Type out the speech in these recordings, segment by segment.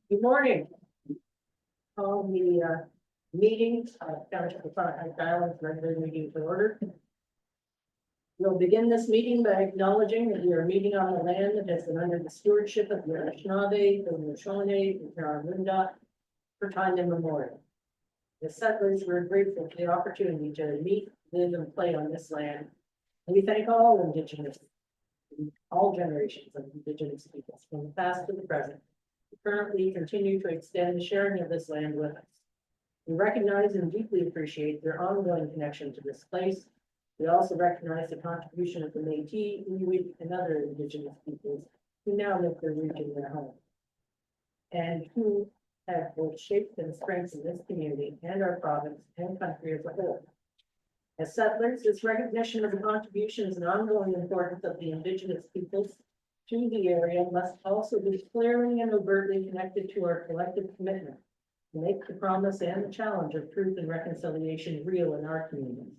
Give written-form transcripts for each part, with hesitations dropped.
Good morning. Call the meeting, Township of Frontenac Island's regular meeting to order. We'll begin this meeting by acknowledging that we are meeting on the land that has been under the stewardship of the Anishinaabe, the Shoshone, and Karamunda for time immemorial. As settlers, we're grateful for the opportunity to meet, live, and play on this land. And we thank all all generations of Indigenous peoples, from the past to the present, who currently continue to extend the sharing of this land with us. We recognize and deeply appreciate their ongoing connection to this place. We also recognize the contribution of the Métis, Inuit, and other Indigenous peoples who now make their region their home, and who have both shaped and strengthened this community and our province and country as a whole. As settlers, this recognition of the contributions and ongoing importance of the Indigenous peoples to the area must also be clearly and overtly connected to our collective commitment to make the promise and the challenge of truth and reconciliation real in our communities,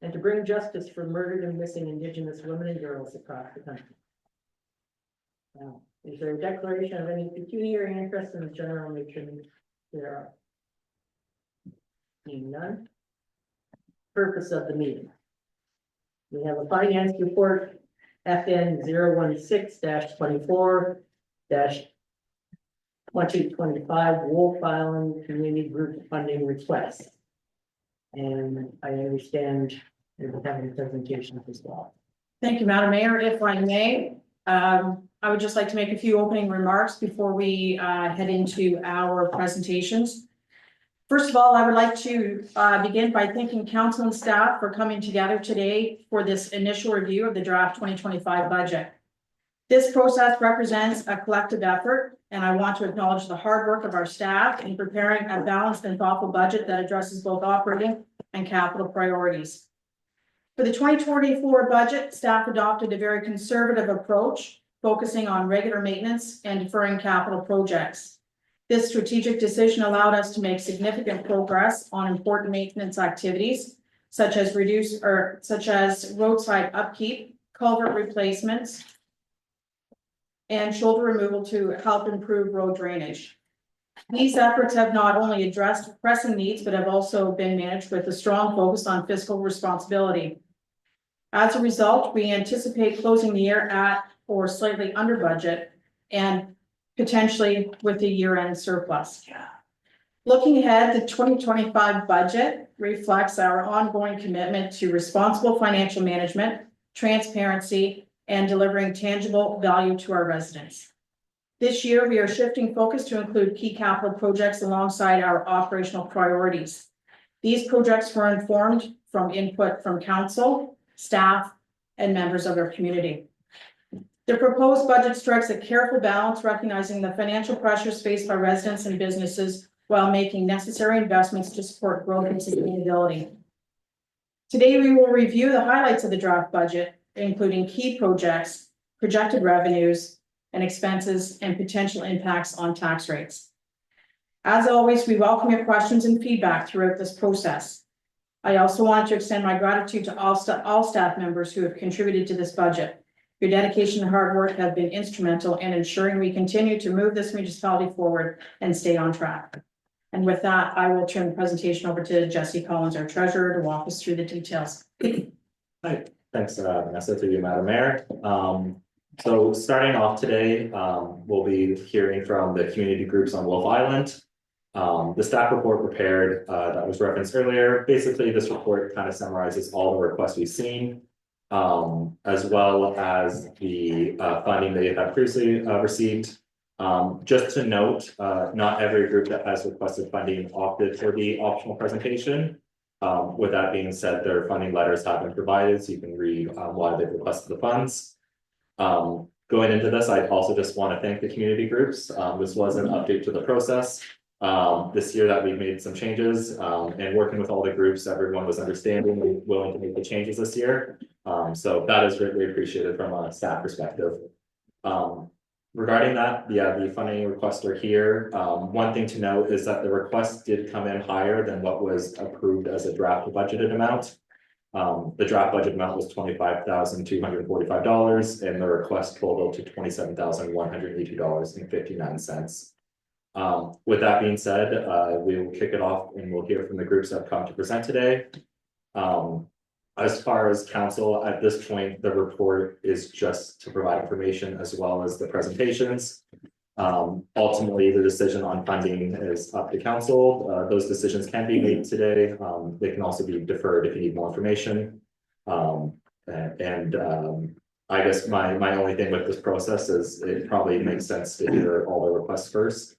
and to bring justice for murdered and missing Indigenous women and girls across the country. Now, is there a declaration of any pecuniary interest in the general mission? There are. Seeing none. Purpose of the meeting. We have a finance report FN 016-24-2025 Wolf Island Community Group Funding Request. And I understand you're having presentations as well. Thank you, Madam Mayor. If I may, I would just like to make a few opening remarks before we head into our presentations. First of all, I would like to begin by thanking council and staff for coming together today for this initial review of the draft 2025 budget. This process represents a collective effort, and I want to acknowledge the hard work of our staff in preparing a balanced and thoughtful budget that addresses both operating and capital priorities. For the 2024 budget, staff adopted a very conservative approach, focusing on regular maintenance and deferring capital projects. This strategic decision allowed us to make significant progress on important maintenance activities, such as roadside upkeep, culvert replacements, and shoulder removal to help improve road drainage. These efforts have not only addressed pressing needs, but have also been managed with a strong focus on fiscal responsibility. As a result, we anticipate closing the year at or slightly under budget, and potentially with a year-end surplus. Looking ahead, the 2025 budget reflects our ongoing commitment to responsible financial management, transparency, and delivering tangible value to our residents. This year, we are shifting focus to include key capital projects alongside our operational priorities. These projects were informed from input from council, staff, and members of our community. The proposed budget strikes a careful balance, recognizing the financial pressures faced by residents and businesses while making necessary investments to support growth and sustainability. Today, we will review the highlights of the draft budget, including key projects, projected revenues and expenses, and potential impacts on tax rates. As always, we welcome your questions and feedback throughout this process. I also want to extend my gratitude to all staff members who have contributed to this budget. Your dedication and hard work have been instrumental in ensuring we continue to move this municipality forward and stay on track. And with that, I will turn the presentation over to Jesse Collins, our treasurer, to walk us through the details. Hi, thanks, Vanessa, to you, Madam Mayor. So starting off today, we'll be hearing from the community groups on Wolf Island. The staff report prepared that was referenced earlier. Basically, this report kind of summarizes all the requests we've seen, as well as the funding they have previously received. Just to note, not every group that has requested funding opted for the optional presentation. With that being said, their funding letters have been provided, so you can read why they've requested the funds. Going into this, I also just want to thank the community groups. This was an update to the process. This year that we've made some changes, and working with all the groups, everyone was understanding and willing to make the changes this year. So that is greatly appreciated from a staff perspective. Regarding that, the funding requests are here. One thing to note is that the request did come in higher than what was approved as a draft budgeted amount. The draft budget amount was $25,245, and the request totaled to $27,180.59. With that being said, we will kick it off and we'll hear from the groups that have come to present today. As far as council, at this point, the report is just to provide information as well as the presentations. Ultimately, the decision on funding is up to council. Those decisions can be made today. They can also be deferred if you need more information. I guess my only thing with this process is it probably makes sense to hear all the requests first.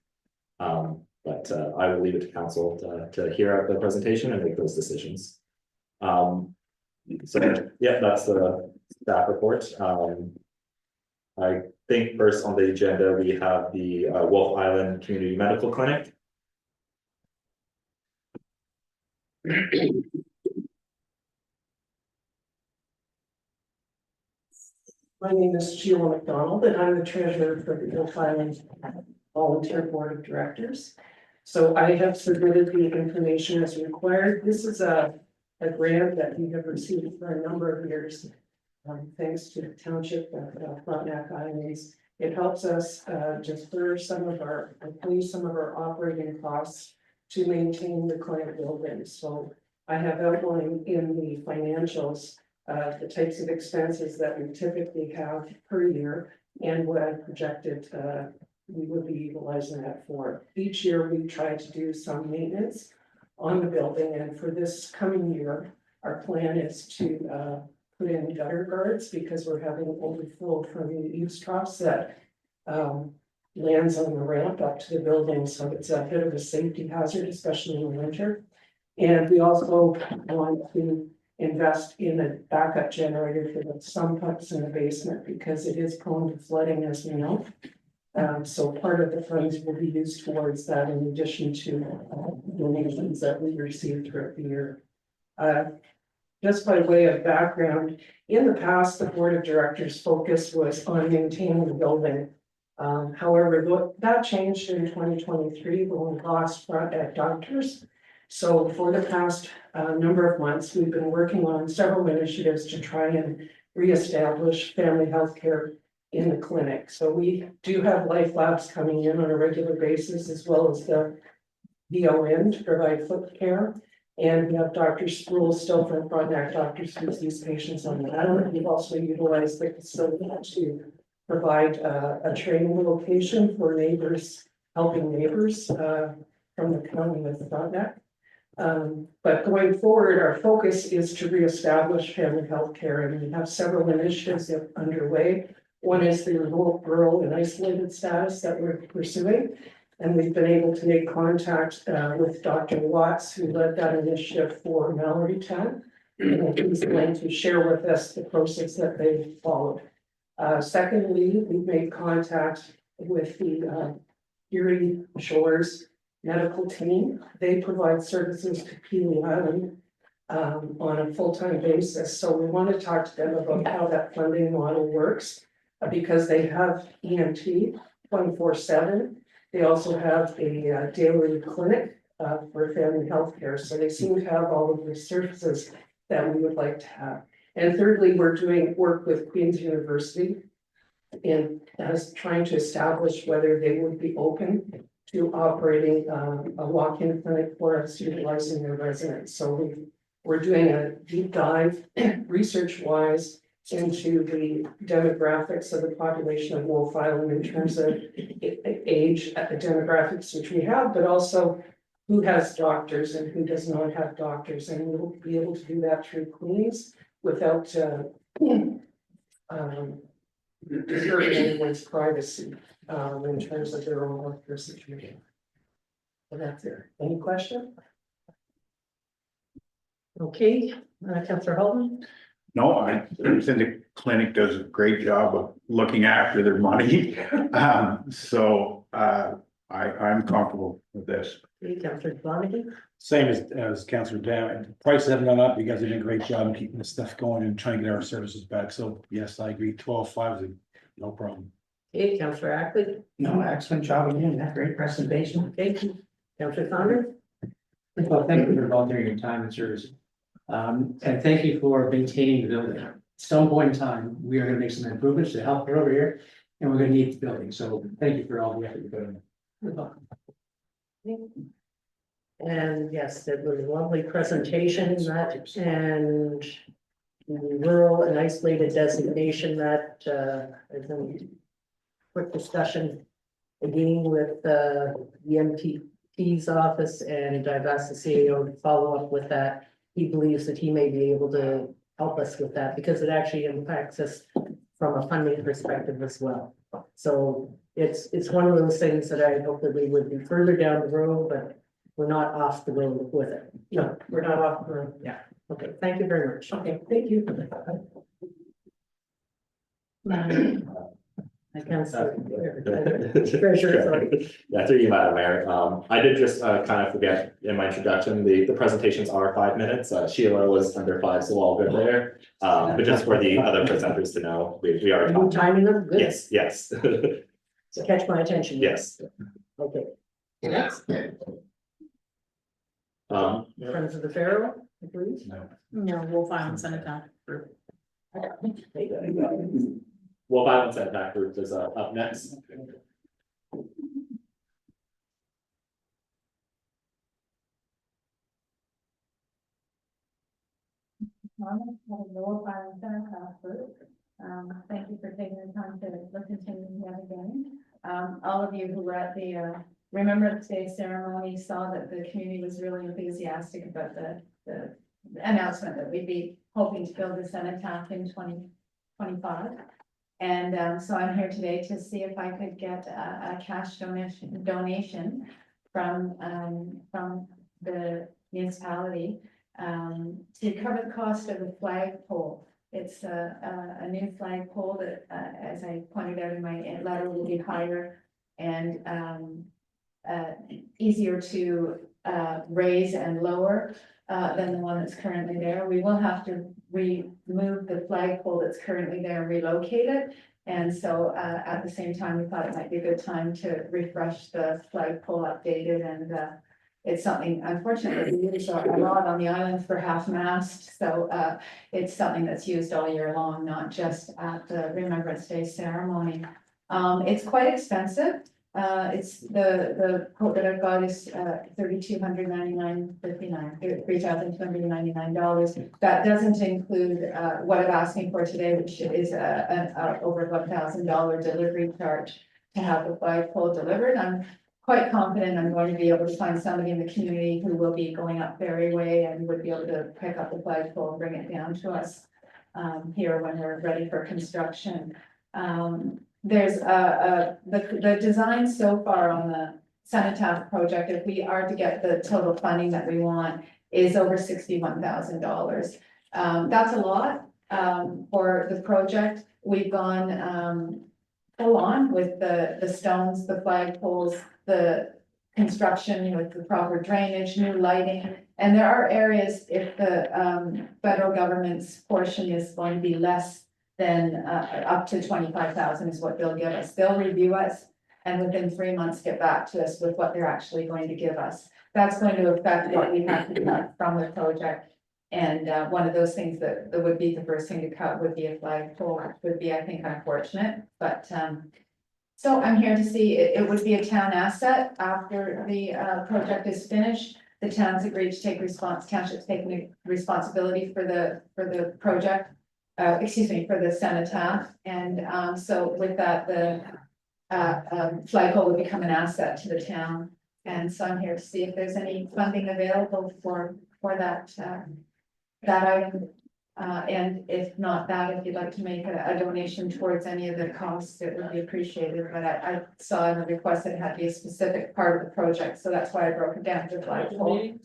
But I will leave it to council to hear out the presentation and make those decisions. So yeah, that's the staff report. I think first on the agenda, we have the Wolf Island Community Medical Clinic. My name is Sheila McDonald and I'm the treasurer for the Wolf Island Volunteer Board of Directors. So I have submitted the information as required. This is a grant that we have received for a number of years. Thanks to the township of Frontenac Islands. It helps us defer some of our operating costs to maintain the clinic building. So I have outlined in the financials the types of expenses that we typically have per year and what I projected we would be utilizing that for. Each year we try to do some maintenance on the building, and for this coming year, our plan is to put in gutter guards because we're having overflow from the eavesdrops that lands on the ramp up to the building, so it's a bit of a safety hazard, especially in the winter. And we also want to invest in a backup generator for the sump pumps in the basement because it is prone to flooding, as we know. So part of the funds will be used towards that in addition to donations that we receive throughout the year. Just by way of background, in the past, the board of directors' focus was on maintaining the building. However, that changed in 2023 when we lost Frontenac doctors. So for the past number of months, we've been working on several initiatives to try and reestablish family health care in the clinic. So we do have life labs coming in on a regular basis, as well as the VON to provide foot care. And we have Dr. Sproul still from Frontenac Doctors who sees patients on the island. We've also utilized the facility to provide a training location for neighbors, helping neighbors from the county with Frontenac. But going forward, our focus is to reestablish family health care, and we have several initiatives underway. One is the rural and isolated status that we're pursuing. And we've been able to make contact with Dr. Watts, who led that initiative for Mallorytown. And he's going to share with us the process that they followed. Secondly, we've made contact with the Erie Shores medical team. They provide services to Pelee Island on a full-time basis. So we want to talk to them about how that funding model works because they have EMT 24/7. They also have a daily clinic for family health care. So they seem to have all of the services that we would like to have. And thirdly, we're doing work with Queen's University in trying to establish whether they would be open to operating a walk-in clinic for us, utilizing their residents. So we're doing a deep dive research-wise into the demographics of the population of Wolf Island in terms of age demographics, which we have, but also who has doctors and who does not have doctors. And we'll be able to do that through Queens without disturbing anyone's privacy in terms of their own healthcare situation. So that's it. Any question? Okay, Councillor Holden. No, I think the clinic does a great job of looking after their money. So I'm comfortable with this. Okay, Councillor Flanagan. Same as Councillor Dan, prices haven't gone up because they did a great job in keeping this stuff going and trying to get our services back, so yes, I agree, 12.5 is no problem. Okay, Councillor Ackley. No, excellent job again, that great presentation. Thank you. Councillor Saunders. Well, thank you for volunteering your time and service. And thank you for maintaining the building. At some point in time, we are gonna make some improvements to help her over here, and we're gonna need the building, so thank you for all the effort you put in. And yes, it was a lovely presentation that, and rural and isolated designation that, is in quick discussion again with, the MTT's office, and I've asked the CEO to follow up with that. He believes that he may be able to help us with that because it actually impacts us from a funding perspective as well. So it's one of those things that I hope that we would be further down the road, but we're not off the road with it. No, we're not off the road. Yeah, okay, thank you very much. Okay, thank you. I can't see. Treasurer, sorry. Yeah, through you, Madam Mayor. I did just kind of forget in my introduction, the presentations are 5 minutes. Sheila was under 5, so all good there. But just for the other presenters to know, we are. Are you timing them? Good. Yes, yes, So catch my attention. yes. Okay. Next, Friends of the Pharaoh, please. No, we'll file and send it down. Wolf Island Setback Group is up next. Thank you for taking the time to listen to me yet again. All of you who were at the Remembrance Day ceremony saw that the community was really enthusiastic about the announcement that we'd be hoping to build a cenotaph in 2025. And so I'm here today to see if I could get a cash donation from the municipality to cover the cost of the flagpole. It's a new flagpole that, as I pointed out in my letter, will be higher and easier to raise and lower than the one that's currently there. We will have to remove the flagpole that's currently there and relocate it. And so at the same time, we thought it might be a good time to refresh the flagpole, update it, and it's something, unfortunately, we use a lot on the island for half mast. So it's something that's used all year long, not just at the Remembrance Day ceremony. It's quite expensive. It's the quote that I've got is $3,299.59, $3,299. That doesn't include what I'm asking for today, which is over $1,000 delivery charge to have the flagpole delivered. I'm quite confident I'm going to be able to find somebody in the community who will be going up Ferry Way and would be able to pick up the flagpole and bring it down to us here when we're ready for construction. There's the design so far on the Cenotaph project, if we are to get the total funding that we want, is over $61,000. That's a lot for the project. We've gone full on with the stones, the flagpoles, the construction with the proper drainage, new lighting. And there are areas, if the federal government's portion is going to be less than up to 25,000 is what they'll give us. They'll review us and within 3 months get back to us with what they're actually going to give us. That's going to affect what we have to cut from the project. And one of those things that would be the first thing to cut would be a flagpole, which would be, I think, unfortunate, but so I'm here to see, it would be a town asset after the project is finished. The town's agreed to take township's taking responsibility for the project. Excuse me, for the cenotaph. And so with that, the flagpole would become an asset to the town. And so I'm here to see if there's any funding available for that item. And if not that, if you'd like to make a donation towards any of the costs, it would be appreciated. But I saw in the request that it had to be a specific part of the project, so that's why I broke it down to flagpole.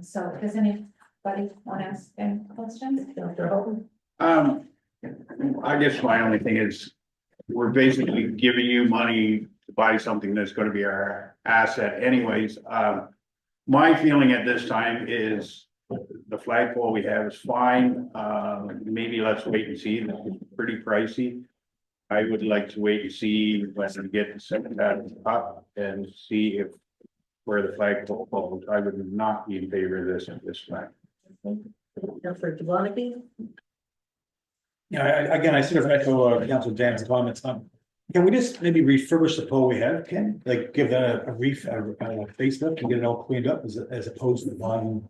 So does anybody want to ask any questions? Dr. Holton? I guess my only thing is, we're basically giving you money to buy something that's gonna be our asset anyways. My feeling at this time is the flagpole we have is fine. Maybe let's wait and see. It's pretty pricey. I would like to wait and see when we get the Cenotaph up and see if where the flagpole falls. I would not be in favor of this at this time. Councillor Dvorak? Yeah, again, I sort of echo Councilor Dan's comments. Can we just maybe refurbish the pole we have, Ken? Like give that a facelift and get it all cleaned up as opposed to buying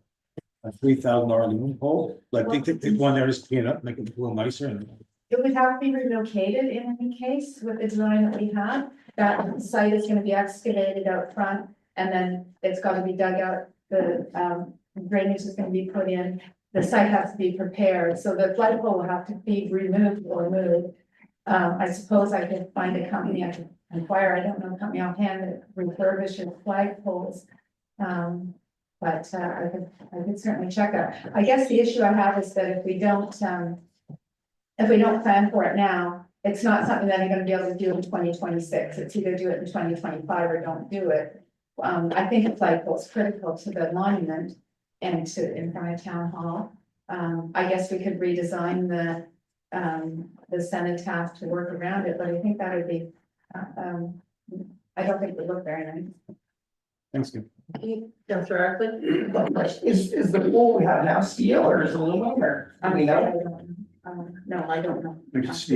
a $3,000 aluminum pole? Like they one there, just clean it up, make it a little nicer and. It would have to be relocated in any case with the design that we have. That site is gonna be excavated out front and then it's gotta be dug out. The drainage is gonna be put in. The site has to be prepared, so the flagpole will have to be removed or moved. I suppose I could find a company I could inquire. I don't know a company offhand that refurbishes flagpoles. But I could certainly check that. I guess the issue I have is that if we don't plan for it now, it's not something that I'm gonna be able to do in 2026. It's either do it in 2025 or don't do it. I think a flagpole is critical to the monument and to in front of town hall. I guess we could redesign the cenotaph to work around it, but I think that would be, I don't think it would look very nice. Thanks, good. Councillor Arthur? Is the pole we have now steel or is it aluminum or? I mean, No, I don't know. because,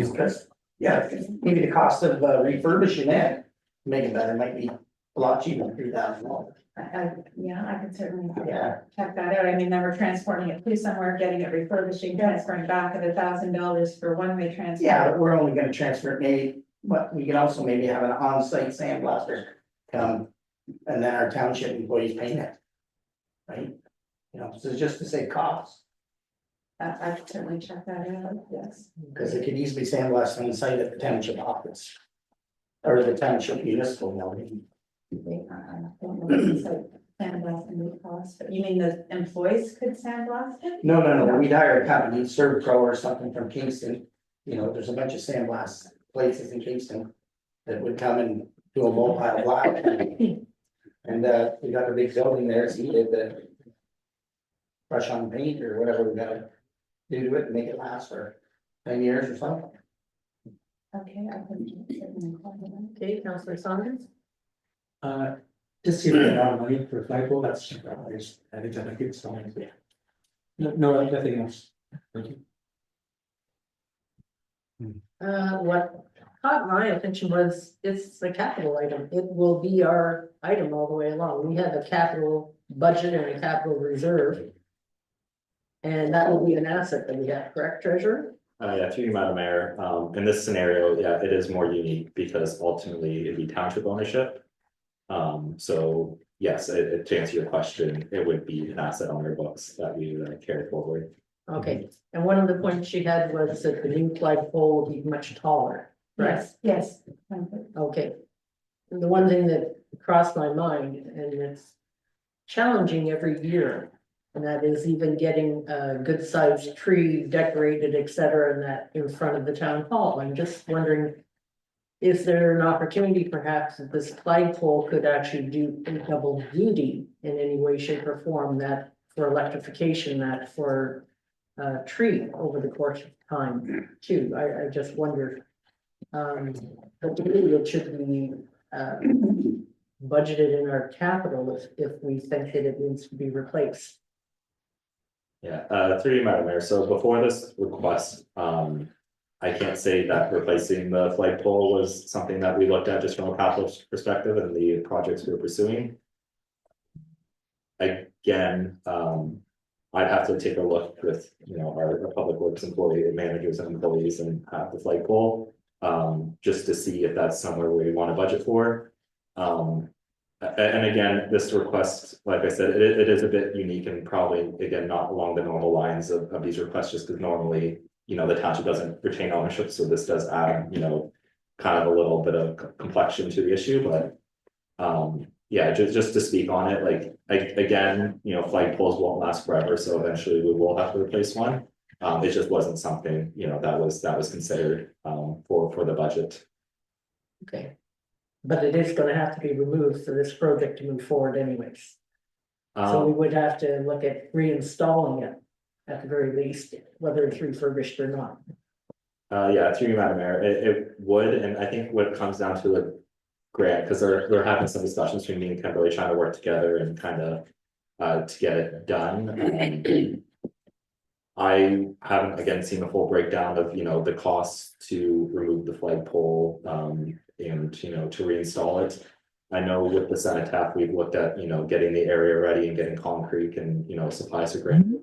yeah, maybe the cost of refurbishing it, make it better, might be a lot cheaper than $3,000. Yeah, I could certainly Yeah. check that out. I mean, then we're transporting it to somewhere, getting it refurbishing, transferring back at $1,000 for one-way transfer. Yeah, but we're only gonna transfer it maybe, but we can also maybe have an on-site sandblaster come, and then our township employees paint it. Right? You know, so just to save costs, I could certainly check that out, yes. because it could easily sandblast on the site at the township office. Or the township municipal building. I don't know if it's like sandblasting would cost, but you mean the employees could sandblast it? No, we'd hire a company, Servpro or something from Kingston. You know, there's a bunch of sandblast places in Kingston that would come and do a mobile blast. And we got a big building there, it's heated, the brush on paint or whatever we gotta do to it and make it last for 10 years or something. Okay, I can certainly call them. Okay, Councillor Saunders? Just see the amount of money for a flagpole, that's, I think that's a good sign. No, nothing else. Thank you. What caught my attention was, it's a capital item. It will be our item all the way along. We have a capital budget and a capital reserve. And that will be an asset that we have, correct, Treasurer? Yeah, through you, Madam Mayor, in this scenario, yeah, it is more unique because ultimately it'd be township ownership. So yes, to answer your question, it would be an asset on their books that we carry forward. Okay, and one of the points she had was that the new flagpole will be much taller, right? Yes. Okay. And the one thing that crossed my mind, and it's challenging every year, and that is even getting a good sized tree decorated, et cetera, and that in front of the town hall. I'm just wondering, is there an opportunity perhaps that this flagpole could actually do a double duty in any way, shape or form, that for electrification, that for tree over the course of time too? I just wondered. But really it should be budgeted in our capital if we think that it needs to be replaced. Yeah, through you, Madam Mayor, so before this request, I can't say that replacing the flagpole was something that we looked at just from a capital perspective and the projects we were pursuing. Again, I'd have to take a look with, you know, our public works employee managers and employees and have the flagpole. Just to see if that's somewhere we want to budget for. And again, this request, like I said, it is a bit unique and probably, again, not along the normal lines of these requests, just because normally, you know, the township doesn't retain ownership, so this does add, you know, kind of a little bit of complexion to the issue, but yeah, just to speak on it, like, again, you know, flagpoles won't last forever, so eventually we will have to replace one. It just wasn't something, you know, that was considered for the budget. Okay. But it is gonna have to be removed for this project to move forward anyways. So we would have to look at reinstalling it at the very least, whether it's refurbished or not. Yeah, through you, Madam Mayor, it would, and I think what it comes down to the grant, because they're having some discussions between me and Kimberly trying to work together and kind of to get it done. I haven't again seen the full breakdown of, you know, the costs to remove the flagpole, and, you know, to reinstall it. I know with the cenotaph, we've looked at, you know, getting the area ready and getting concrete and, you know, supplies of granite.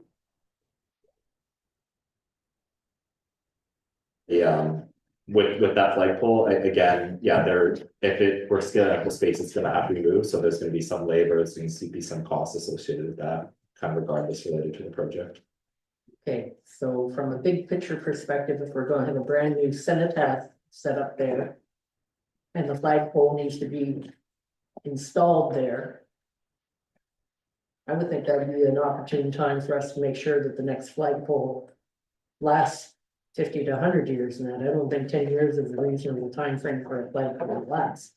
Yeah, with that flagpole, again, yeah, we're scaling up the space, it's gonna have to be moved, so there's gonna be some labor, there's going to be some costs associated with that, kind of regardless related to the project. Okay, so from a big picture perspective, if we're gonna have a brand new cenotaph set up there. And the flagpole needs to be installed there. I would think that would be an opportune time for us to make sure that the next flagpole lasts 50 to 100 years, and that I don't think 10 years is a reasonable time frame for a flagpole to last.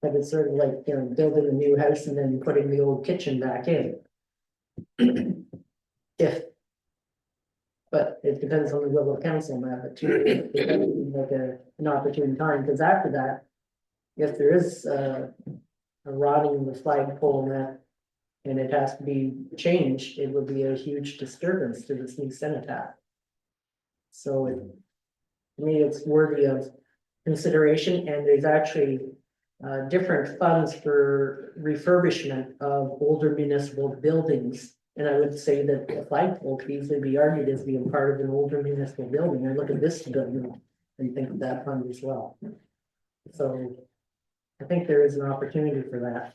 But it's sort of like, you know, building a new house and then putting the old kitchen back in. If. But it depends on the will of council now, but like an opportune time, because after that. If there is a rotting in the flagpole and it has to be changed, it would be a huge disturbance to this new cenotaph. So to me, it's worthy of consideration, and there's actually different funds for refurbishment of older municipal buildings. And I would say that the flagpole could easily be argued as being part of an older municipal building. I look at this building and think of that fund as well. So I think there is an opportunity for that.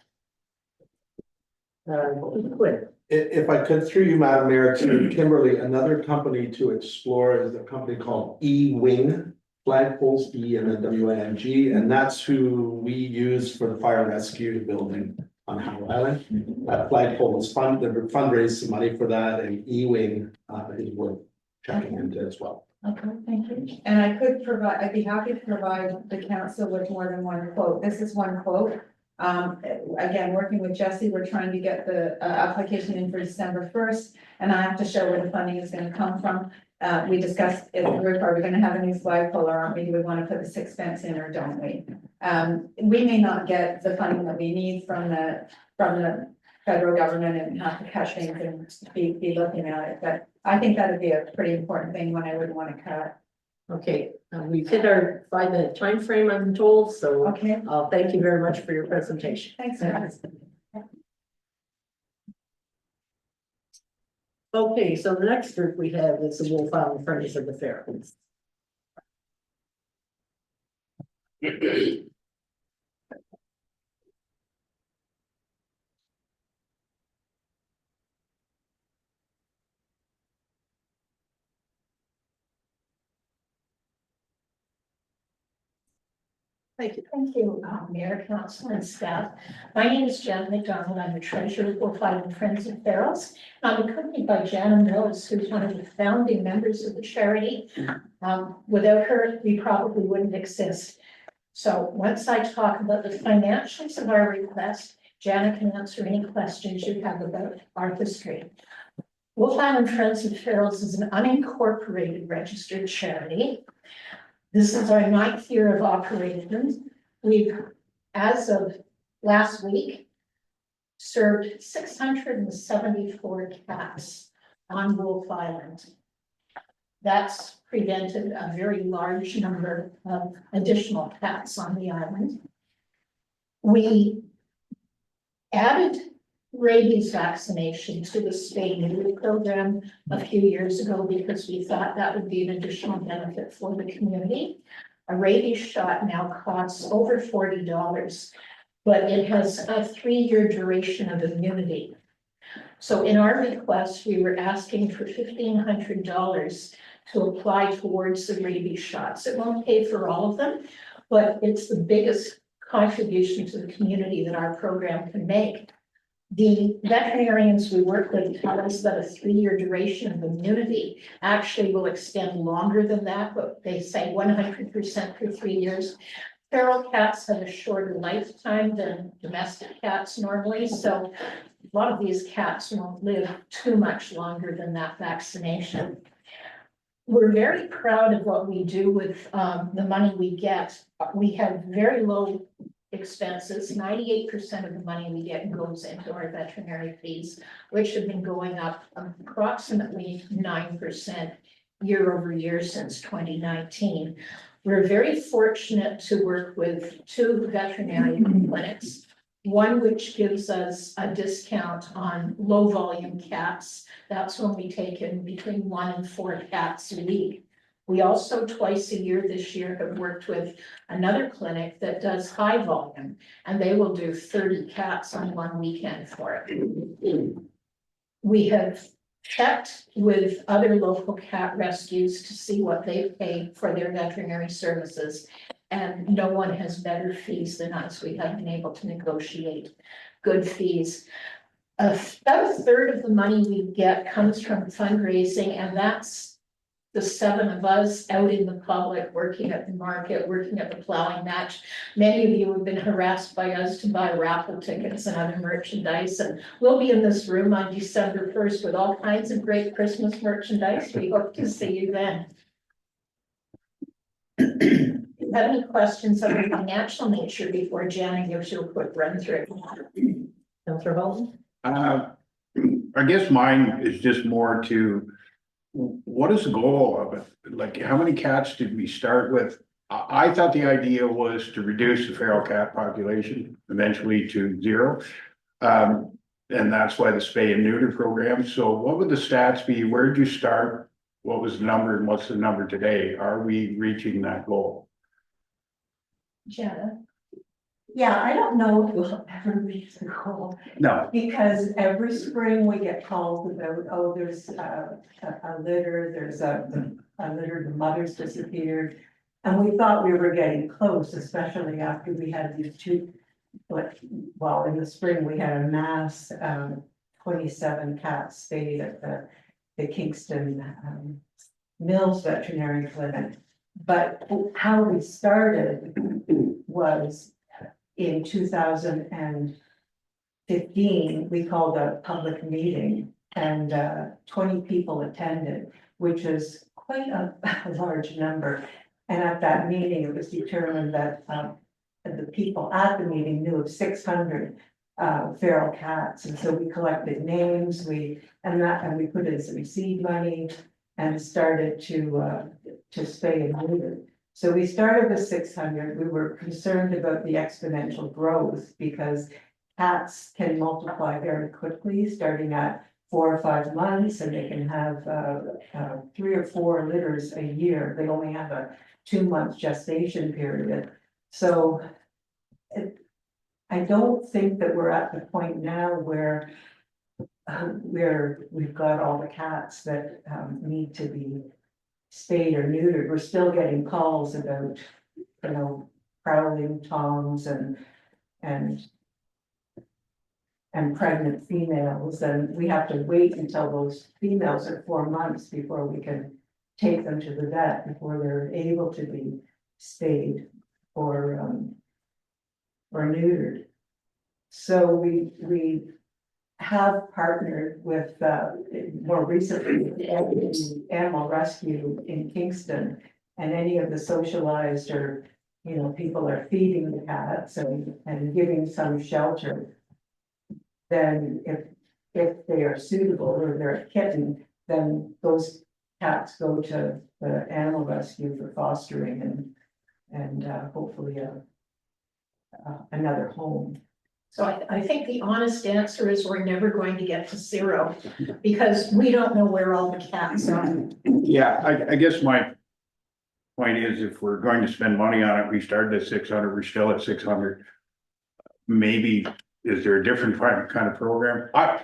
Quinn. If I could, through you, Madam Mayor, to Kimberly, another company to explore is a company called E-Wing, flagpoles, E and then W-I-N-G, and that's who we use for the fire rescue building on Howe Island. That flagpole was they've fundraised some money for that, and E-Wing is worth checking into as well. Okay, thank you. And I'd be happy to provide the council with more than one quote. This is one quote. Again, working with Jesse, we're trying to get the application in for December 1st, and I have to show where the funding is going to come from. We discussed if we're going to have a new flagpole, or aren't we? Do we want to put the 6 fence in, or don't we? We may not get the funding that we need from the federal government and have to cut things and be looking at it, but I think that would be a pretty important thing when I would want to cut. Okay, we've hit our 5-minute time frame, I'm told, so Okay, thank you very much for your presentation. thanks, guys. Okay, so the next group we have is the Wolf Island Friends of the Fair. Thank you, Mayor, Council, and staff. My name is Jan McDonald. I'm the treasurer of Wolf Island Friends of Ferals. I'm accompanied by Jana Mills, who's one of the founding members of the charity. Without her, we probably wouldn't exist. So once I talk about the financials of our request, Jana can answer any questions you have about our history. Wolf Island Friends of Ferals is an unincorporated registered charity. This is our 9th year of operation. We've, as of last week, served 674 cats on Wolf Island. That's prevented a very large number of additional cats on the island. We added rabies vaccination to the spay neuter program a few years ago because we thought that would be an additional benefit for the community. A rabies shot now costs over $40, but it has a 3-year duration of immunity. So in our request, we were asking for $1,500 to apply towards the rabies shots. It won't pay for all of them, but it's the biggest contribution to the community that our program can make. The veterinarians we work with tell us that a 3-year duration of immunity actually will extend longer than that, but they say 100% for 3 years. Feral cats have a shorter lifetime than domestic cats normally, so a lot of these cats won't live too much longer than that vaccination. We're very proud of what we do with the money we get. We have very low expenses. 98% of the money we get goes into our veterinary fees, which have been going up approximately 9% year over year since 2019. We're very fortunate to work with 2 veterinary clinics. One which gives us a discount on low volume cats. That's when we take in between 1 and 4 cats a week. We also twice a year this year have worked with another clinic that does high volume, and they will do 30 cats on one weekend for it. We have checked with other local cat rescues to see what they pay for their veterinary services. And no one has better fees than us. We have been able to negotiate good fees. About a third of the money we get comes from fundraising, and that's the 7 of us out in the public, working at the market, working at the plowing match. Many of you have been harassed by us to buy raffle tickets and other merchandise, and we'll be in this room on December 1st with all kinds of great Christmas merchandise. We hope to see you then. Have any questions of a financial nature before Janet gives you a quick run through? Councillor Holden? I guess mine is just more to, what is the goal of it? Like, how many cats did we start with? I thought the idea was to reduce the feral cat population eventually to 0. And that's why the spay and neuter program. So what would the stats be? Where did you start? What was the number and what's the number today? Are we reaching that goal? Janet? Yeah, I don't know if we'll ever reach the goal, No. because every spring we get calls about, oh, there's a litter, there's a litter, the mother's disappeared. And we thought we were getting close, especially after we had these 2, well, in the spring, we had a mass 27 cats spayed at the Kingston Mills Veterinary Clinic. But how we started was in 2015, we called a public meeting and 20 people attended, which is quite a large number. And at that meeting, it was determined that the people at the meeting knew of 600 feral cats. And so we collected names, and we put in some seed money and started to spay and neuter. So we started with 600. We were concerned about the exponential growth because cats can multiply very quickly, starting at 4 or 5 months, and they can have 3 or 4 litters a year. They only have a 2-month gestation period. So I don't think that we're at the point now where we've got all the cats that need to be spayed or neutered. We're still getting calls about, prowling toms and pregnant females, and we have to wait until those females are 4 months before we can take them to the vet, before they're able to be spayed or neutered. So we have partnered with, more recently, the Animal Rescue in Kingston, and any of the socialized or, people are feeding the cats and giving some shelter. Then if they are suitable or they're a kitten, then those cats go to the Animal Rescue for fostering and hopefully another home. So I think the honest answer is we're never going to get to 0 because we don't know where all the cats are. Yeah, I guess my point is, if we're going to spend money on it, we started at 600, we're still at 600. Maybe, is there a different kind of program? I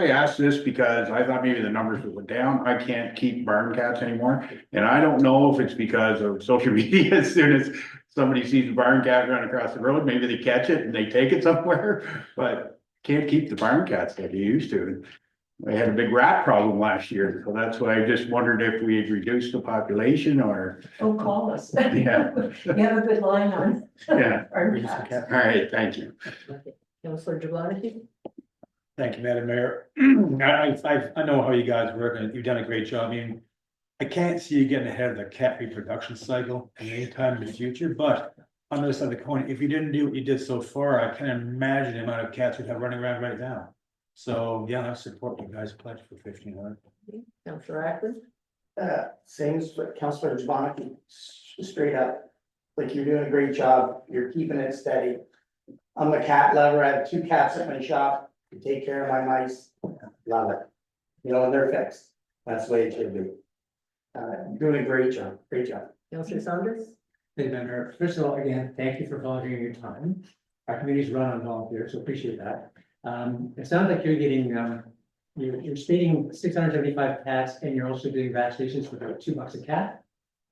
asked this because I thought maybe the numbers would go down. I can't keep barn cats anymore. And I don't know if it's because of social media. As soon as somebody sees a barn cat run across the road, maybe they catch it and they take it somewhere, but can't keep the barn cats like you used to. I had a big rat problem last year, so that's why I just wondered if we had reduced the population or. Oh, call us. Yeah. You have a good line on. Yeah. Our All cats. right, thank you. Councillor Jablonski? Thank you, Madam Mayor. I know how you guys work and you've done a great job. I mean, I can't see you getting ahead of the cat reproduction cycle anytime in the future, but on the other side of the coin, if you didn't do what you did so far, I can imagine the amount of cats we'd have running around right now. So, yeah, I support you guys pledge for 1,500. Councillor Ackland? Same as what Councilor Jabana, straight up. Like you're doing a great job, you're keeping it steady. I'm a cat lover, I have 2 cats at my shop, I take care of my mice, love it. You know, and they're fixed, that's the way it should be. You're doing a great job, great job. Councillor Saunders? Hey, Mayor, first of all, again, thank you for volunteering your time. Our community's run on volunteers, so appreciate that. It sounds like you're getting, you're stating 675 cats and you're also doing vaccinations for about $2 a cat.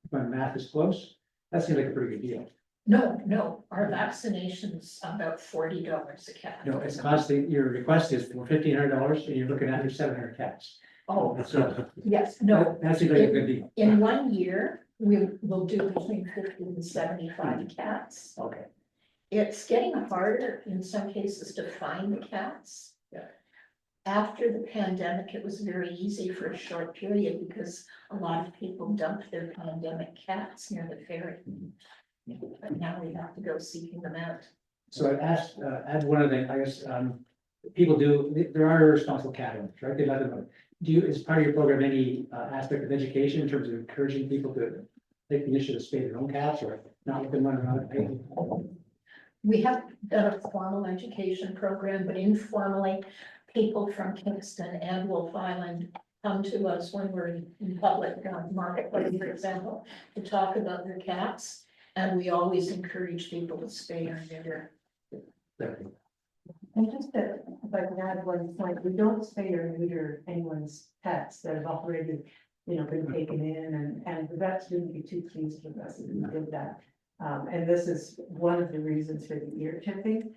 If my math is close, that seems like a pretty good deal. No, our vaccination's about $40 a cat. No, it's costing, your request is for $1,500 and you're looking after 700 cats. Oh, So yes, no, that seems like a good deal. in 1 year, we will do between 50 and 75 cats. Okay. It's getting harder in some cases to find the cats. Yeah. After the pandemic, it was very easy for a short period because a lot of people dumped their pandemic cats near the ferry. But now we have to go seeking them out. So I'd add one other thing, I guess, people do, there are responsible cat owners, right? They let them know. Do you, as part of your program, any aspect of education in terms of encouraging people to take the initiative to spay their own cats or not let them run around and pay? We have done a formal education program, but informally, people from Kingston and Wolf Island come to us when we're in public marketplace, for example, to talk about their cats. And we always encourage people to spay or neuter. And just to, if I can add one point, we don't spay or neuter anyone's pets that have already, been taken in and the vets wouldn't be too pleased with us if we did that. And this is one of the reasons for the ear tipping.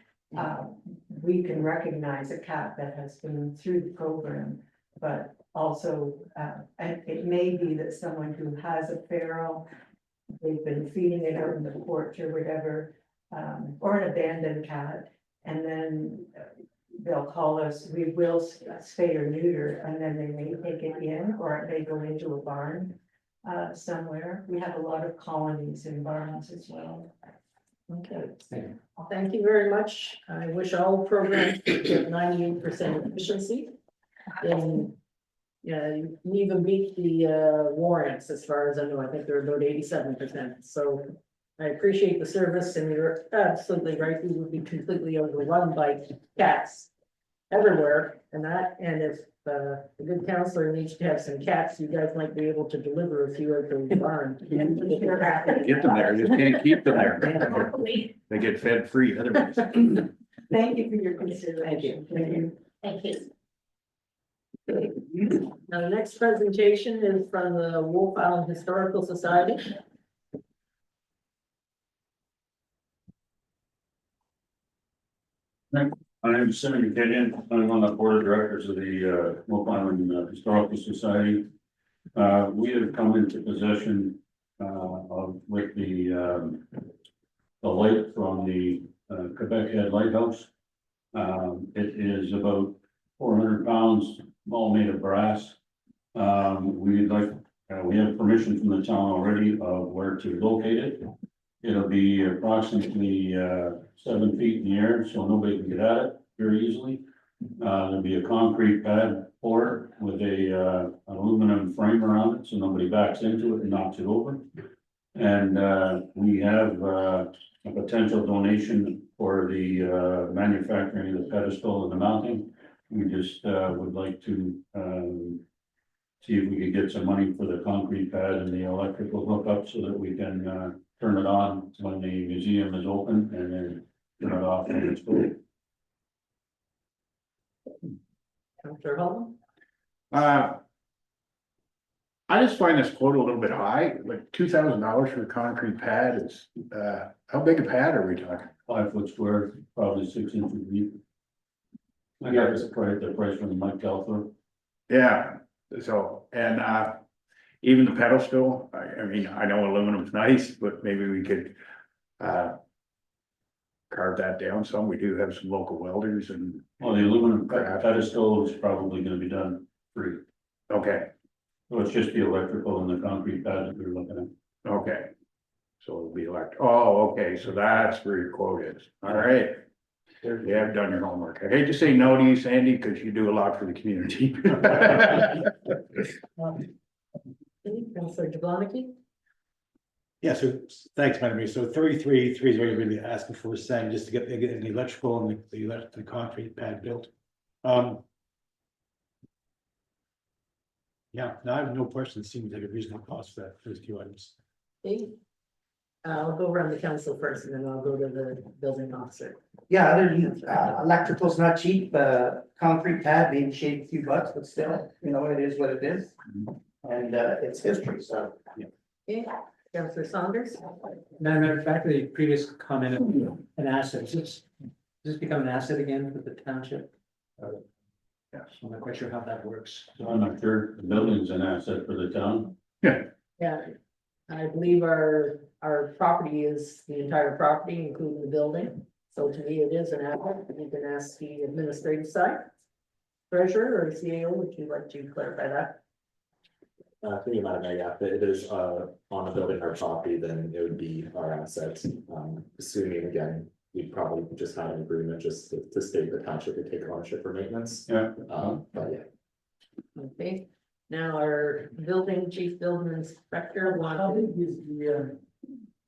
We can recognize a cat that has been through the program, but also, and it may be that someone who has a feral, they've been feeding it out in the porch or whatever, or an abandoned cat. And then they'll call us, we will spay or neuter, and then they may take it in, or it may go into a barn somewhere. We have a lot of colonies in barns as well. Okay, thank you very much. I wish all programs could get 98% efficiency. And yeah, you even beat the warrants as far as I know. I think they're about 87%. So I appreciate the service and you're absolutely right. We would be completely overrun by cats everywhere and if the good counselor needs to have some cats, you guys might be able to deliver a few of those barns. Get them there, just can't keep them there. They get fed free otherwise. Thank you for your consideration. Thank you. Now, the next presentation is from the Wolf Island Historical Society. I'm Senator Gideon. I'm on the board of directors of the Wolf Island Historical Society. We have come into possession with the light from the Quebec Head Lighthouse. It is about 400 pounds, all made of brass. We have permission from the town already of where to locate it. It'll be approximately 7 feet in the air, so nobody can get at it very easily. There'll be a concrete pad for it with a aluminum frame around it, so nobody backs into it and knocks it over. And we have a potential donation for the manufacturing of the pedestal and the mounting. We just would like to see if we could get some money for the concrete pad and the electrical hookup so that we can turn it on when the museum is open and then turn it off when it's closed. Councillor Hall. I just find this quote a little bit high, like $2,000 for a concrete pad is, how big a pad are we talking? 5 foot square, probably 6 inches deep. I got this price, the price from Mike Telfer. Yeah, so, and even the pedestal, I mean, I know aluminum's nice, but maybe we could carve that down some. We do have some local welders and. Well, the aluminum pedestal is probably gonna be done free. Okay, So it's just the electrical and the concrete pad that we're looking at. okay. So it'll be oh, okay, so that's where your quote is, all right. You have done your homework. I hate to say no to you, Sandy, because you do a lot for the community. Councillor Jablonski? Yeah, so thanks, Madam Mayor. So 33 is what you're really asking for, saying just to get the electrical and the concrete pad built. Yeah, no, I have no questions. Seems like a reasonable cost for that, those two items. Okay. I'll go around the council first and then I'll go to the building officer. Yeah, other than, electrical's not cheap, concrete pad maybe shave a few bucks, but still, you know, it is what it is. And, it's history, so. Okay, Councillor Saunders? Madam Mayor, back to the previous comment of an asset, does this become an asset again for the township? Yes. I'm not quite sure how that works. So I'm not sure the building's an asset for the town. Yeah, I believe our property is the entire property, including the building. So to me, it is an asset. You can ask the administrative side. Treasurer or CAO, would you like to clarify that? Through you, Madam Mayor, yeah, if it is, on a building or property, then it would be our assets. Assuming again, we'd probably just have an agreement just to state the township would take ownership for maintenance. Yeah. But yeah. Okay, now our chief building inspector want to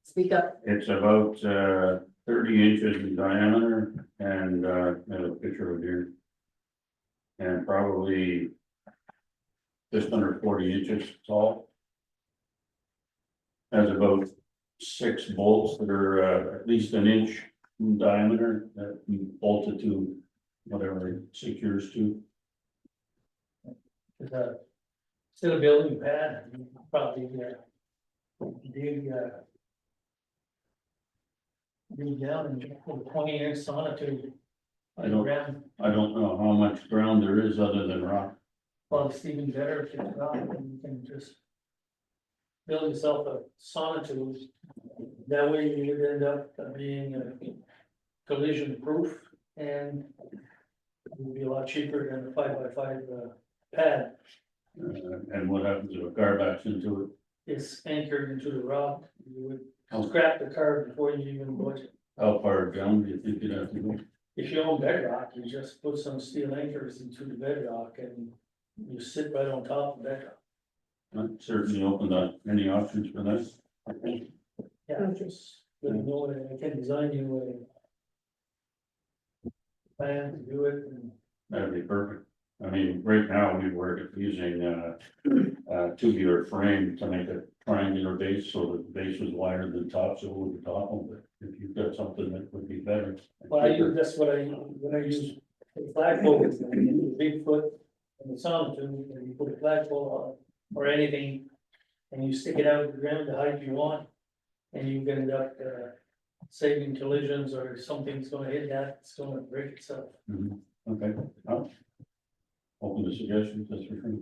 speak up. It's about 30 inches in diameter and I have a picture of here. And probably just under 40 inches tall. Has about 6 bolts that are at least an inch in diameter that you bolt it to whatever it secures to. Still a building pad, probably, dig down and put a 20-inch sonotube. I don't know how much ground there is other than rock. Well, it's even better if it's not, and you can just build yourself a sonotube. That way you would end up being collision proof and it would be a lot cheaper than a 5x5 pad. And what happens if a car backs into it? It's anchored into the rock. You would scrap the car before you even budget it. How far down do you think you'd have to go? If you own bedrock, you just put some steel anchors into the bedrock and you sit right on top of bedrock. I'd certainly open up any options for that. Yeah, just let me know and I can design you a plan to do it and That'd be perfect. I mean, right now we work using tubular frame to make a triangular base, so the base was wider than top, so it would top of it. If you've got something that would be better. well, that's what when I use the flagpole, it's a Bigfoot and the sonotube, and you put a flagpole on or anything. And you stick it out of the ground the height you want, and you end up saving collisions or something's gonna hit that, it's gonna break itself. Mhm. Okay. Well, open to suggestions, that's for sure.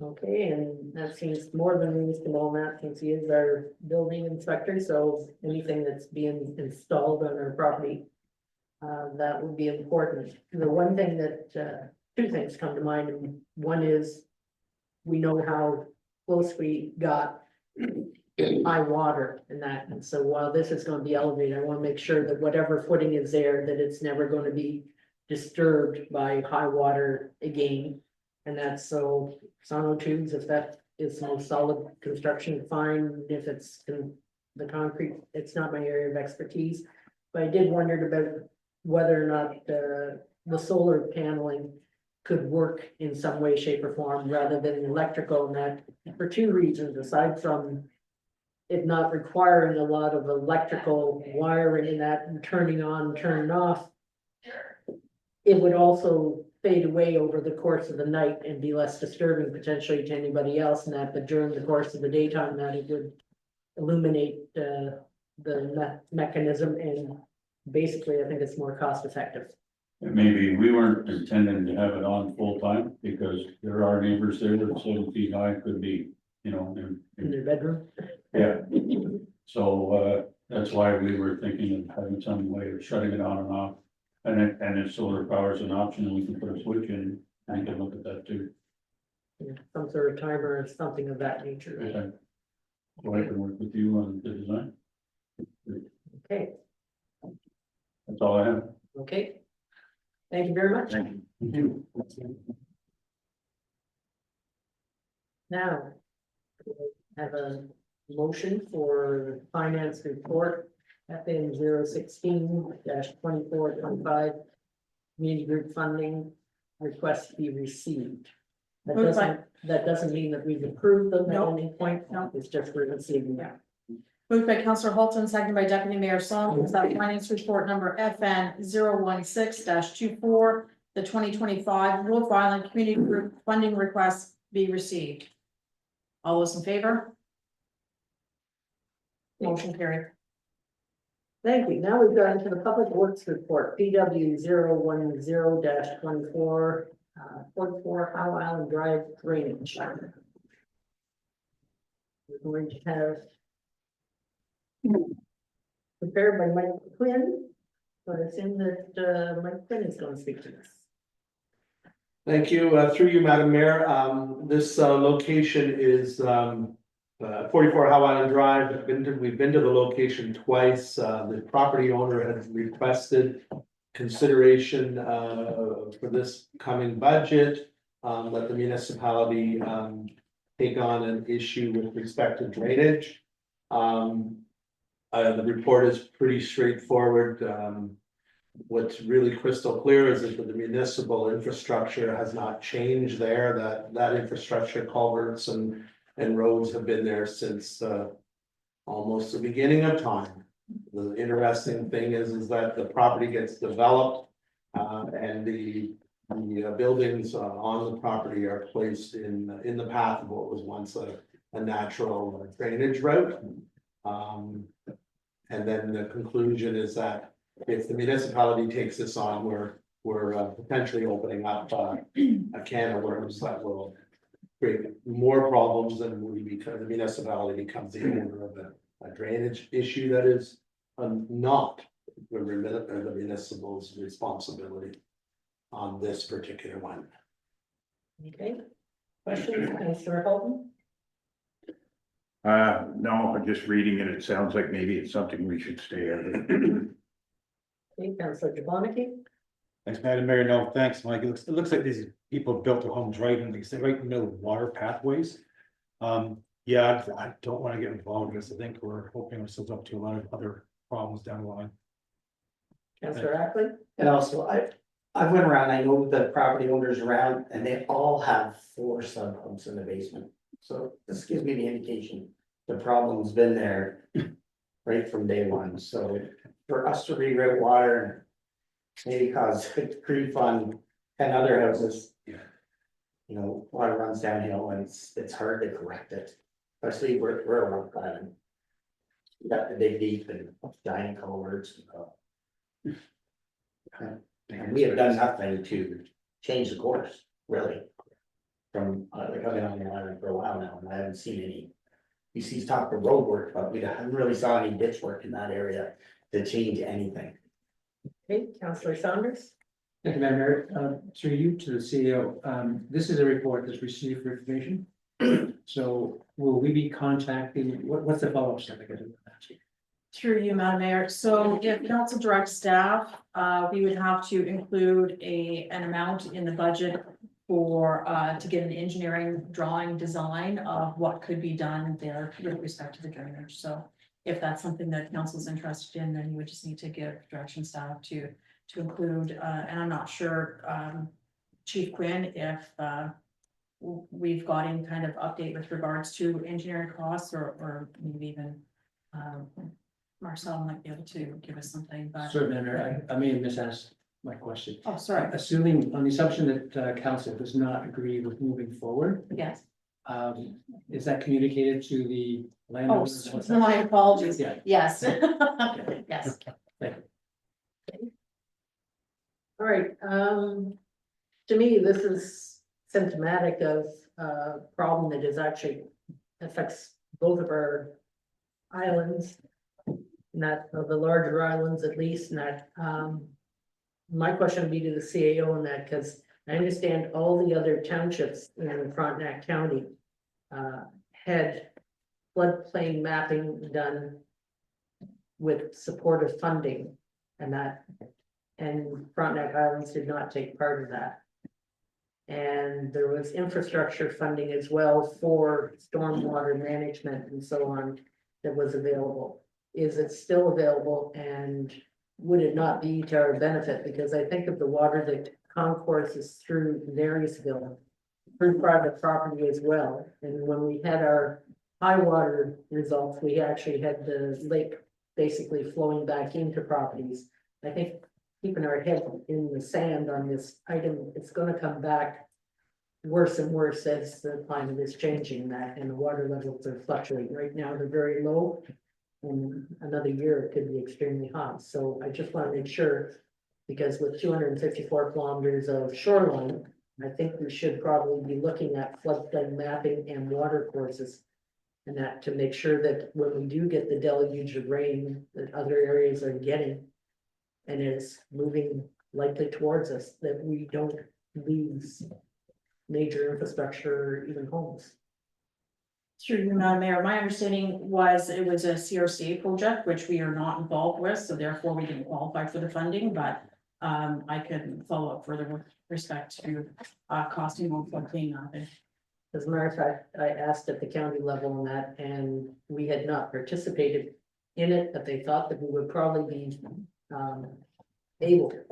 Okay, and that seems more than reasonable, Matt, since he is our building inspector, so anything that's being installed on our property. That would be important. The one thing that, 2 things come to mind, and one is. We know how close we got high water and that, and so while this is gonna be elevated, I wanna make sure that whatever footing is there, that it's never gonna be. Disturbed by high water again. And that's so sonotubes, if that is some solid construction, fine, if it's the concrete, it's not my area of expertise. But I did wonder about whether or not the solar paneling could work in some way, shape or form rather than electrical, and that for 2 reasons, aside from it not requiring a lot of electrical wiring in that and turning on, turning off. It would also fade away over the course of the night and be less disturbing potentially to anybody else, and that, but during the course of the daytime, that it would illuminate the mechanism, and basically, I think it's more cost effective. And maybe we weren't intending to have it on full time, because there are neighbors there that 7 feet high could be, you know, In their bedroom. yeah. So, that's why we were thinking of having some way of shutting it on and off. And if solar power is an option, we can put a switch in, and can look at that too. Some sort of timer or something of that nature. Okay. So I can work with you on the design. Okay, That's all I have. okay. Thank you very much. Thank you. Now, we have a motion for finance report, FN 016-2425. Community group funding request to be received. That doesn't mean that we've approved them at No. any point, No. it's just we're receiving them. Moved by Councillor Holton, seconded by Deputy Mayor Solomon, that finance report number FN 016-24, the 2025 Wolf Island Community Group funding request be received. All those in favor? Motion carried. Thank you. Now we've gone to the Public Works Report, PW 010-24, 44 Howe Island Drive drainage. We're going to have prepared by Mike Quinn, but it's in that Mike Quinn is going to speak to us. Thank you, through you, Madam Mayor, this location is 44 Howe Island Drive. We've been to the location twice, the property owner has requested consideration for this coming budget. Let the municipality take on an issue with respect to drainage. The report is pretty straightforward. What's really crystal clear is that the municipal infrastructure has not changed there, that infrastructure, culverts and roads have been there since almost the beginning of time. The interesting thing is that the property gets developed and the buildings on the property are placed in the path of what was once a natural drainage route. And then the conclusion is that if the municipality takes this on, we're potentially opening up a can of worms that will create more problems than because the municipality becomes the owner of a drainage issue that is not the municipal's responsibility on this particular one. Okay. Questions, Councillor Holton? No, but just reading it, it sounds like maybe it's something we should stay out of. Okay, Councillor Jablonski? Thanks, Madam Mayor. No, thanks, Mike. It looks like these people built their homes right in, right in the middle of water pathways. Yeah, I don't want to get involved because I think we're opening ourselves up to a lot of other problems down the line. Councillor Ackley? And also, I went around, I know the property owners around, and they all have 4 sub pumps in the basement. So this gives me the indication the problem's been there right from day one. So for us to reroute water and maybe cause grief on 10 other houses. Yeah. You know, water runs downhill and it's hard to correct it, especially we're a rock island. You got the big deep and giant culverts. And we have done nothing to change the course, really. From, like, I've been on the island for a while now, and I haven't seen any. We see top of road work, but we haven't really saw any ditch work in that area to change anything. Okay, Councillor Saunders? Thank you, Madam Mayor. Through you to the CEO, this is a report that's received for information. So will we be contacting, what's the follow-up step? I guess? Through you, Madam Mayor. So if council direct staff, we would have to include an amount in the budget for, to get an engineering drawing design of what could be done there with respect to the drainage. So if that's something that council's interested in, then you would just need to give direction staff to include, and I'm not sure, Chief Quinn, if, we've got any kind of update with regards to engineering costs or maybe even, Marcel might be able to give us something, but. Sorry, Madam Mayor, I may have misasked my question. Oh, sorry. Assuming on the assumption that council does not agree with moving forward, Yes. is that communicated to the Oh, landowners? What's that? my apologies. Yeah. Yes. Yes. All right, to me, this is symptomatic of a problem that is actually affects both of our islands. Not of the larger islands at least, not, my question would be to the CAO on that, because I understand all the other townships in Frontenac County had floodplain mapping done with supportive funding and that, and Frontenac Islands did not take part of that. And there was infrastructure funding as well for stormwater management and so on that was available. Is it still available, and would it not be to our benefit? Because I think of the water that concourses through Marysville, through private property as well. And when we had our high water results, we actually had the lake basically flowing back into properties. I think keeping our head in the sand on this item, it's gonna come back worse and worse as the climate is changing that, and the water levels are fluctuating. Right now, they're very low. In another year, it could be extremely hot. So I just want to make sure, because with 254 kilometers of shoreline, I think we should probably be looking at floodplain mapping and water courses. And that to make sure that when we do get the deluge of rain that other areas are getting, and it's moving likely towards us, that we don't lose major infrastructure or even homes. Through you, Madam Mayor, my understanding was it was a CRCA project, which we are not involved with, so therefore we didn't qualify for the funding, but I can follow up further with respect to costing on floodplain mapping. As a matter of fact, I asked at the county level on that, and we had not participated in it, but they thought that we would probably be able to.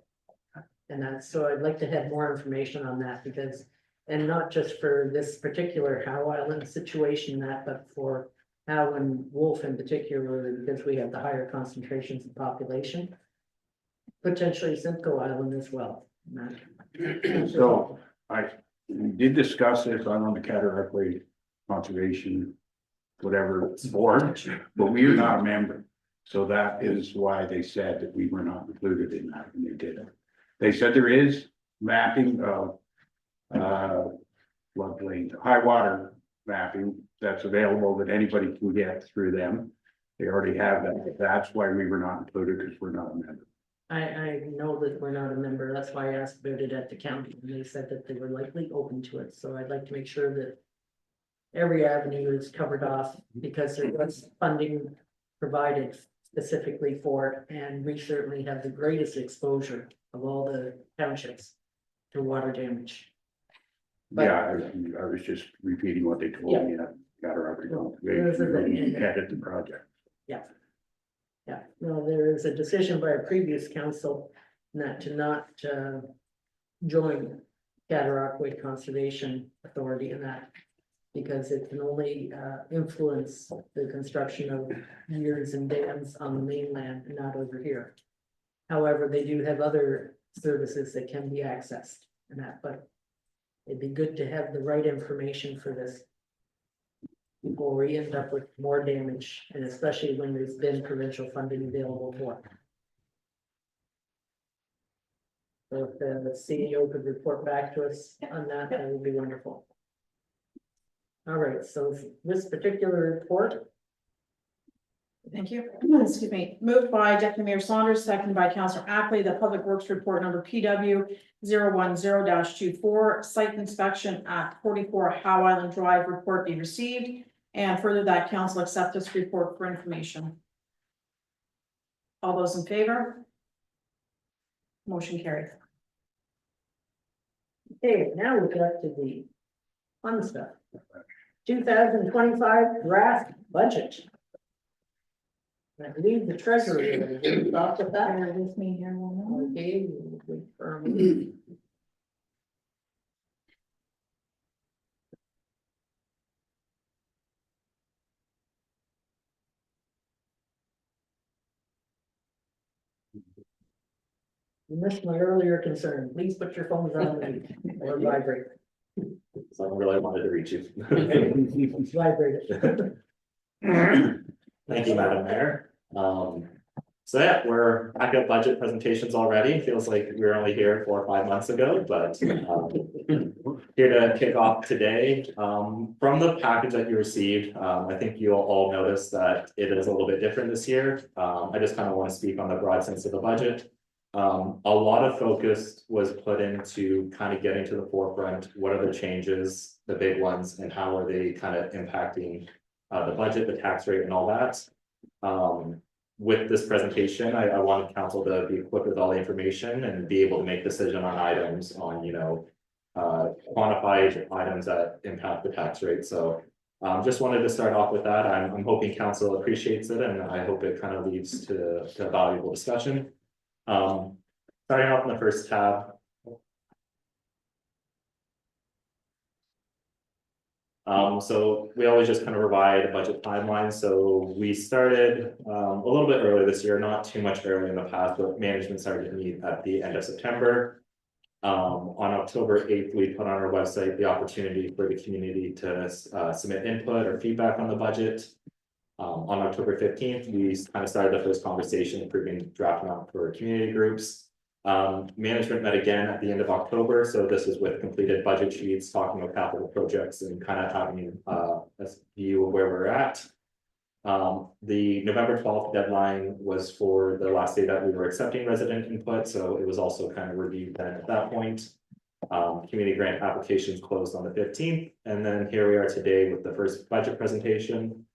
And that's, so I'd like to have more information on that, because, and not just for this particular Howe Island situation, that, but for Howe and Wolf in particular, because we have the higher concentrations of population. Potentially Simcoe Island as well. So I did discuss this on the Cataract Way Conservation, whatever board, but we are not a member. So that is why they said that we were not included in that, and they did it. They said there is mapping of floodplain, high water mapping that's available that anybody can get through them. They already have that. That's why we were not included, because we're not a member. I know that we're not a member, that's why I asked about it at the county, and they said that they were likely open to it, so I'd like to make sure that every avenue is covered off, because there was funding provided specifically for it, and we certainly have the greatest exposure of all the townships to water damage. But- Yeah, I was just repeating what they told me at Cataract Conservation, headed the project. Yeah, no, there is a decision by a previous council not to join Cataract Way Conservation Authority in that, because it can only influence the construction of weirs and dams on the mainland and not over here. However, they do have other services that can be accessed and that, but it'd be good to have the right information for this before we end up with more damage, and especially when there's been provincial funding available for it. So if the CEO could report back to us on that, that would be wonderful. All right, so this particular report, Thank you. Excuse me. Moved by Deputy Mayor Saunders, seconded by Councillor Ackley, the Public Works Report number PW 010-24, site inspection at 44 Howe Island Drive report be received, and further that council accept this report for information. All those in favor? Motion carried. okay, now we got to the fun stuff. 2025 draft budget. I believe the treasurer will get off with that. Bear with me here one moment. Okay, we'll confirm. You missed my earlier concern. Please put your phones on mute or vibrate. Someone really wanted to reach you. Vibrate it. Thank you, Madam Mayor. So yeah, we're back at budget presentations already. Feels like we were only here 4 or 5 months ago, but here to kick off today. From the package that you received, I think you'll all notice that it is a little bit different this year. I just kind of want to speak on the broad sense of the budget. A lot of focus was put into kind of getting to the forefront. What are the changes, the big ones, and how are they kind of impacting the budget, the tax rate and all that. With this presentation, I wanted council to be equipped with all the information and be able to make decision on items on, quantified items that impact the tax rate. So just wanted to start off with that. I'm hoping council appreciates it, and I hope it kind of leads to a valuable discussion. Starting off in the first tab. So we always just kind of provide a budget timeline. So we started a little bit earlier this year, not too much earlier in the past, but management started to meet at the end of September. On October 8th, we put on our website the opportunity for the community to submit input or feedback on the budget. On October 15th, we kind of started the first conversation approving draft amount for community groups. Management met again at the end of October, so this is with completed budget sheets, talking about capital projects and kind of having a view of where we're at. The November 12th deadline was for the last day that we were accepting resident input, so it was also kind of reviewed then at that point. Community grant applications closed on the 15th, and then here we are today with the first budget presentation.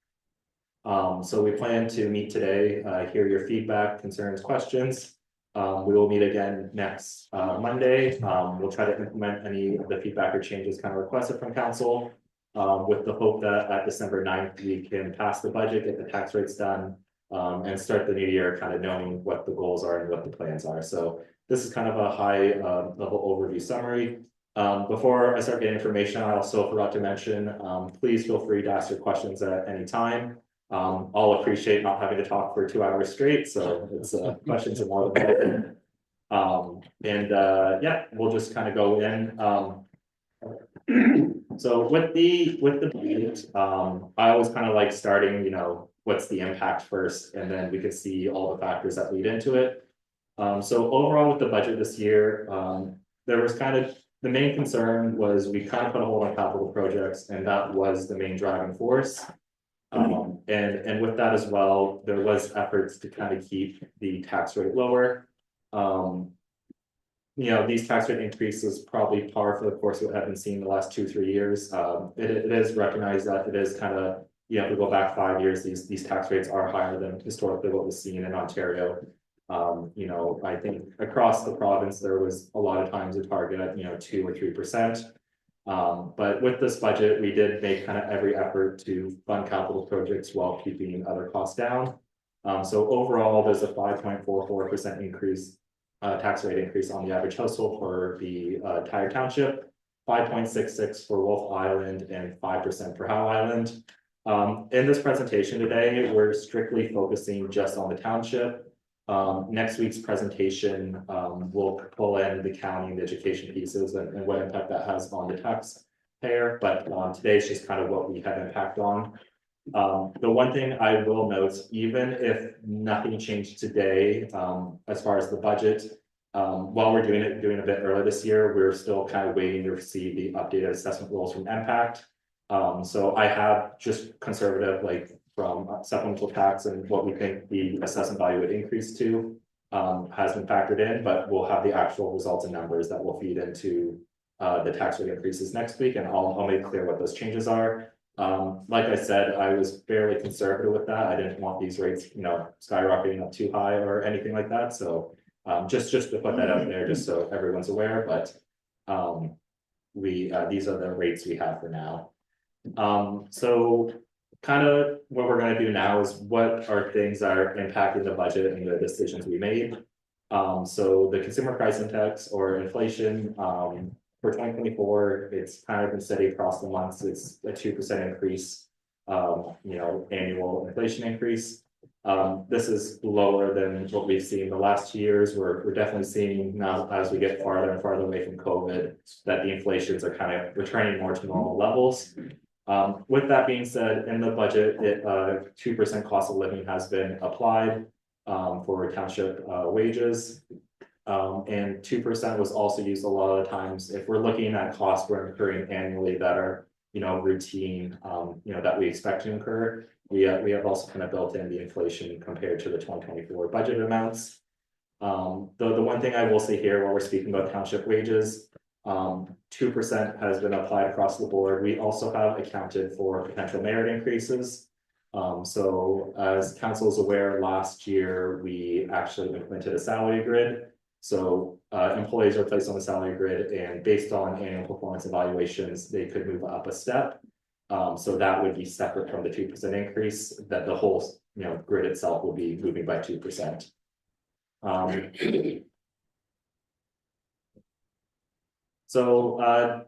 So we plan to meet today, hear your feedback, concerns, questions. We will meet again next Monday. We'll try to implement any of the feedback or changes kind of requested from council. With the hope that at December 9th, we can pass the budget, get the tax rates done, and start the new year kind of knowing what the goals are and what the plans are. So this is kind of a high level overview summary. Before I start getting information, I also forgot to mention, please feel free to ask your questions at any time. I'll appreciate not having to talk for 2 hours straight, so it's questions are more than welcome. Yeah, we'll just kind of go in. So with the budget, I always kind of like starting, what's the impact first, and then we can see all the factors that lead into it. So overall with the budget this year, there was kind of the main concern was we kind of put a hold on capital projects, and that was the main driving force. And with that as well, there was efforts to kind of keep the tax rate lower. These tax rate increases probably par for the course of what have been seen the last 2-3 years. It is recognized that it is kind of, if we go back 5 years, these tax rates are higher than historically what was seen in Ontario. I think across the province, there was a lot of times a target at, 2 or 3%. But with this budget, we did make kind of every effort to fund capital projects while keeping other costs down. So overall, there's a 5.44% increase, tax rate increase on the average household for the entire township, 5.66 for Wolf Island, and 5% for Howe Island. In this presentation today, we're strictly focusing just on the township. Next week's presentation will pull in the county and the education pieces and what impact that has on the taxpayer, but today's just kind of what we have impact on. The one thing I will note, even if nothing changed today, as far as the budget, while we're doing a bit earlier this year, we're still kind of waiting to see the updated assessment rules from MPACT. So I have just conservative, from supplemental tax and what we think the assessment value would increase to has been factored in, but we'll have the actual results and numbers that will feed into the tax rate increases next week, and I'll make clear what those changes are. Like I said, I was fairly conservative with that. I didn't want these rates, skyrocketing up too high or anything like that. So just to put that out there, just so everyone's aware, but these are the rates we have for now. So kind of what we're going to do now is what are things that are impacting the budget and the decisions we made. So the consumer price index or inflation for 2024, it's kind of been steady across the months. It's a 2% increase, annual inflation increase. This is lower than what we've seen the last 2 years. We're definitely seeing now, as we get farther and farther away from COVID, that the inflations are kind of returning more to normal levels. With that being said, in the budget, 2% cost of living has been applied for township wages. And 2% was also used a lot of times if we're looking at costs we're incurring annually that are, routine, that we expect to incur. We have also kind of built in the inflation compared to the 2024 budget amounts. The one thing I will say here while we're speaking about township wages, 2% has been applied across the board. We also have accounted for potential merit increases. So as council is aware, last year, we actually implemented a salary grid. So employees are placed on the salary grid, and based on annual performance evaluations, they could move up a step. So that would be separate from the 2% increase, that the whole, grid itself will be moving by 2%. So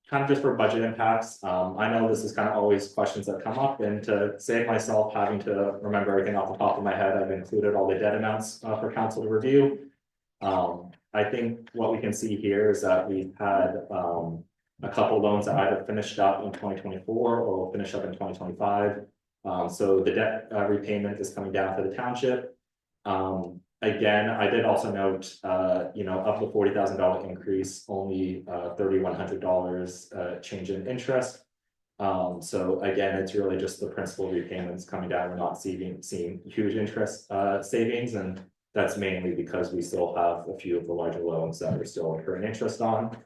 kind of just for budget impacts, I know this is kind of always questions that come up, and to save myself having to remember everything off the top of my head, I've included all the debt amounts for council to review. I think what we can see here is that we've had a couple loans that either finished up in 2024 or will finish up in 2025. So the debt repayment is coming down for the township. Again, I did also note, of the $40,000 increase, only $3,100 change in interest. So again, it's really just the principal repayments coming down. We're not seeing huge interest savings, and that's mainly because we still have a few of the larger loans that we're still incurring interest on.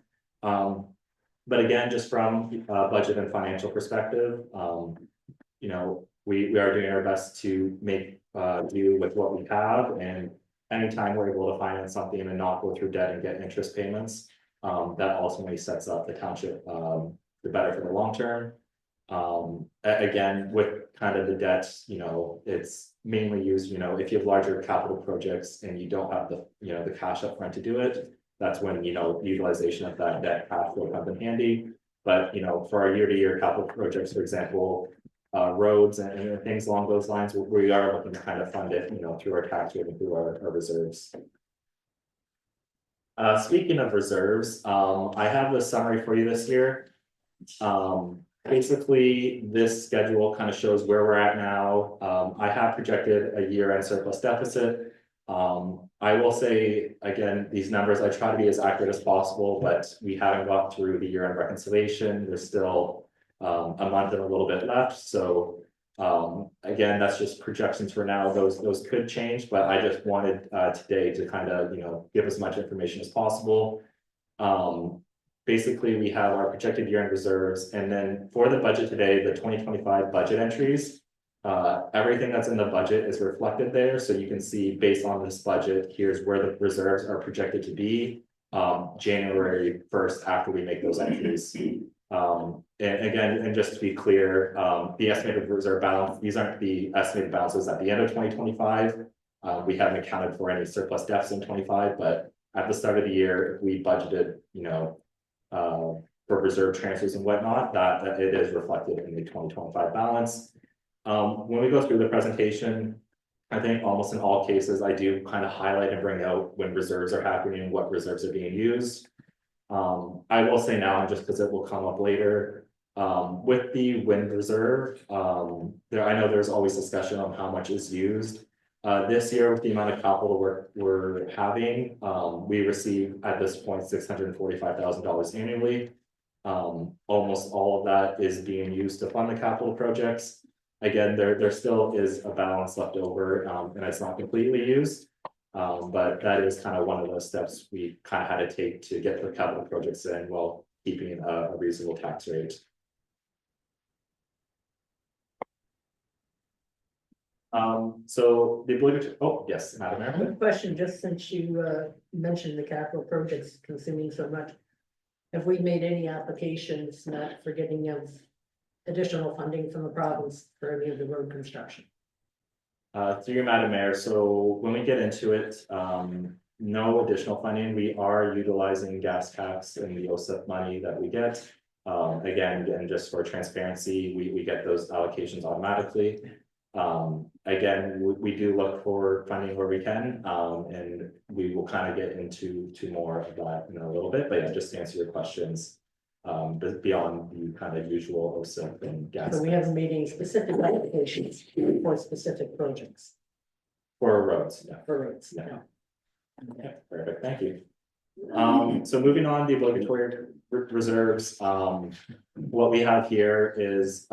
But again, just from a budget and financial perspective, we are doing our best to make do with what we have, and anytime we're able to finance something and not go through debt and get interest payments, that ultimately sets up the township the better for the long term. Again, with kind of the debt, it's mainly used, if you have larger capital projects and you don't have the, the cash up front to do it, that's when, utilization of that debt cash flow comes in handy. But, for our year-to-year capital projects, for example, roads and things along those lines, we are looking to kind of fund it, through our tax rate and through our reserves. Speaking of reserves, I have the summary for you this year. Basically, this schedule kind of shows where we're at now. I have projected a year-end surplus deficit. I will say, again, these numbers, I try to be as accurate as possible, but we haven't got through the year-end reconciliation. There's still a month and a little bit left. So again, that's just projections for now. Those could change, but I just wanted today to kind of, give as much information as possible. Basically, we have our projected year-end reserves, and then for the budget today, the 2025 budget entries, everything that's in the budget is reflected there. So you can see based on this budget, here's where the reserves are projected to be January 1st after we make those entries. And again, and just to be clear, the estimated reserve balance, these aren't the estimated balances at the end of 2025. We haven't accounted for any surplus deficit in 25, but at the start of the year, if we budgeted, for reserve transfers and whatnot, that it is reflected in the 2025 balance. When we go through the presentation, I think almost in all cases, I do kind of highlight and bring out when reserves are happening and what reserves are being used. I will say now, just because it will come up later, with the wind reserve, I know there's always discussion on how much is used. This year, with the amount of capital we're having, we receive at this point $645,000 annually. Almost all of that is being used to fund the capital projects. Again, there still is a balance left over, and it's not completely used. But that is kind of one of those steps we kind of had to take to get the capital projects in while keeping a reasonable tax rate. So the obligatory, oh, yes, Madam Mayor. One question, just since you mentioned the capital projects consuming so much. Have we made any applications not for getting of additional funding from the province for any of the road construction? Through you, Madam Mayor, so when we get into it, no additional funding. We are utilizing gas tax and the OSIP money that we get. Again, just for transparency, we get those allocations automatically. Again, we do look for funding where we can, and we will kind of get into more of that in a little bit, but yeah, just to answer your questions, beyond the kind of usual OSIP and gas. So we haven't made any specific applications for specific projects, For roads, yeah. for roads. Yeah. Okay, perfect, thank you. So moving on, the obligatory reserves, what we have here is,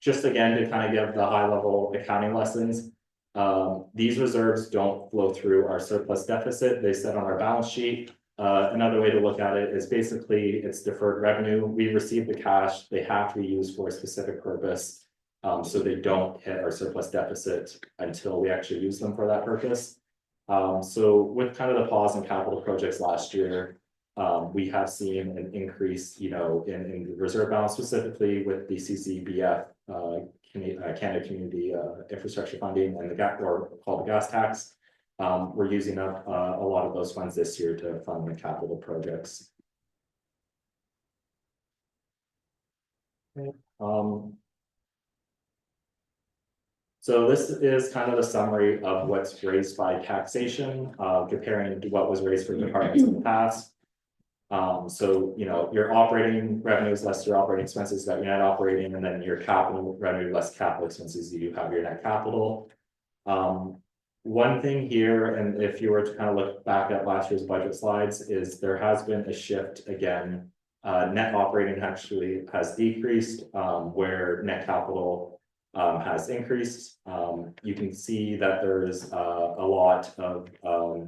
just again, to kind of give the high level accounting lessons. These reserves don't flow through our surplus deficit, they sit on our balance sheet. Another way to look at it is basically it's deferred revenue. We receive the cash, they have to be used for a specific purpose. So they don't hit our surplus deficit until we actually use them for that purpose. So with kind of the pause in capital projects last year, we have seen an increase, you know, in the reserve balance, specifically with the CCBF, Canada Community Infrastructure Funding and the gas, or called the gas tax. We're using up a lot of those funds this year to fund the capital projects. So this is kind of the summary of what's raised by taxation, comparing to what was raised for departments in the past. So, you know, your operating revenues less your operating expenses, got your net operating, and then your capital revenue less capital expenses, you have your net capital. One thing here, and if you were to kind of look back at last year's budget slides, is there has been a shift again. Net operating actually has decreased, where net capital has increased. You can see that there's a lot of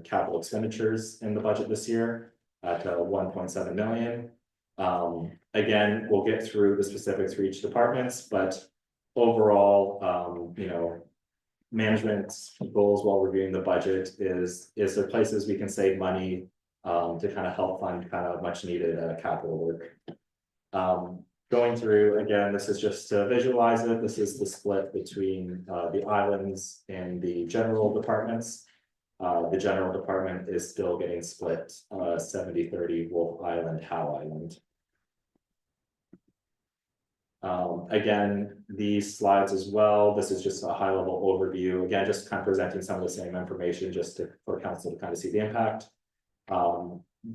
capital expenditures in the budget this year at 1.7 million. Again, we'll get through the specifics for each departments, but overall, you know, management's goals while reviewing the budget is there places we can save money to kind of help fund kind of much needed capital work. Going through, again, this is just to visualize it. This is the split between the islands and the general departments. The general department is still getting split 70-30 Wolf Island, Howe Island. Again, these slides as well, this is just a high level overview. Again, just kind of presenting some of the same information just for council to kind of see the impact.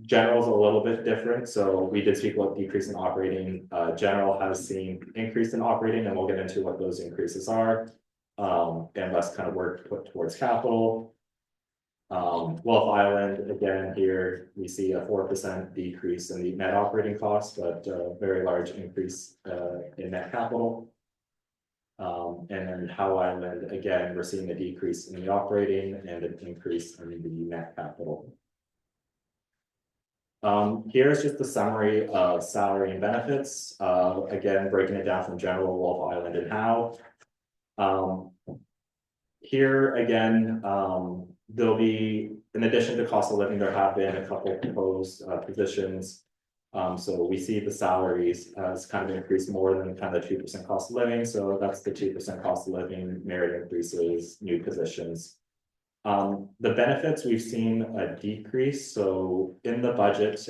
General is a little bit different. So we did speak about decrease in operating. General has seen increase in operating, and we'll get into what those increases are. And less kind of work put towards capital. Wolf Island, again, here we see a 4% decrease in the net operating costs, but a very large increase in net capital. And then Howe Island, again, we're seeing a decrease in the operating and an increase in the net capital. Here's just the summary of salary and benefits. Again, breaking it down from general, Wolf Island and Howe. Here again, there'll be, in addition to cost of living, there have been a couple proposed positions. So we see the salaries has kind of increased more than kind of 2% cost of living. So that's the 2% cost of living, merit increases, new positions. The benefits, we've seen a decrease. So in the budget,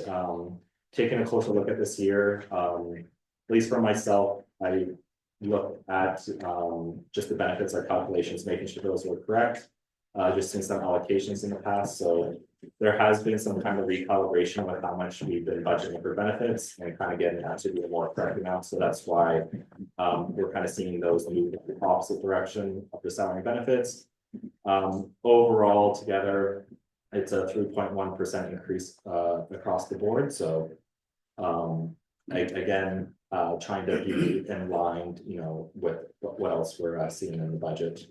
taking a closer look at this year, at least for myself, I look at just the benefits, our calculations, making sure those were correct. Just in some allocations in the past. So there has been some kind of recalibration with how much we've been budgeting for benefits and kind of getting that to be a more correct amount. So that's why we're kind of seeing those move in the opposite direction of the salary benefits. Overall together, it's a 3.1% increase across the board. So again, trying to be in line, you know, with what else we're seeing in the budget.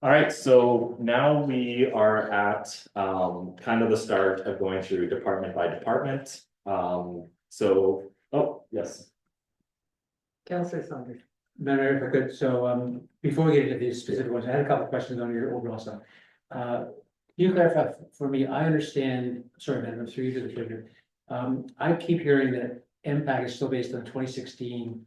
All right, so now we are at kind of the start of going through department by department. So, oh, yes. Councillor Saunders. Madam Mayor, if I could, so before we get into these specific ones, I had a couple of questions on your overall stuff. Can you clarify for me? I understand, sorry, Madam, through you to the treasurer. I keep hearing that MPAC is still based on 2016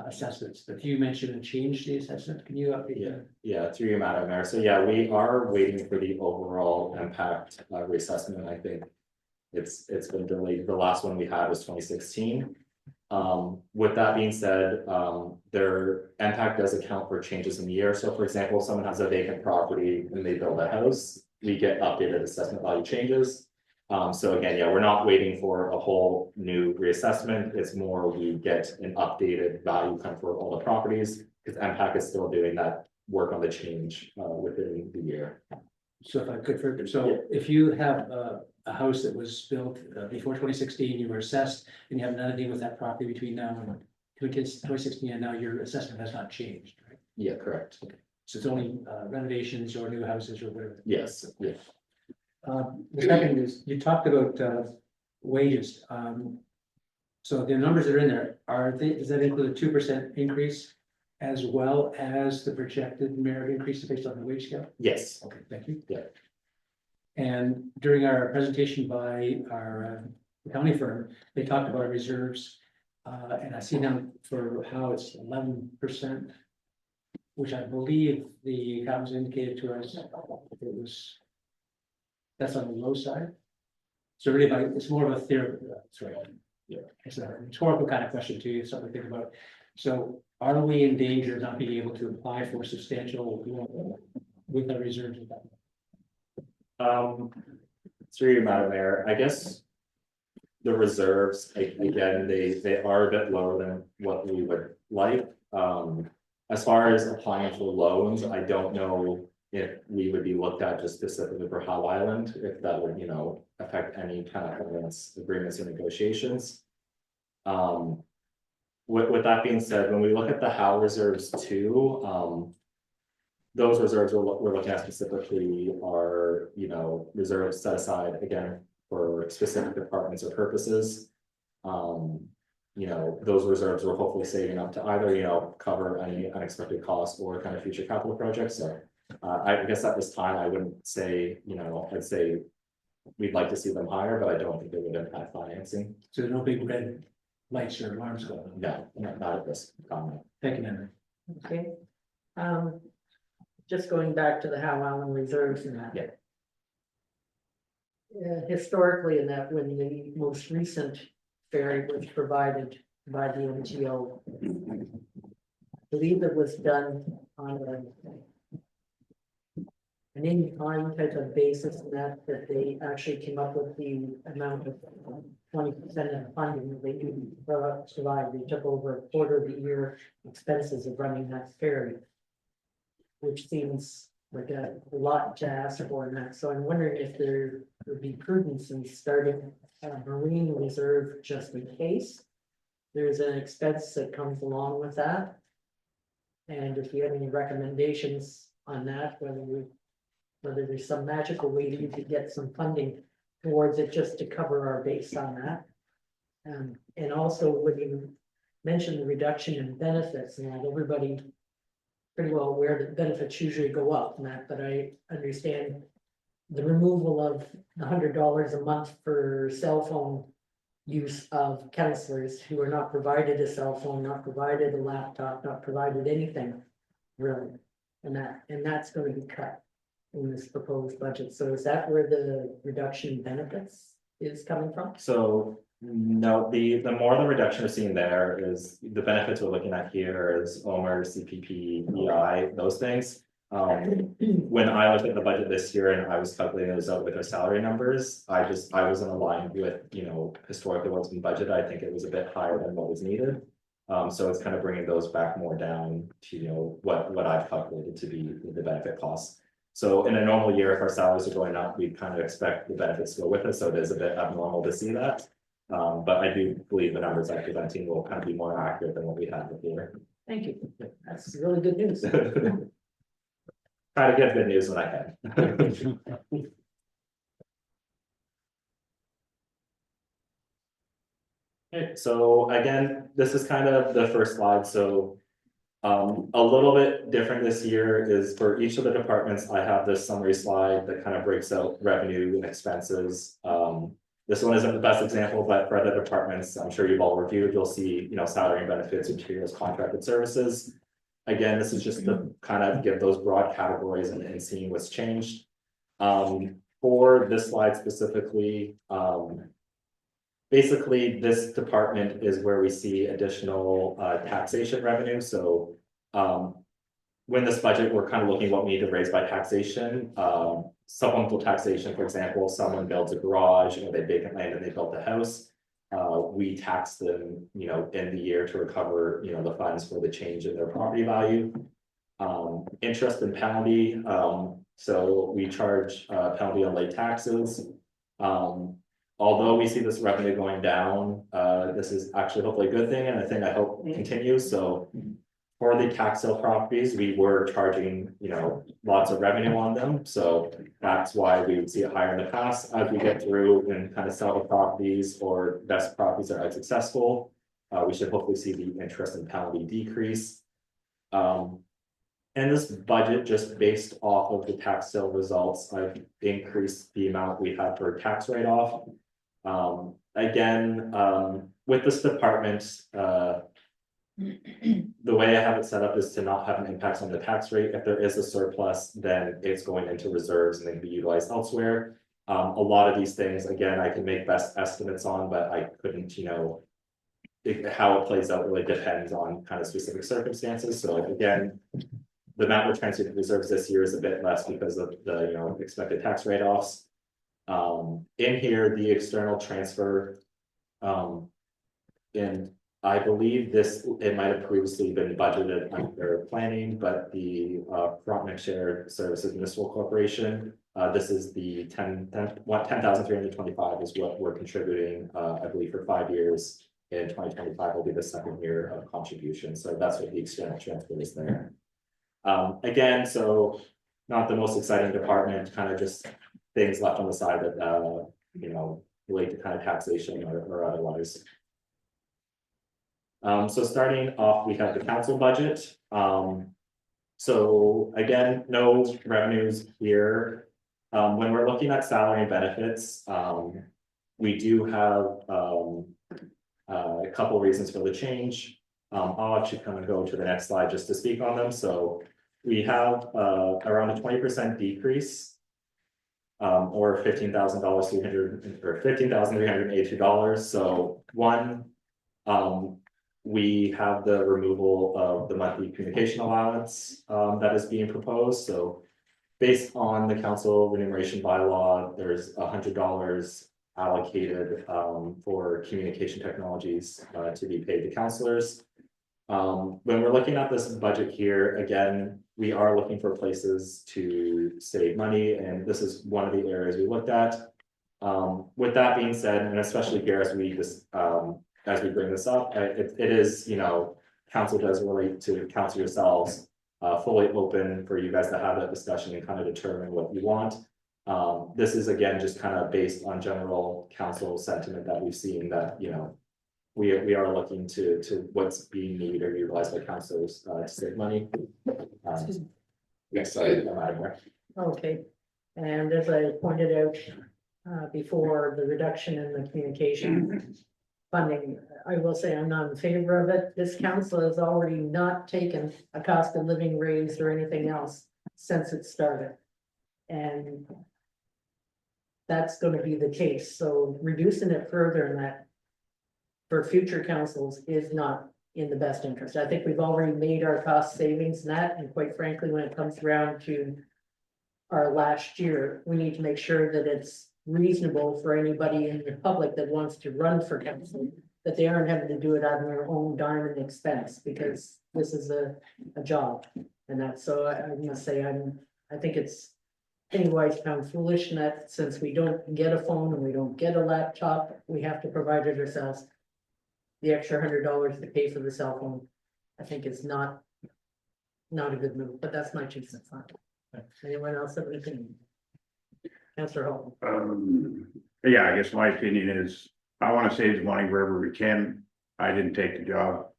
assessments, but you mentioned and changed the assessment. Can you update that? Yeah, through you, Madam Mayor. So yeah, we are waiting for the overall impact reassessment. I think it's been delayed. The last one we had was 2016. With that being said, their impact does account for changes in the year. So for example, if someone has a vacant property and they build a house, we get updated assessment value changes. So again, yeah, we're not waiting for a whole new reassessment. It's more we get an updated value kind of for all the properties, because MPAC is still doing that work on the change within the year. So if I could, so if you have a house that was built before 2016, you were assessed, and you have nothing to do with that property between now and 2016, and now your assessment has not changed, right? Yeah, correct. Okay. So it's only renovations or new houses or whatever. Yes, yeah. The second is, you talked about wages. So the numbers that are in there, are they, does that include a 2% increase? As well as the projected merit increase based on the wage scale? Yes, Okay, thank you. Yeah. And during our presentation by our accounting firm, they talked about reserves. And I see now for how it's 11%. Which I believe the accountants indicated to us, it was. That's on the low side. So really, it's more of a theory, that's right. Yeah, it's a rhetorical kind of question to you, something to think about. So are we in danger of not being able to apply for substantial with our reserves? Through you, Madam Mayor, I guess. The reserves, again, they are a bit lower than what we would like. As far as applying for loans, I don't know if we would be looked at just specifically for Howe Island, if that would, affect any kind of agreements or negotiations. With that being said, when we look at the Howe reserves too, those reserves we're looking at specifically are, reserves set aside again for specific departments or purposes. Those reserves were hopefully saving up to either, cover any unexpected costs or kind of future capital projects. So I guess at this time, I wouldn't say, I'd say we'd like to see them higher, but I don't think they would impact financing. So no big red lights or alarms going on? No, not at this comment. Thank you, Henry. Okay. Just going back to the Howe Island reserves and that. Yeah. Historically, in that when the most recent ferry was provided by the MTO. I believe it was done on an in-kind type of basis, and that they actually came up with the amount of 20% of the funding that they do provide. They took over a quarter of the year expenses of running that ferry, which seems like a lot to ask for in that. So I'm wondering if there would be prudence in starting a marine reserve just in case there's an expense that comes along with that. And if you have any recommendations on that, whether there's some magical way that you could get some funding towards it just to cover our base on that. And also when you mentioned the reduction in benefits, and that everybody pretty well aware that benefits usually go up and that, but I understand the removal of the $100 a month for cell phone use of counselors who are not provided a cell phone, not provided a laptop, not provided anything really, and that's going to be cut in this proposed budget. So is that where the reduction in benefits is coming from? So no, the more the reduction we're seeing there is the benefits we're looking at here is OMER, CPP, EI, those things. When I looked at the budget this year and I was calculating those out with our salary numbers, I wasn't aligned with, historically what's been budgeted. I think it was a bit higher than what was needed. So it's kind of bringing those back more down to, what I've calculated to be the benefit costs. So in a normal year, if our salaries are going up, we kind of expect the benefits to go with us. So it is a bit abnormal to see that. But I do believe the numbers I'm presenting will kind of be more accurate than what we had before. Thank you. That's really good news. Try to get good news when I can. Okay, so again, this is kind of the first slide. So a little bit different this year is for each of the departments, I have this summary slide that kind of breaks out revenue and expenses. This one isn't the best example, but for other departments, I'm sure you've all reviewed, you'll see, salary and benefits, materials, contracted services. Again, this is just to kind of give those broad categories and seeing what's changed. For this slide specifically, basically this department is where we see additional taxation revenue. So when this budget, we're kind of looking at what we need to raise by taxation. Supplemental taxation, for example, someone builds a garage or they vacant land and they built a house. We tax them, in the year to recover, the funds for the change in their property value. Interest and penalty. So we charge penalty on late taxes. Although we see this revenue going down, this is actually hopefully a good thing and a thing I hope continues. So For the tax sale properties, we were charging, you know, lots of revenue on them, so that's why we would see it higher in the past. As we get through and kind of sell the properties or best properties are unsuccessful, we should hopefully see the interest and penalty decrease. And this budget, just based off of the tax sale results, I've increased the amount we have for tax write-off. Again, with this department, the way I have it set up is to not have an impact on the tax rate. If there is a surplus, then it's going into reserves and then be utilized elsewhere. A lot of these things, again, I can make best estimates on, but I couldn't, you know, how it plays out really depends on kind of specific circumstances. So again, the amount we're transferring to reserves this year is a bit less because of the, you know, expected tax write-offs. In here, the external transfer, and I believe this, it might have previously been budgeted under planning, but the Frontenac Shared Services Municipal Corporation, this is the 10,325 is what we're contributing, I believe, for 5 years. In 2025 will be the second year of contribution, so that's what the external transfer is there. Again, so not the most exciting department, kind of just things left on the side that you know, relate to kind of taxation or otherwise. So starting off, we have the council budget. So again, no revenues here. When we're looking at salary and benefits, we do have a couple reasons for the change. I'll actually kind of go to the next slide just to speak on them. So we have around a 20% decrease, or $15,382. So one, we have the removal of the monthly communication allowance that is being proposed. So based on the council remuneration bylaw, there's $100 allocated for communication technologies to be paid to councillors. When we're looking at this budget here, again, we are looking for places to save money, and this is one of the areas we looked at. With that being said, and especially here as we just as we bring this up, it is, you know, council does relate to council yourselves, fully open for you guys to have that discussion and kind of determine what you want. This is again just kind of based on general council sentiment that we've seen that, you know, we are looking to what's being needed or utilized by councilors to save money. Next slide. Okay, and as I pointed out before, the reduction in the communication funding, I will say I'm not in favor of it. This council has already not taken a cost of living raise or anything else since it started. And that's going to be the case. So reducing it further than that for future councils is not in the best interest. I think we've already made our cost savings in that, and quite frankly, when it comes around to our last year, we need to make sure that it's reasonable for anybody in the public that wants to run for council, that they aren't having to do it out of their own dime and expense, because this is a job. And that's, so I must say, I think it's anyways kind of foolish in that since we don't get a phone and we don't get a laptop, we have to provide it ourselves. The extra $100 to pay for the cell phone, I think is not a good move, but that's my 2 cents on it. Anyone else have anything? Councillor Hall. Yeah, I guess my opinion is, I want to save the money wherever we can. I didn't take the job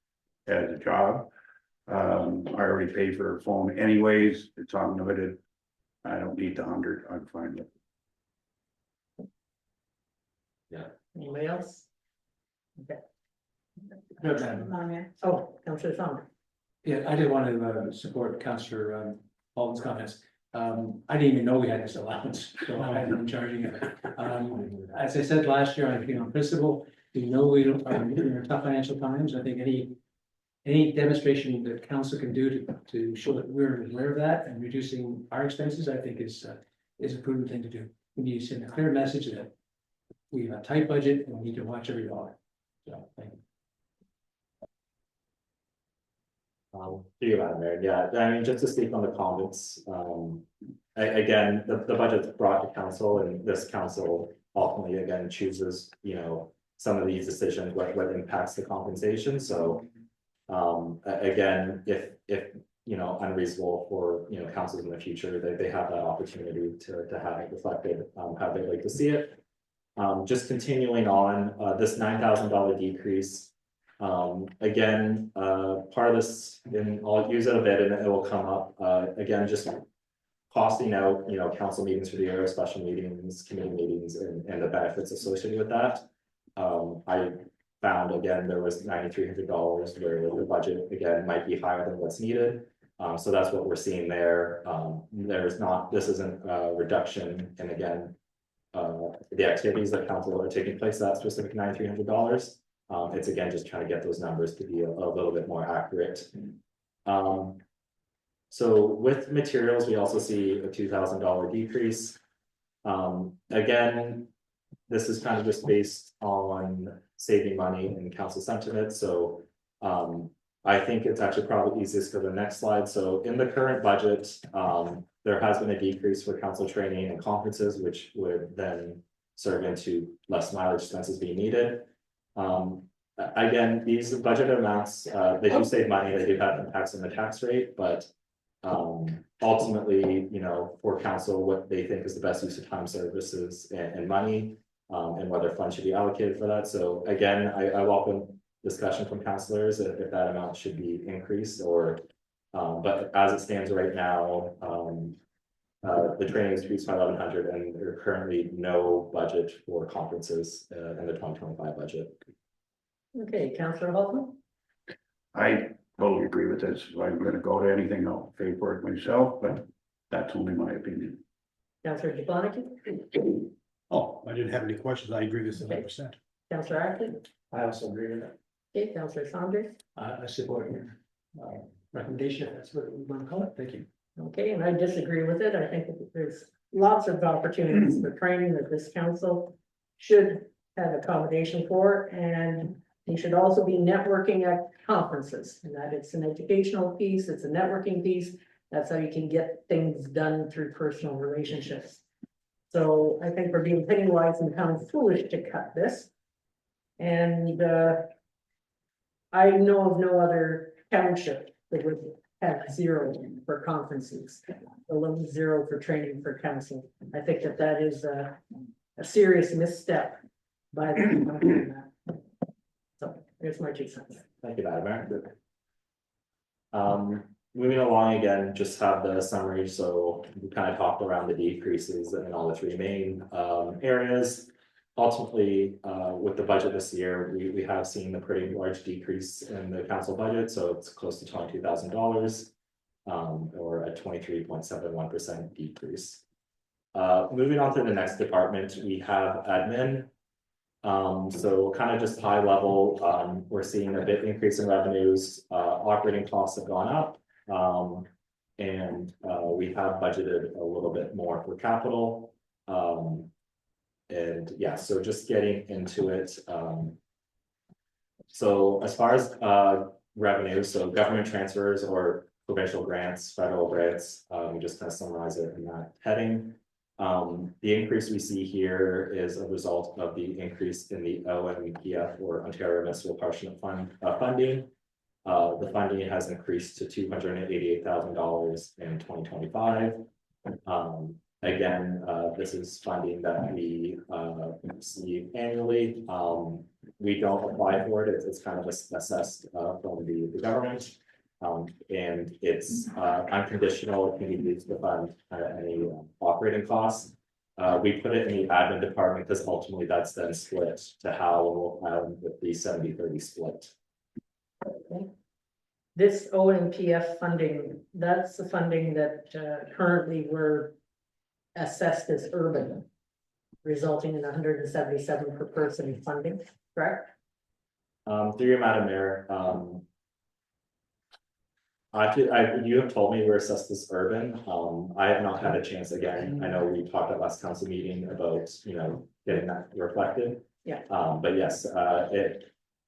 as a job. I already paid for a phone anyways, it's unlimited. I don't need the 100, I'm fine with it. Yeah. Anybody else? Okay. No, Madam. Oh, Councillor Song. Yeah, I did want to support Councillor Paul's comments. I didn't even know we had this allowance, so I haven't been charging it. As I said last year, I think on principle, we know we don't, in tough financial times. I think any demonstration that council can do to show that we're aware of that and reducing our expenses, I think is a prudent thing to do. We need to send a clear message that we have a tight budget and we need to watch every dollar. So, thank you. Madam Mayor, yeah, I mean, just to speak on the comments, again, the budget's brought to council, and this council ultimately again chooses, you know, some of these decisions, what impacts the compensation. So Again, if, you know, unreasonable for, you know, councils in the future, they have that opportunity to have it reflected, how they'd like to see it. Just continuing on, this $9,000 decrease. Again, part of this, and I'll use it a bit and it will come up, again, just costing out, you know, council meetings for the year, special meetings, committee meetings, and the benefits associated with that. I found, again, there was $9,300 where the budget, again, might be higher than what's needed. So that's what we're seeing there. This isn't a reduction, and again, the activities that council are taking place, that specific $9,300. It's again, just trying to get those numbers to be a little bit more accurate. So with materials, we also see a $2,000 decrease. Again, this is kind of just based on saving money and council sentiment. So I think it's actually probably easiest for the next slide. So in the current budget, there has been a decrease for council training and conferences, which would then serve into less mileage expenses being needed. Again, these budget amounts, they do save money, they do have impacts on the tax rate, but ultimately, you know, for council, what they think is the best use of time, services, and money, and whether funds should be allocated for that. So again, I welcome discussion from councilors if that amount should be increased or, but as it stands right now, the training is increased by 1,100 and there are currently no budget for conferences in the 2025 budget. Okay, Councillor Holtman? I totally agree with this. If I'm gonna go to anything, I'll pay for it myself, but that's only my opinion. Councillor Jablonski? Oh, I didn't have any questions. I agree with 100%. Councillor Ackley? I also agree with that. Okay, Councillor Saunders? I support your recommendation, if that's what we want to call it. Thank you. Okay, and I disagree with it. I think that there's lots of opportunities for training that this council should have accommodation for, and you should also be networking at conferences, and that it's an educational piece, it's a networking piece. That's how you can get things done through personal relationships. So I think we're being penny wise and pound foolish to cut this. And I know of no other township that would have zero for conferences, alone zero for training for council. I think that that is a serious misstep by the. So there's my 2 cents. Thank you, Madam Mayor. Moving along again, just have the summary. So we kind of talked around the decreases in all the 3 main areas. Ultimately, with the budget this year, we have seen a pretty large decrease in the council budget. So it's close to $22,000 or a 23.71% decrease. Moving on to the next department, we have admin. So kind of just high level, we're seeing a bit increase in revenues, operating costs have gone up. And we have budgeted a little bit more for capital. And yeah, so just getting into it. So as far as revenue, so government transfers or provincial grants, federal grants, we just kind of summarize it in that heading. The increase we see here is a result of the increase in the OMPF or Ontario Municipal Partial Fund funding. The funding has increased to $288,000 in 2025. Again, this is funding that we receive annually. We don't apply for it. It's kind of assessed from the government. And it's unconditional. It can be used to fund any operating costs. We put it in the admin department because ultimately that's then split to how with the 70-30 split. Okay. This OMPF funding, that's the funding that currently we're assessed as urban, resulting in 177 per person funding, correct? Through your Madam Mayor, you have told me we're assessed as urban. I have not had a chance again. I know we talked at last council meeting about, you know, getting that reflected. Yeah. But yes,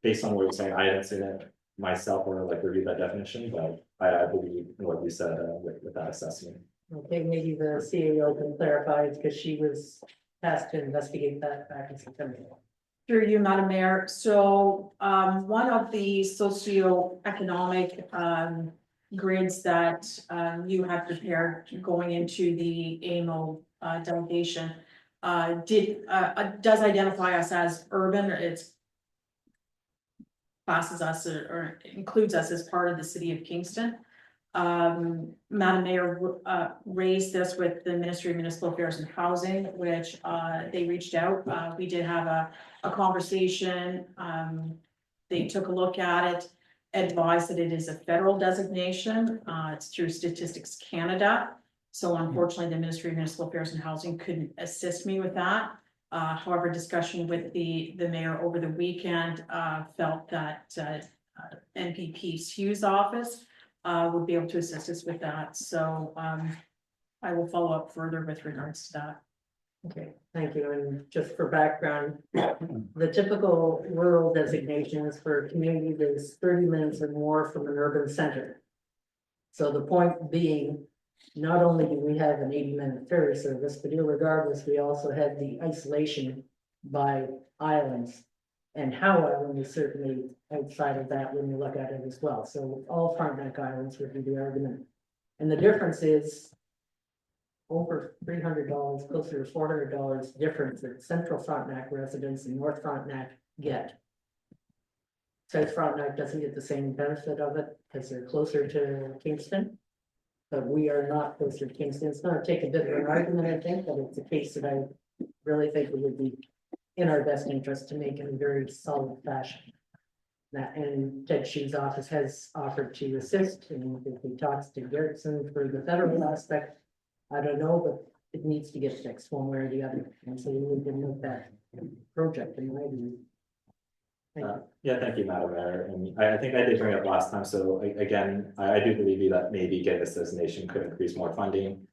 based on what you're saying, I haven't seen it myself or like reviewed that definition, but I believe in what you said with that assessment. Okay, maybe the CEO can clarify because she was tasked to investigate that back in September. Through you, Madam Mayor. So, one of the socioeconomic, grids that, you have prepared going into the AMO, delegation, does identify us as urban. It's classes us or includes us as part of the city of Kingston. Madam Mayor, raised this with the Ministry of Municipal Affairs and Housing, which, they reached out. We did have a conversation. They took a look at it, advised that it is a federal designation. It's through Statistics Canada. So unfortunately, the Ministry of Municipal Affairs and Housing couldn't assist me with that. However, discussion with the mayor over the weekend, felt that, NPP Hughes office, would be able to assist us with that. So, I will follow up further with regards to that. Okay, thank you. And just for background, the typical rural designations for communities is 30 minutes or more from an urban center. So the point being, not only do we have an 80-minute ferry service, but irregardless, we also have the isolation by islands. And Howe Island is certainly outside of that when you look at it as well. So all Frontenac Islands would be the argument. And the difference is over $300, closer to $400 difference that Central Frontenac residents and North Frontenac get. South Frontenac doesn't get the same benefit of it because they're closer to Kingston. But we are not closer to Kingston. It's going to take a bit of an argument, I think, but it's a case that I really think it would be in our best interest to make in a very solid fashion. That, and Ted Hsu's office has offered to assist, and if he talks to Garrison for the federal aspect, I don't know, but it needs to get fixed one way or the other, and so we need to move that project in my view. Thank you. Yeah, thank you, Madam Mayor, and I think I did bring it up last time, so again, I do believe that maybe getting this designation could increase more funding.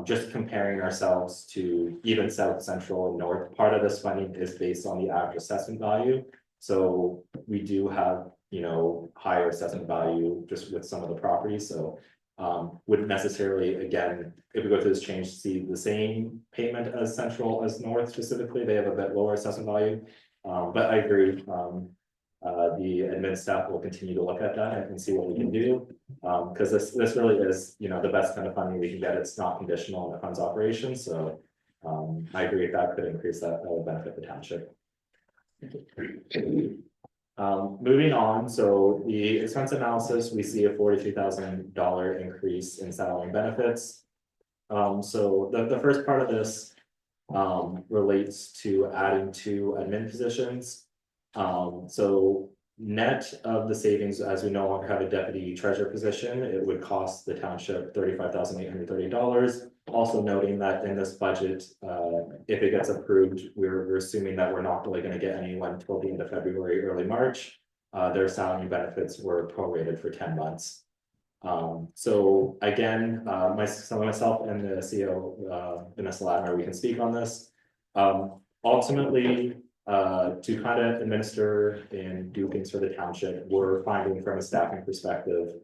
Just comparing ourselves to even South Central and North, part of this funding is based on the average assessment value. So we do have, you know, higher assessment value just with some of the properties, so wouldn't necessarily, again, if we go through this change, see the same payment as Central as North specifically, they have a bit lower assessment value. But I agree, the admin staff will continue to look at that and see what we can do. Because this really is, you know, the best kind of funding we can get. It's not conditional on the fund's operation, so I agree if that could increase that would benefit the township. Moving on, so the expense analysis, we see a $42,000 increase in salary and benefits. So the first part of this relates to adding 2 admin positions. So net of the savings, as we no longer have a deputy treasurer position, it would cost the township $35,830. Also noting that in this budget, if it gets approved, we're assuming that we're not really going to get anyone until the end of February, early March. Their salary and benefits were prorated for 10 months. So again, myself and the CEO, Vanessa Latimer, we can speak on this. Ultimately, to kind of administer and do things for the township, we're finding from a staffing perspective,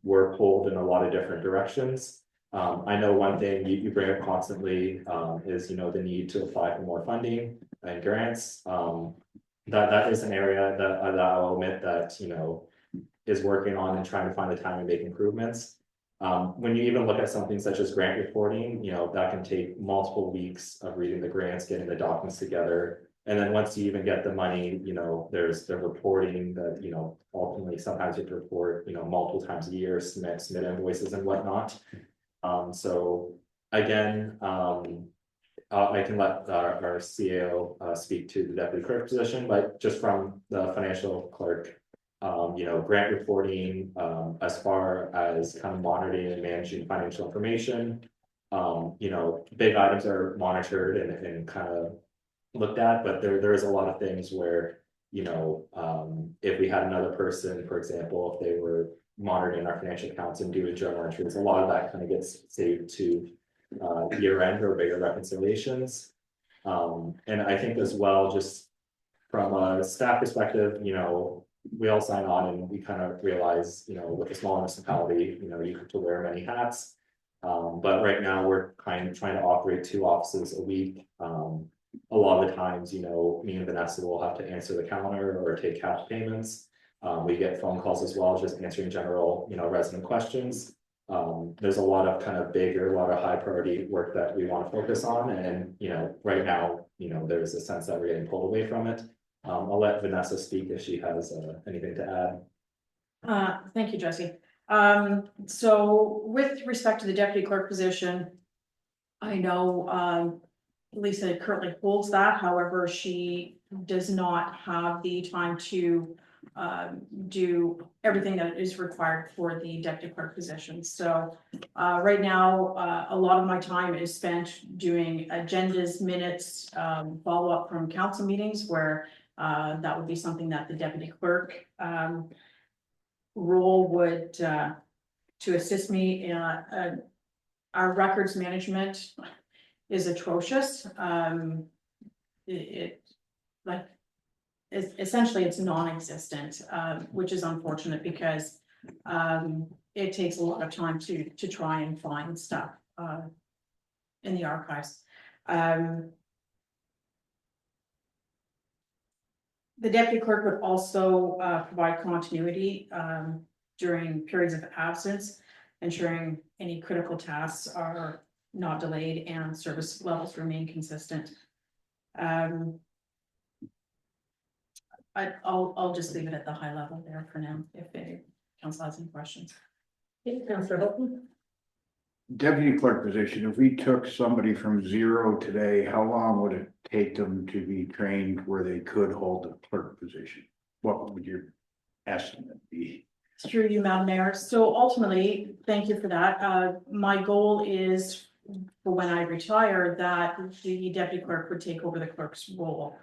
we're pulled in a lot of different directions. I know one thing you bring up constantly is, you know, the need to apply for more funding and grants. That is an area that I'll admit that, you know, is working on and trying to find the time to make improvements. When you even look at something such as grant reporting, you know, that can take multiple weeks of reading the grants, getting the documents together. And then once you even get the money, you know, there's the reporting that, you know, ultimately sometimes you have to report, you know, multiple times a year, submit invoices and whatnot. So again, I can let our CEO speak to the deputy clerk position, but just from the financial clerk, you know, grant reporting, as far as kind of monitoring and managing financial information, you know, big items are monitored and kind of looked at, but there is a lot of things where, you know, if we had another person, for example, if they were monitoring our financial accounts and doing journal entries, a lot of that kind of gets saved to year end or bigger reconciliations. And I think as well, just from a staff perspective, you know, we all sign on and we kind of realize, you know, with a small municipality, you know, you have to wear many hats. But right now we're kind of trying to operate 2 offices a week. a lot of the times, you know, me and Vanessa will have to answer the counter or take cash payments. We get phone calls as well, just answering general, you know, resident questions. There's a lot of kind of bigger, a lot of high priority work that we want to focus on, and, you know, right now, you know, there's a sense that we're getting pulled away from it. I'll let Vanessa speak if she has anything to add. Thank you, Jesse. So with respect to the deputy clerk position, I know, Lisa currently holds that, however, she does not have the time to do everything that is required for the deputy clerk position. So right now, a lot of my time is spent doing agendas, minutes, follow-up from council meetings where that would be something that the deputy clerk role would to assist me. Our records management is atrocious. Essentially it's non-existent, which is unfortunate because it takes a lot of time to try and find stuff in the archives. The deputy clerk would also provide continuity during periods of absence, ensuring any critical tasks are not delayed and service levels remain consistent. I'll just leave it at the high level there for now, if any council has any questions. Councillor Hilton? Deputy clerk position, if we took somebody from zero today, how long would it take them to be trained where they could hold the clerk position? What would your estimate be? Through you, Madam Mayor. So ultimately, thank you for that. My goal is for when I retire that the deputy clerk would take over the clerk's role.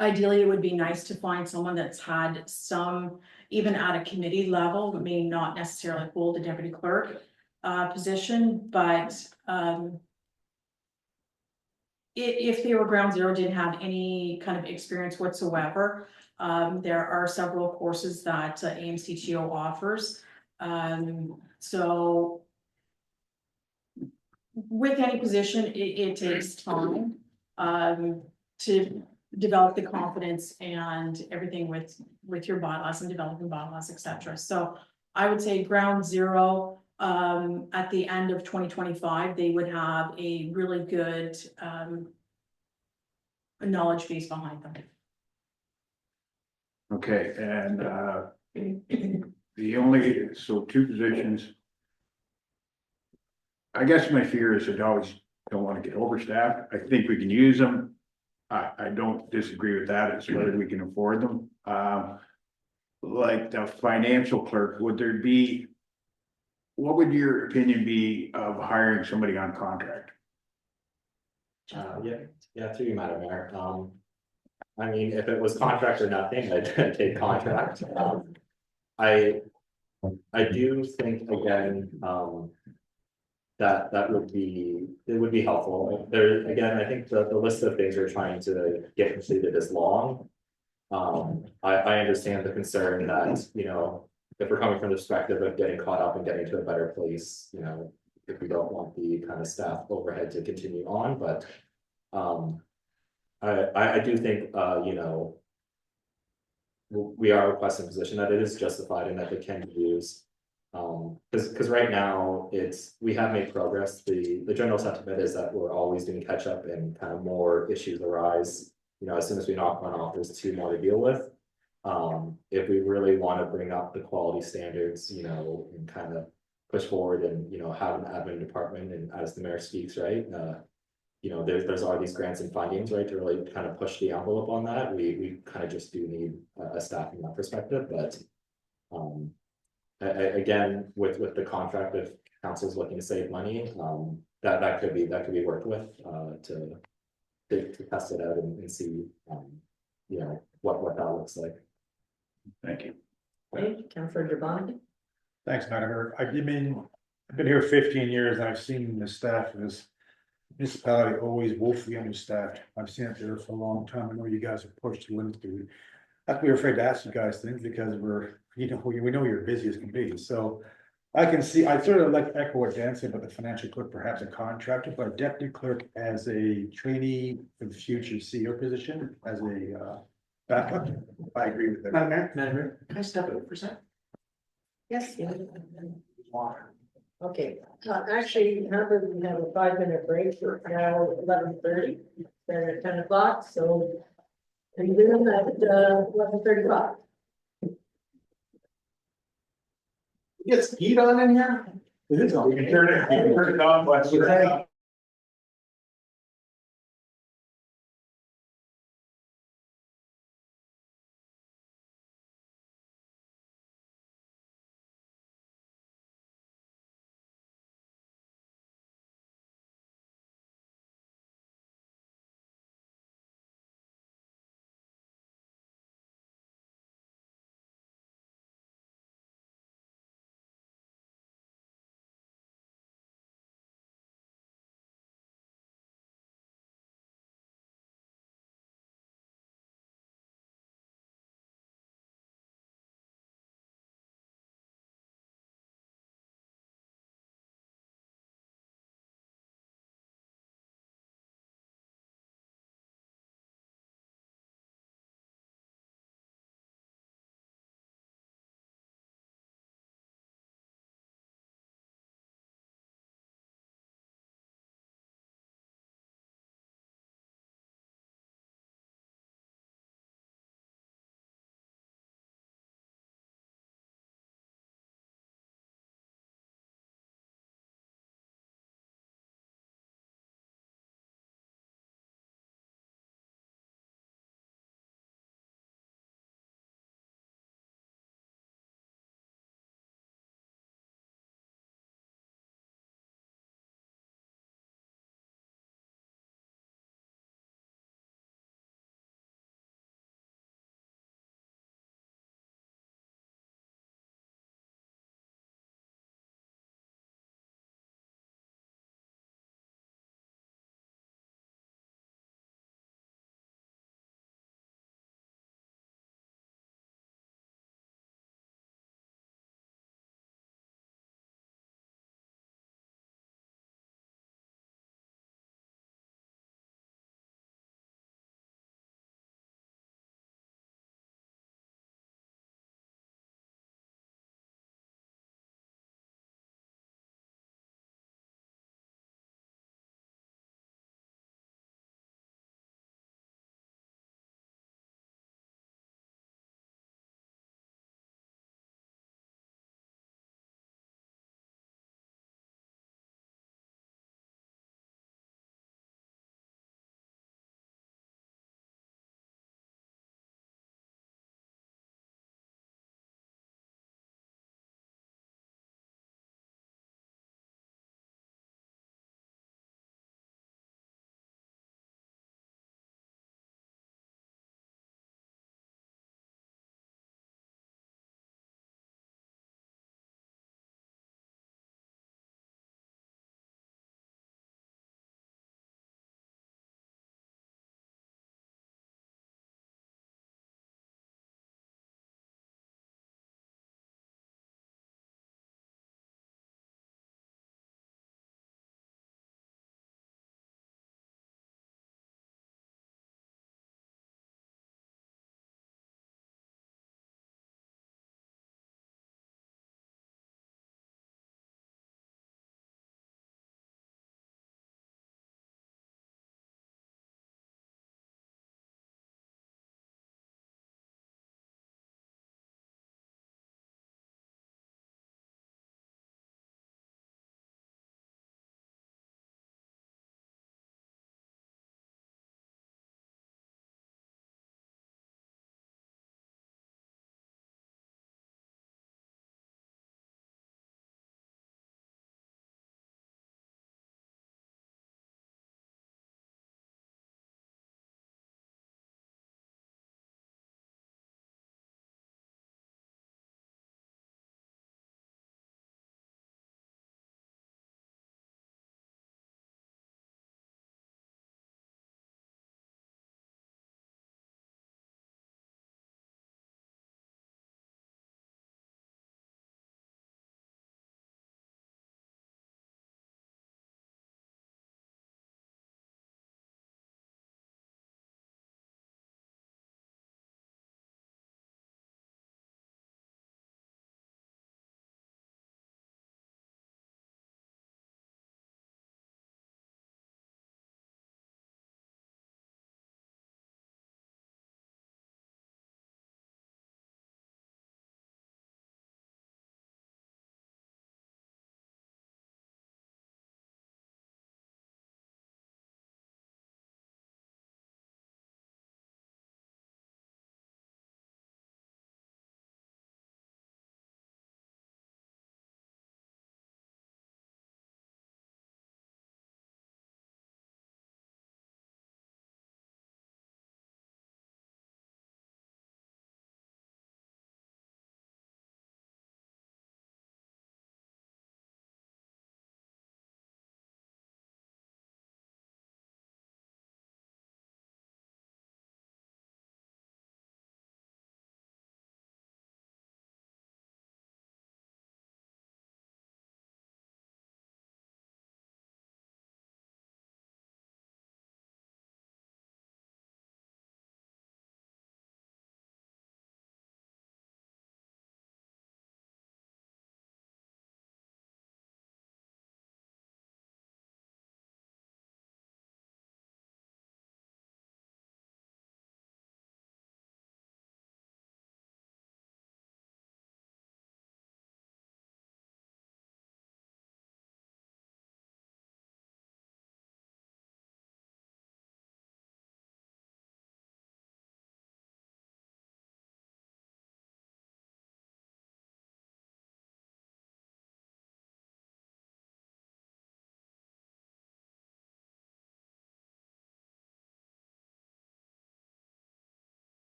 Ideally, it would be nice to find someone that's had some, even at a committee level, may not necessarily hold a deputy clerk position, but if they were ground zero, didn't have any kind of experience whatsoever, there are several courses that AMCTO offers. So with any position, it takes time to develop the confidence and everything with your bylaws and developing bylaws, etc. So I would say ground zero, at the end of 2025, they would have a really good knowledge base behind them. Okay, and the only, so two positions. I guess my fear is that I always don't want to get overstaffed. I think we can use them. I don't disagree with that. It's whether we can afford them. Like the financial clerk, would there be? What would your opinion be of hiring somebody on contract? Yeah, through you, Madam Mayor. I mean, if it was contract or nothing, I'd take contract. I do think again, that would be helpful. There, again, I think the list of things we're trying to get completed is long. I understand the concern that, you know, if we're coming from the perspective of getting caught up and getting to a better place, you know, if we don't want the kind of staff overhead to continue on, but I do think, you know, we are requesting a position that it is justified and that it can be used. Because right now we have made progress. The general sentiment is that we're always doing catch up and kind of more issues arise. You know, as soon as we knock one off, there's two more to deal with. If we really want to bring up the quality standards, you know, and kind of push forward and, you know, have an admin department, and as the mayor speaks, right, you know, there's all these grants and findings, right, to really kind of push the envelope on that. We kind of just do need a staff from that perspective, but again, with the contract, if council's looking to save money, that could be worked with to test it out and see, you know, what that looks like. Thank you. Okay, Councillor Giovanni? Thanks, Madam Mayor. I've been here 15 years and I've seen the staff in this municipality always woefully understaffed. I've seen it there for a long time. I know you guys are pushed to limits to. That's why we're afraid to ask you guys things because we know you're busy as can be. So I can see, I sort of like echo what Dan said about the financial clerk, perhaps a contractor, but a deputy clerk as a trainee for the future CEO position, as a backup. I agree with that. Madam Mayor, Madam Mayor? can I step in for a second? Yes. Water. Okay, actually, remember, we have a 5-minute break, for now 11:30, they're at 10 o'clock, so. And then at 11:35. Gets heat on in here? It is on. We can turn it on, but.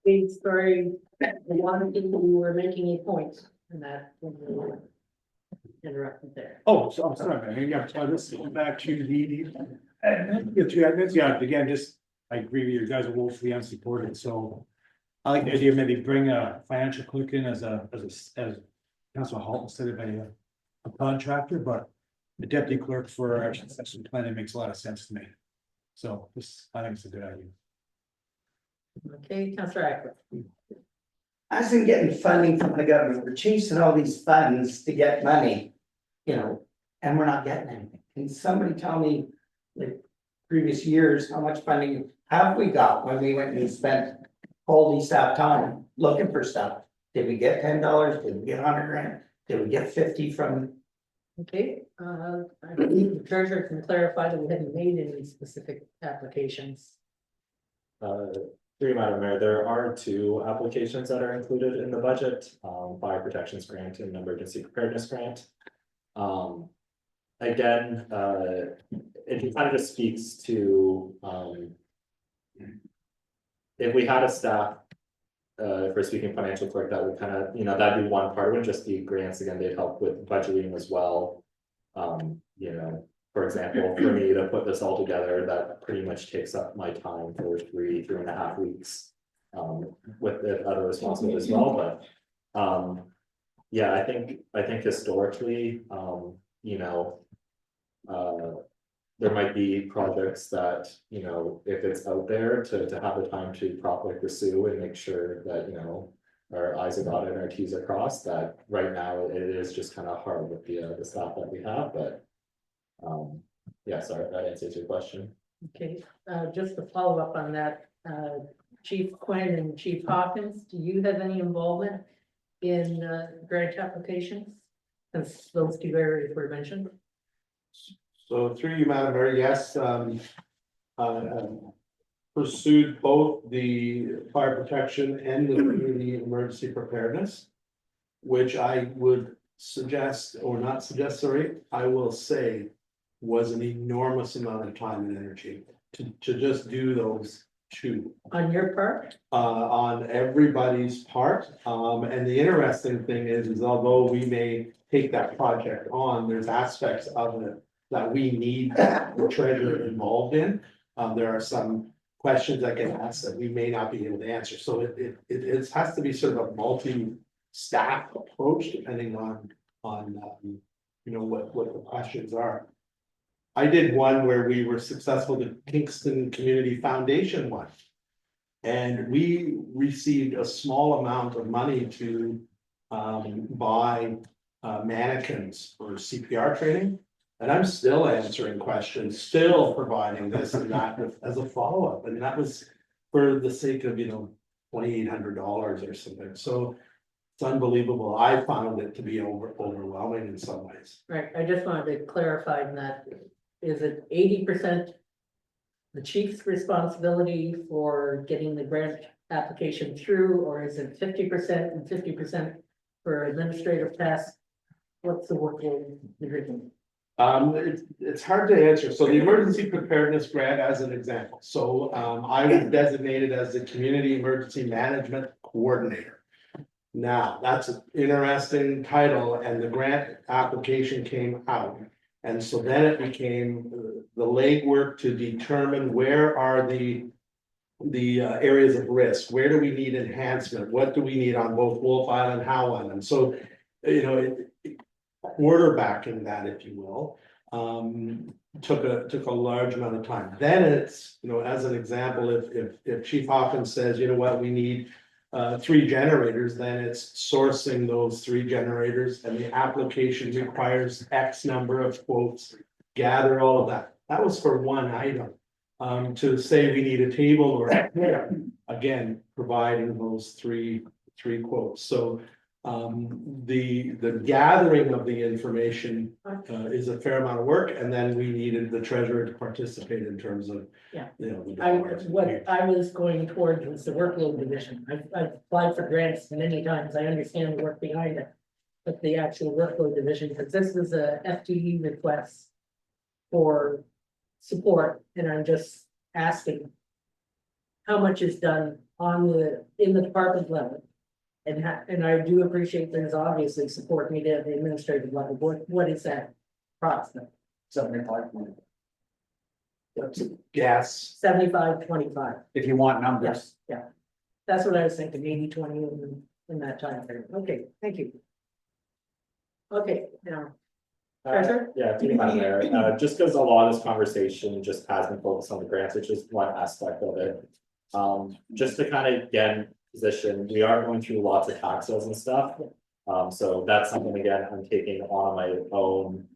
It's very, a lot of people who were making a point and that when we were interrupted there. Oh, so I'm sorry, man. Yeah, so this going back to yeah, again, just, I agree with you guys are woefully unsupported, so. I like the idea of maybe bring a financial clerk in as Council Halt instead of a contractor, but the deputy clerk for our succession planning makes a lot of sense to me. So this, I think it's a good idea. Okay, Councillor Ackland. As in getting funding from the government, we're chasing all these funds to get money, you know, and we're not getting anything. Can somebody tell me, like, previous years, how much funding have we got when we went and spent all these staff time looking for stuff? Did we get $10? Did we get 100 grand? Did we get 50 from? Okay, I believe the treasurer can clarify that we haven't made any specific applications. Through you, Madam Mayor, there are 2 applications that are included in the budget, fire protections grant and emergency preparedness grant. Again, it kind of just speaks to, if we had a staff, for speaking financial clerk, that would kind of, you know, that'd be one part, it would just be grants, again, they'd help with budgeting as well. You know, for example, for me to put this all together, that pretty much takes up my time for 3.5 weeks. With the other responsibilities as well, but, yeah, I think historically, you know, there might be projects that, you know, if it's out there to have the time to properly pursue and make sure that, you know, our I's are dotted and our T's are crossed, that right now it is just kind of hard with the staff that we have, but. Yeah, sorry, if that answers your question. Okay, just to follow up on that, Chief Quinn and Chief Hawkins, do you have any involvement in grant applications? Since those 2 areas were mentioned. So through you, Madam Mayor, yes, pursued both the fire protection and the community emergency preparedness. Which I would suggest, or not suggest, sorry, I will say was an enormous amount of time and energy to just do those 2. On your part? On everybody's part, and the interesting thing is although we may take that project on, there's aspects of it that we need the treasurer involved in. There are some questions that get asked that we may not be able to answer, so it has to be sort of a multi-staff approach depending on you know, what the questions are. I did one where we were successful, the Kingston Community Foundation one. And we received a small amount of money to buy mannequins for CPR training. And I'm still answering questions, still providing this and that as a follow-up, and that was for the sake of, you know, $2,800 or something, so. It's unbelievable, I found it to be overwhelming in some ways. Right, I just wanted to clarify that, is it 80% the chief's responsibility for getting the grant application through, or is it 50% and 50% for administrative tasks? What's the workload division? It's hard to answer, so the emergency preparedness grant as an example, so I was designated as the community emergency management coordinator. Now, that's an interesting title, and the grant application came out. And so then it became the legwork to determine where are the areas of risk, where do we need enhancement, what do we need on both Wolf Island, Howe Island, and so, you know, quarterbacking that, if you will, took a large amount of time. Then it's, you know, as an example, if Chief Hawkins says, you know what, we need 3 generators, then it's sourcing those 3 generators, and the application requires X number of quotes, gather all of that. That was for one item. To say we need a table or again, providing those three quotes. So the gathering of the information is a fair amount of work, and then we needed the treasurer to participate in terms of, Yeah. you know, the What I was going towards was the workload division. I've applied for grants many times. I understand the work behind it. But the actual workload division, because this is a FTE request for support, and I'm just asking how much is done in the department level. And I do appreciate there's obviously support needed at the administrative level. What is that process? 75. Gas, 75-25. if you want numbers. Yes, yeah. That's what I was thinking, 80-20 in that time frame. Okay, thank you. Okay, now, Treasurer? Yeah, through you, Madam Mayor, just because a lot of this conversation just has been focused on the grants, which is one aspect of it. Just to kind of get in position, we are going through lots of tax sales and stuff. So that's something, again, I'm taking on my own.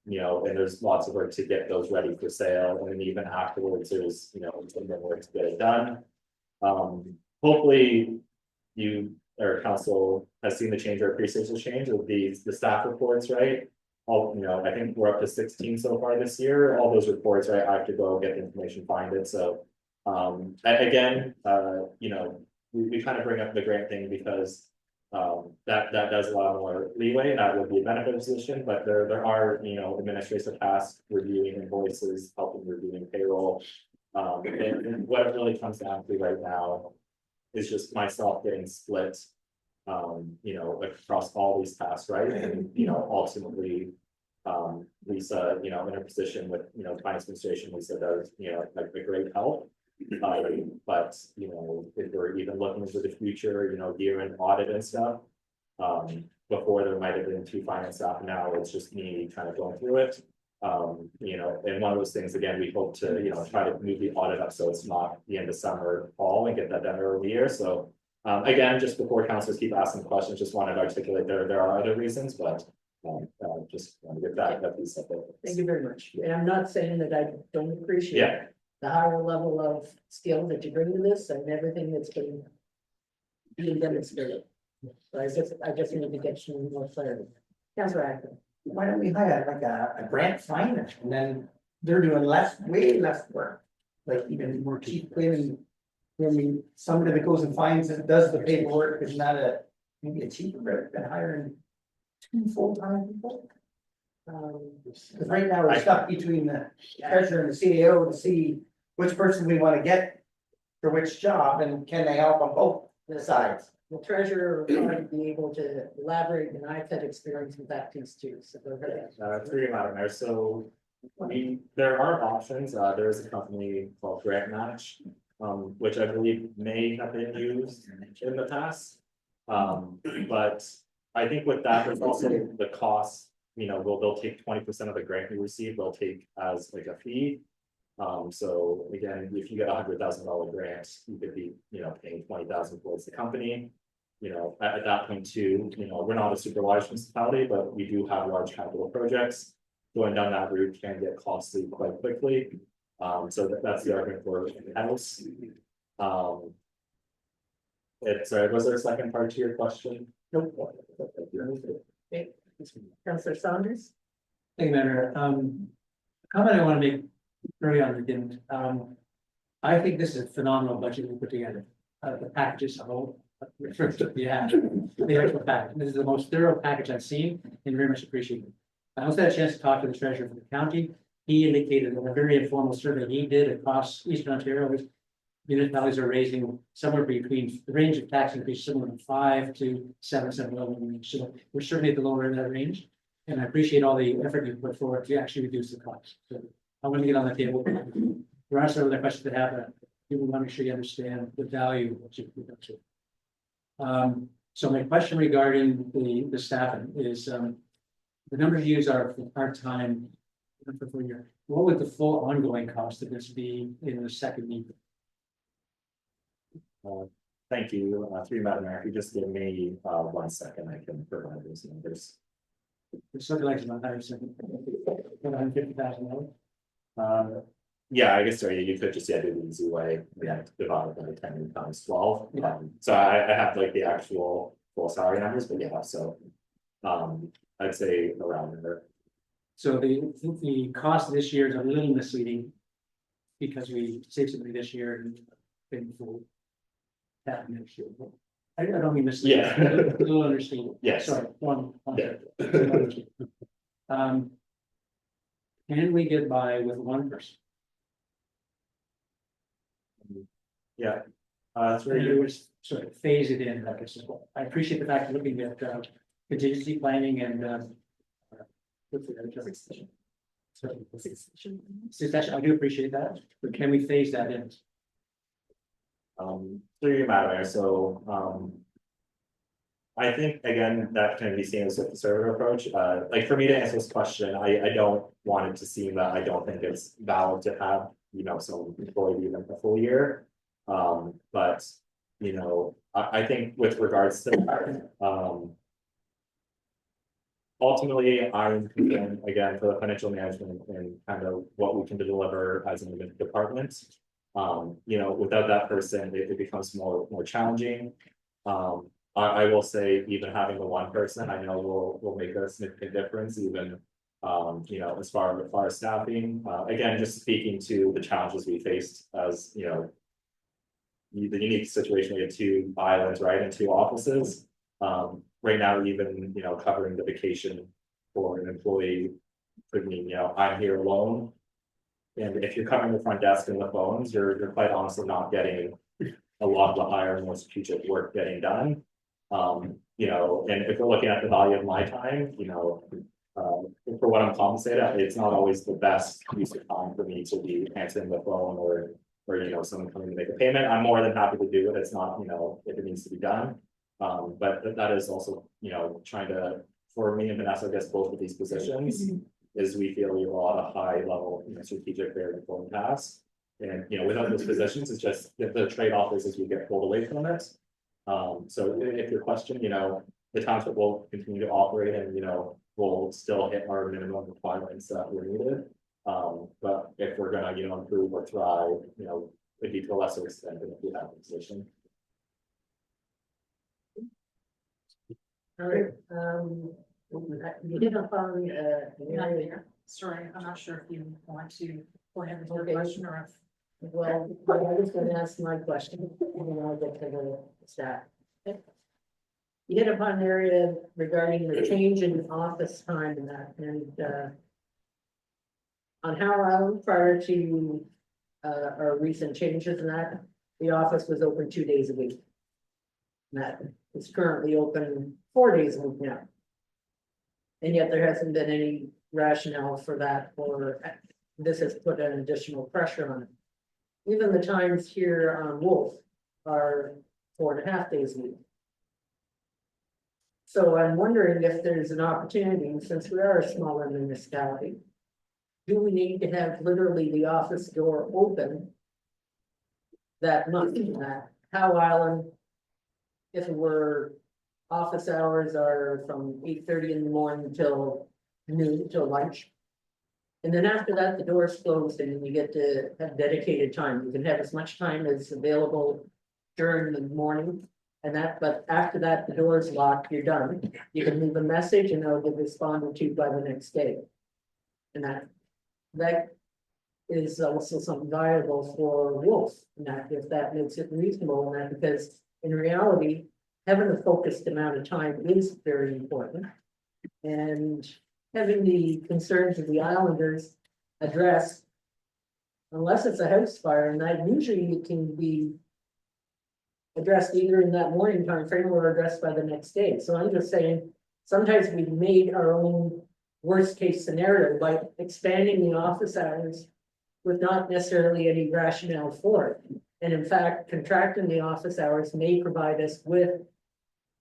You know, and there's lots of work to get those ready for sale, and then even afterwards, there's, you know, some more work to get it done. Hopefully, you or council has seen the change or appreciates the change of the staff reports, right? All, you know, I think we're up to 16 so far this year, all those reports, right, I have to go get the information, find it, so. Again, you know, we kind of bring up the grant thing because. That does allow more leeway, and that would be a benefit position, but there are, you know, administrative tasks, reviewing invoices, helping reviewing payroll. And what it really comes down to right now is just myself getting split. You know, across all these tasks, right, and, you know, ultimately. Lisa, you know, in a position with, you know, finance administration, Lisa does, you know, like a great help. But, you know, if we're even looking into the future, you know, year end audit and stuff. Before there might have been 2 finance staff, now it's just me kind of going through it. You know, and one of those things, again, we hope to, you know, try to move the audit up, so it's not the end of summer, fall, and get that done early year, so. Again, just before councilors keep asking questions, just wanted to articulate there are other reasons, but. Just want to get that piece of it. Thank you very much. And I'm not saying that I don't appreciate. Yeah. The higher level of skill that you bring to this and everything that's been being demonstrated. So I just need to get some more clarity. Councilor Acton. Why don't we hire like a grant finder, and then they're doing way less work. Like even more cheaply, and when somebody that goes and finds and does the paperwork is not maybe a cheaper rate than hiring 2 full-time people. Because right now we're stuck between the treasurer and the CAO to see which person we want to get for which job, and can they help on both sides? The treasurer will probably be able to elaborate, and I've had experience with that piece too, so go ahead. Through you, Madam Mayor, so. There are options, there is a company called Grant Match, which I believe may have been used in the past. But I think with that, there's also the cost, you know, they'll take 20% of the grant you receive, they'll take as like a fee. So again, if you get $100,000 grant, you could be, you know, paying 20,000 towards the company. You know, at that point too, you know, we're not a super large municipality, but we do have large capital projects. Going down that route can get costly quite quickly. So that's the argument for in-house. Was there a second part to your question? Nope. Okay. Councilor Saunders. Thank you, Mayor. Comment I want to make early on, we didn't. I think this is a phenomenal budget we put together. The package as a whole. Yeah, the actual package. This is the most thorough package I've seen and very much appreciated. I also had a chance to talk to the treasurer for the county. He indicated in a very informal survey he did across Eastern Ontario, municipalities are raising somewhere between the range of tax increase, somewhere from 5 to 7 So we're certainly at the lower end of that range. And I appreciate all the effort you put forward to actually reduce the cost. So I'm going to get on the table. There are some other questions that happen. People want to make sure you understand the value of what you put to. So my question regarding the staffing is, the numbers used are for part-time. What would the full ongoing cost of this be in the second year? Thank you, through Madam Mayor, if you just give me 1 second, I can provide those numbers. It's something like about $150,000. Yeah, I guess, sorry, you could just, do the easy way, we have to divide it by 10 times 12. So I have like the actual full salary numbers, but yeah, so I'd say around there. So the cost this year is a little misleading because we saved something this year and been full that next year. I don't mean misleading. Yeah. A little understanding. Yes. Sorry, one. Yeah. Can we get by with one person? Yeah, through And it you, was sort of phase it in, like I said, I appreciate the fact of looking at contingency planning and what's the other term? Succession, I do appreciate that, but can we phase that in? through you, Madam Mayor, so, I think, again, that can be seen as a conservative approach, like, for me to answer this question, I don't want it to seem that I don't think it's valid to have, you know, some employee even a full year. But, you know, I think with regards to that, ultimately, I'm concerned again for the financial management and kind of what we can deliver as an department. You know, without that person, it becomes more challenging. I will say even having the one person, I know will make a significant difference even. You know, as far as staffing, again, just speaking to the challenges we faced as, you know. The unique situation, we have 2 islands, right, and 2 offices. Right now, even, you know, covering the vacation for an employee could mean, you know, I'm here alone. And if you're covering the front desk and the phones, you're quite honestly not getting a lot of the higher, more strategic work getting done. You know, and if we're looking at the value of my time, you know, for what I'm compensated, it's not always the best use of time for me to be answering the phone or, you know, someone coming to make a payment. I'm more than happy to do it. It's not, you know, if it needs to be done. But that is also, you know, trying to, for me and Vanessa, I guess both of these positions, is we feel we have a lot of high level, you know, strategic, very important tasks. And, you know, without those positions, it's just the trade-off is you get pulled away from it. So if your question, you know, the township will continue to operate and, you know, we'll still hit our minimum requirements that were needed. But if we're gonna, you know, improve or thrive, you know, it'd be to a lesser extent than if we have a position. All right, you did not follow, Sorry, I'm not sure if you want to go ahead with your Okay. question or if. well, I was gonna ask my question, and then I'll get to the staff. You hit upon an area regarding the change in office time and that, and, on Howard Island, prior to, our recent changes in that, the office was open 2 days a week. And that is currently open 4 days a week now. And yet there hasn't been any rationale for that, or this has put an additional pressure on it. Even the times here on Wolf are 4.5 days a week. So I'm wondering if there's an opportunity, since we are a smaller municipality. Do we need to have literally the office door open? That month, that Howe Island. If it were, office hours are from 8:30 in the morning till noon, till lunch. And then after that, the door's closed and you get to have dedicated time. You can have as much time as available during the morning. And that, but after that, the door is locked, you're done. You can leave a message and they'll get responded to by the next day. And that is also something viable for Wolf, and that if that makes it reasonable, and that because in reality, having a focused amount of time is very important. And having the concerns of the islanders addressed, unless it's a house fire, and that usually it can be addressed either in that morning time frame or addressed by the next day. So I'm just saying, sometimes we've made our own worst case scenario by expanding the office hours with not necessarily any rationale for it. And in fact, contracting the office hours may provide us with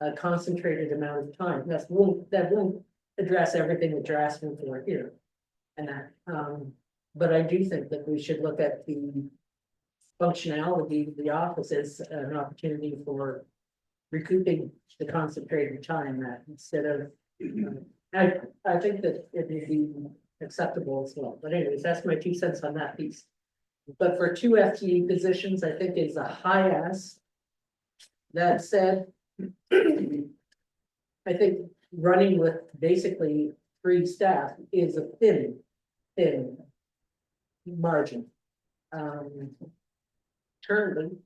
a concentrated amount of time. That won't address everything that you're asking for here. And that, but I do think that we should look at the functionality of the office as an opportunity for recouping the concentrated time that instead of, I think that it would be acceptable as well. But anyways, that's my 2 cents on that piece. But for 2 FTE positions, I think is a high ask. That said, I think running with basically 3 staff is a thin margin. Currently,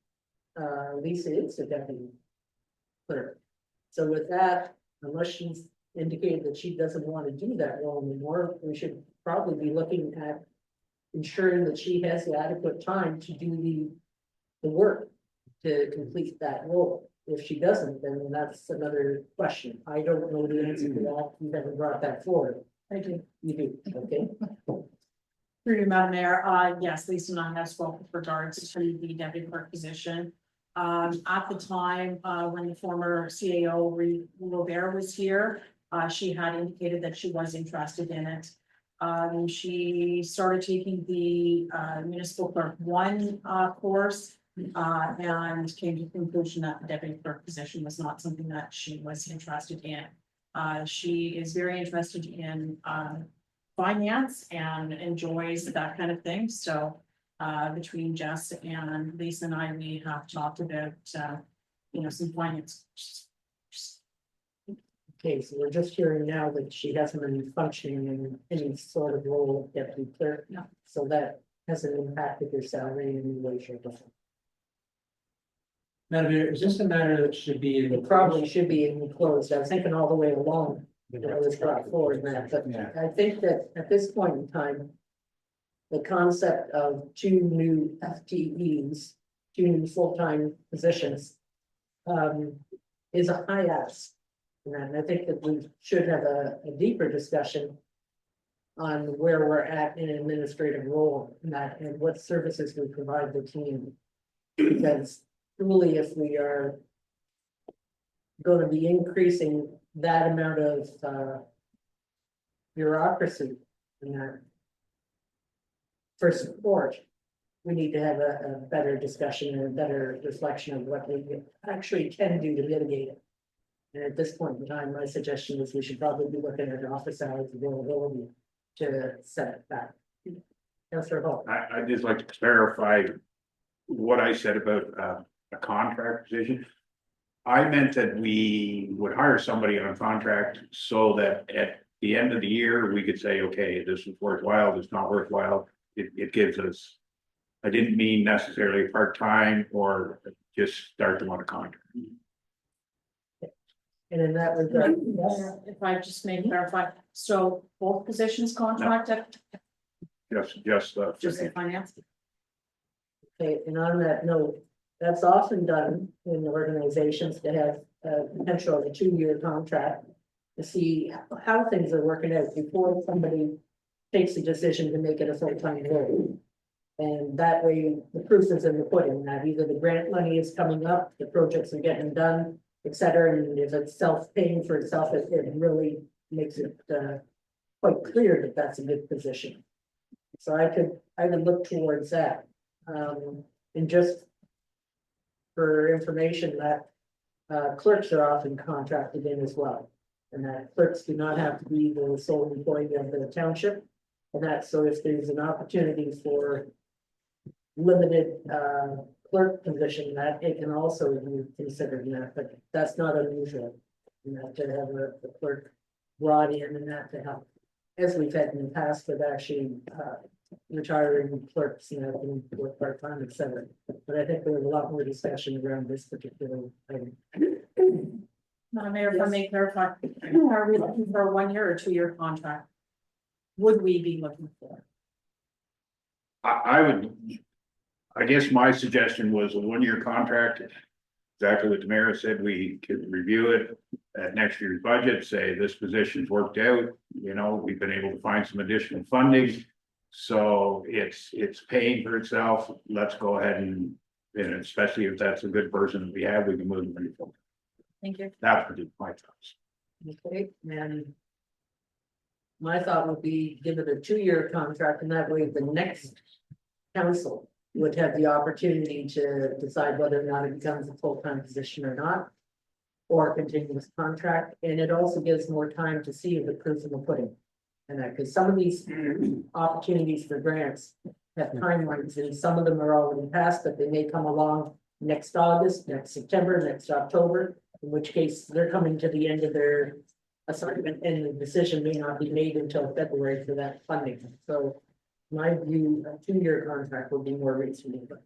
Lisa is a deputy clerk. So with that, unless she's indicated that she doesn't want to do that role anymore, we should probably be looking at ensuring that she has the adequate time to do the work. to complete that role. If she doesn't, then that's another question. I don't know the answer to that. You never brought that forward. I do. You do, okay? Through you, Madam Mayor, yes, Lisa and I have spoken with regards to the deputy clerk position. At the time, when the former CAO Robert was here, she had indicated that she was interested in it. She started taking the municipal clerk 1 course. And came to the conclusion that the deputy clerk position was not something that she was interested in. She is very interested in finance and enjoys that kind of thing, so between Jess and Lisa and I, we have talked about some finance. Okay, so we're just hearing now that she hasn't been functioning in any sort of role of deputy clerk. No. So that hasn't impacted her salary in any way, shape, or form. Madam Mayor, is this a matter that should be in the? It probably should be enclosed. I was thinking all the way along. It was brought forward, Matt, but Yeah. I think that at this point in time. The concept of 2 new FTEs, 2 new full-time positions. Is a high ask. And I think that we should have a deeper discussion. On where we're at in an administrative role and that, and what services we provide the team. Because truly, if we are. Going to be increasing that amount of bureaucracy and that. For support, we need to have a better discussion and a better reflection of what we actually can do to mitigate it. And at this point in time, my suggestion is we should probably be looking at office hours availability to set that. Councillor Hall. I'd just like to clarify what I said about a contract position. I meant that we would hire somebody on contract so that at the end of the year, we could say, okay, this is worthwhile, this is not worthwhile. It gives us, I didn't mean necessarily part-time or just start them on a contract. And in that regard, yes, If I just may clarify, so both positions contracted, Just just the finance? okay, and on that note, that's often done in organizations that have potential of a 2-year contract. To see how things are working out before somebody takes a decision to make it a full-time role. And that way, the proof is in the pudding, that either the grant money is coming up, the projects are getting done, et cetera, and if it's self-paying for itself, it really makes it quite clear that that's a good position. So I would look towards that. And just for information that clerks are often contracted in as well. And that clerks do not have to be the sole employee of the township. And that, so if there's an opportunity for limited clerk position, that it can also be considered in that, but that's not unusual. You know, to have the clerk brought in and that to help, as we've had in the past with actually retiring clerks, you know, can work part-time, et cetera. But I think there was a lot more discussion around this particular item. Madam Mayor, if I may clarify, are we looking for a 1-year or 2-year contract? Would we be looking for? I guess my suggestion was a 1-year contract. Exactly what the mayor said, we could review it at next year's budget, say this position's worked out, you know, we've been able to find some additional funding. So it's paying for itself, let's go ahead and especially if that's a good person that we have, we can move them forward. Thank you. That would be my thoughts. Okay, and my thought would be give it a 2-year contract, and that way the next council would have the opportunity to decide whether or not it becomes a full-time position or not. Or a continuous contract, and it also gives more time to see the proof in the pudding. And that, because some of these opportunities for grants have timelines, and some of them are already passed, but they may come along next August, next September, next October. In which case, they're coming to the end of their assignment, and the decision may not be made until February for that funding. So my view, a 2-year contract will be more reasonable.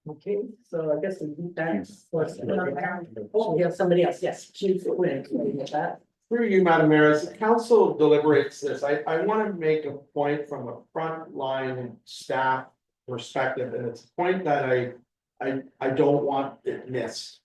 Okay, so I guess we do that. Oh, we have somebody else, yes, Chief Quinn, can we get that? Through you, Madam Mayor, as the council deliberates this, I want to make a point from a frontline staff perspective, and it's a point that I don't want it missed.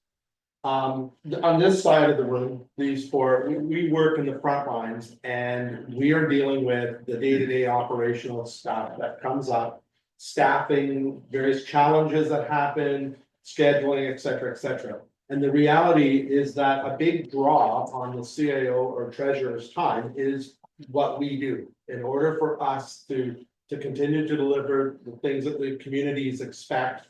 On this side of the room, these four, we work in the front lines and we are dealing with the day-to-day operational stuff that comes up. Staffing, various challenges that happen, scheduling, et cetera, et cetera. And the reality is that a big draw on the CAO or treasurer's time is what we do. In order for us to continue to deliver the things that the communities expect,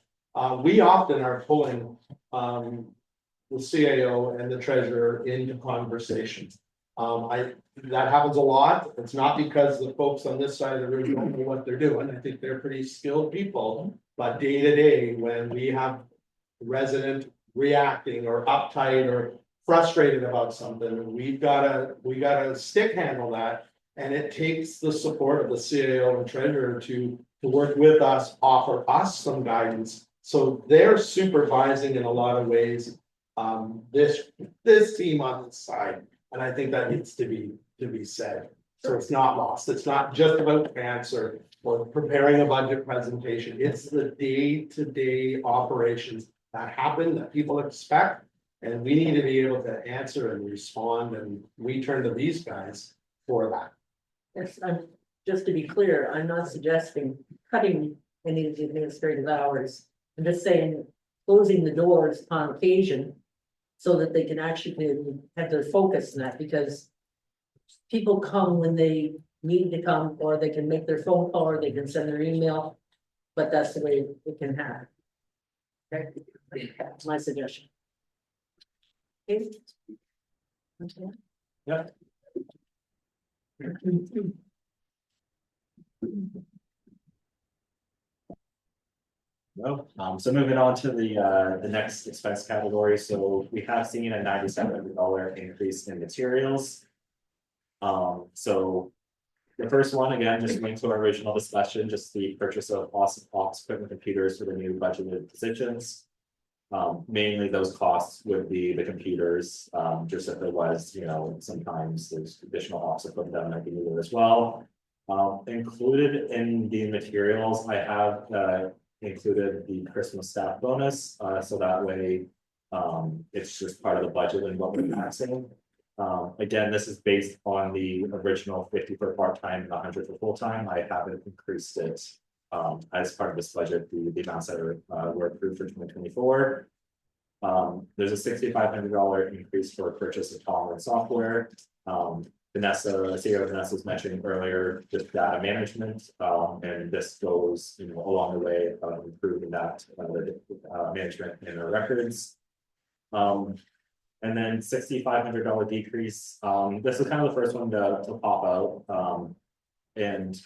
we often are pulling the CAO and the treasurer into conversations. That happens a lot. It's not because the folks on this side of the room don't know what they're doing. I think they're pretty skilled people, but day to day, when we have resident reacting or uptight or frustrated about something, we gotta stick handle that. And it takes the support of the CAO and treasurer to work with us, offer us some guidance. So they're supervising in a lot of ways, this team on this side. And I think that needs to be said. So it's not lost. It's not just about grants or preparing a budget presentation. It's the day-to-day operations that happen that people expect. And we need to be able to answer and respond, and we turn to these guys for that. Yes, just to be clear, I'm not suggesting cutting any of the administrative hours. I'm just saying closing the doors on occasion so that they can actually have their focus in that, because people come when they need to come, or they can make their phone call, or they can send their email, but that's the way it can happen. Okay, that's my suggestion. Okay. Yeah. No, so moving on to the next expense category, so we have seen a $9,700 increase in materials. So the first one, again, just linked to our original discussion, just the purchase of office equipment computers for the new budgeted positions. Mainly those costs would be the computers, just if there was, you know, sometimes there's additional office equipment that might be needed as well. Included in the materials, I have included the Christmas staff bonus, so that way it's just part of the budget and what we're maxing. Again, this is based on the original 50 for part-time and 100 for full-time. I haven't increased it as part of this budget, the amounts that were approved for 2024. There's a $6,500 increase for purchase of tolerance software. CEO Vanessa was mentioning earlier, just data management, and this goes, you know, along the way of improving that management in our records. And then $6,500 decrease. This is kind of the first one to pop out. And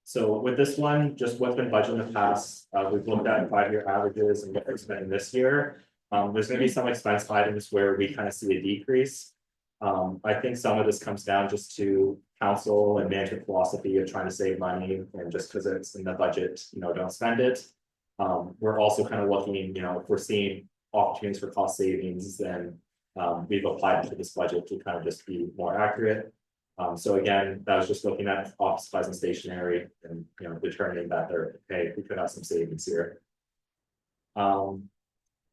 so with this one, just what's been budgeted in the past, we've looked at 5-year averages and what we're spending this year. There's going to be some expense items where we kind of see a decrease. I think some of this comes down just to council and management philosophy of trying to save money, and just because it's in the budget, you know, don't spend it. We're also kind of looking, you know, if we're seeing opportunities for cost savings, then we've applied to this budget to kind of just be more accurate. So again, that was just looking at office supplies and stationery and, you know, determining that they're, hey, we could have some savings here.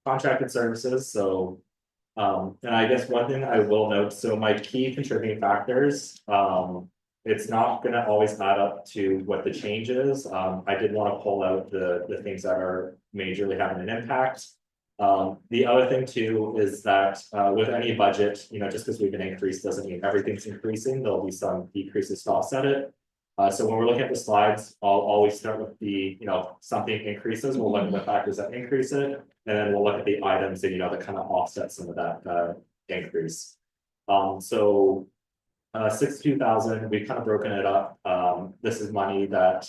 Contracted services, so and I guess one thing I will note, so my key contributing factors, it's not going to always add up to what the change is. I did want to pull out the things that are majorly having an impact. The other thing too is that with any budget, you know, just because we've been increased doesn't mean everything's increasing. There'll be some decreases to offset it. So when we're looking at the slides, I'll always start with the, you know, something increases, we'll look at the factors that increase it, and then we'll look at the items that, you know, that kind of offset some of that increase. So 62,000, we've kind of broken it up. This is money that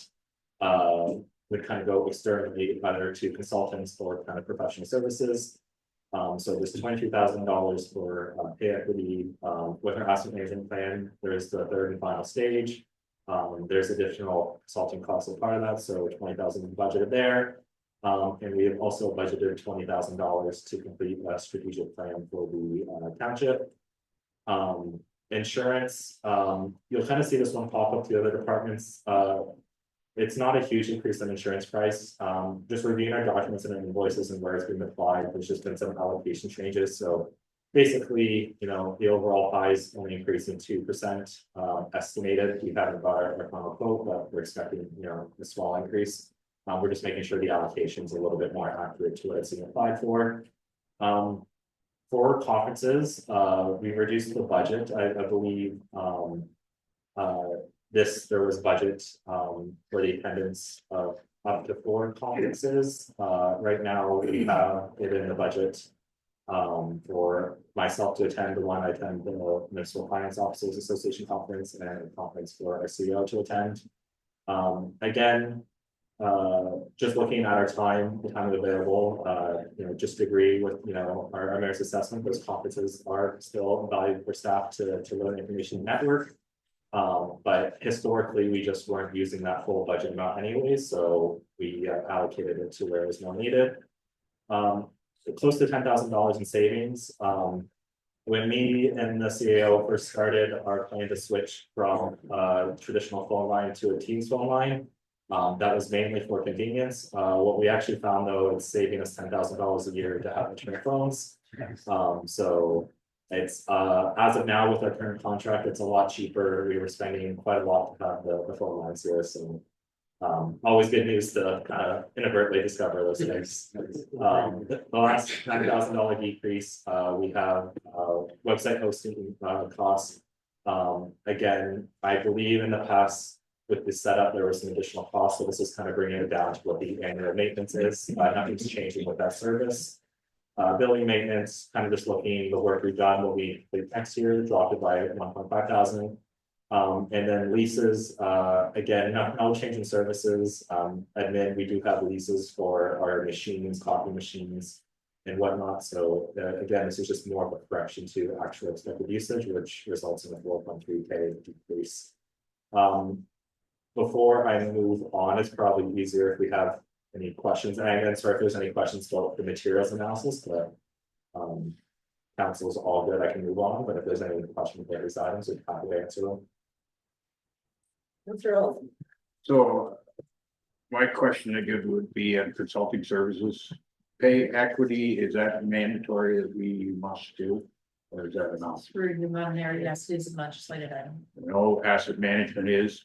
would kind of go externally, either to consultants or kind of professional services. So there's $22,000 for pay equity with our asset management plan. There's the third and final stage. There's additional consulting costs as part of that, so $20,000 budgeted there. And we have also budgeted $20,000 to complete a strategic plan for the township. insurance, you'll kind of see this one pop up to other departments. It's not a huge increase in insurance price. Just reviewing our documents and invoices and where it's been applied, there's just been some allocation changes, so. Basically, you know, the overall pie is only increasing 2%, estimated. We haven't got our final quote, but we're expecting, you know, a small increase. We're just making sure the allocation is a little bit more accurate to what it's being applied for. For conferences, we reduced the budget, I believe, there was budget, for the attendance of up to 4 conferences. Right now, we have it in the budget for myself to attend the one. I attend the Municipal Finance Officers Association conference and a conference for our CEO to attend. Again, just looking at our time, the time available, you know, just agree with, you know, our mayor's assessment, those conferences are still valuable for staff to learn information network. But historically, we just weren't using that full budget amount anyway, so we allocated it to where it was more needed. Close to $10,000 in savings. When me and the CAO first started our plan to switch from traditional phone line to a Teams phone line, that was mainly for convenience. What we actually found though, it's saving us $10,000 a year to have internet phones. So it's as of now with our current contract, it's a lot cheaper. We were spending quite a lot to have the phone lines here, so. Always good news to kind of inadvertently discover those things. The last $9,000 decrease, we have website hosting costs. Again, I believe in the past with the setup, there was some additional costs, so this is kind of bringing it down to what the annual maintenance is. Nothing's changing with that service. Billing maintenance, kind of just looking the work we've done, what we did next year, dropped it by 1.5 thousand. And then leases, again, no change in services. Admin, we do have leases for our machines, copy machines and whatnot. So again, this is just more of a correction to actual expected usage, which results in a 4.3K decrease. Before I move on, it's probably easier if we have any questions. And I'm sorry if there's any questions about the materials analysis, but council's all good. I can move on, but if there's any questions about these items, we'd happy to answer them. So my question again would be on consulting services, pay equity, is that mandatory that we must do? Or is that enough? Through the amount there, yes, it is a legislative item. No, asset management is,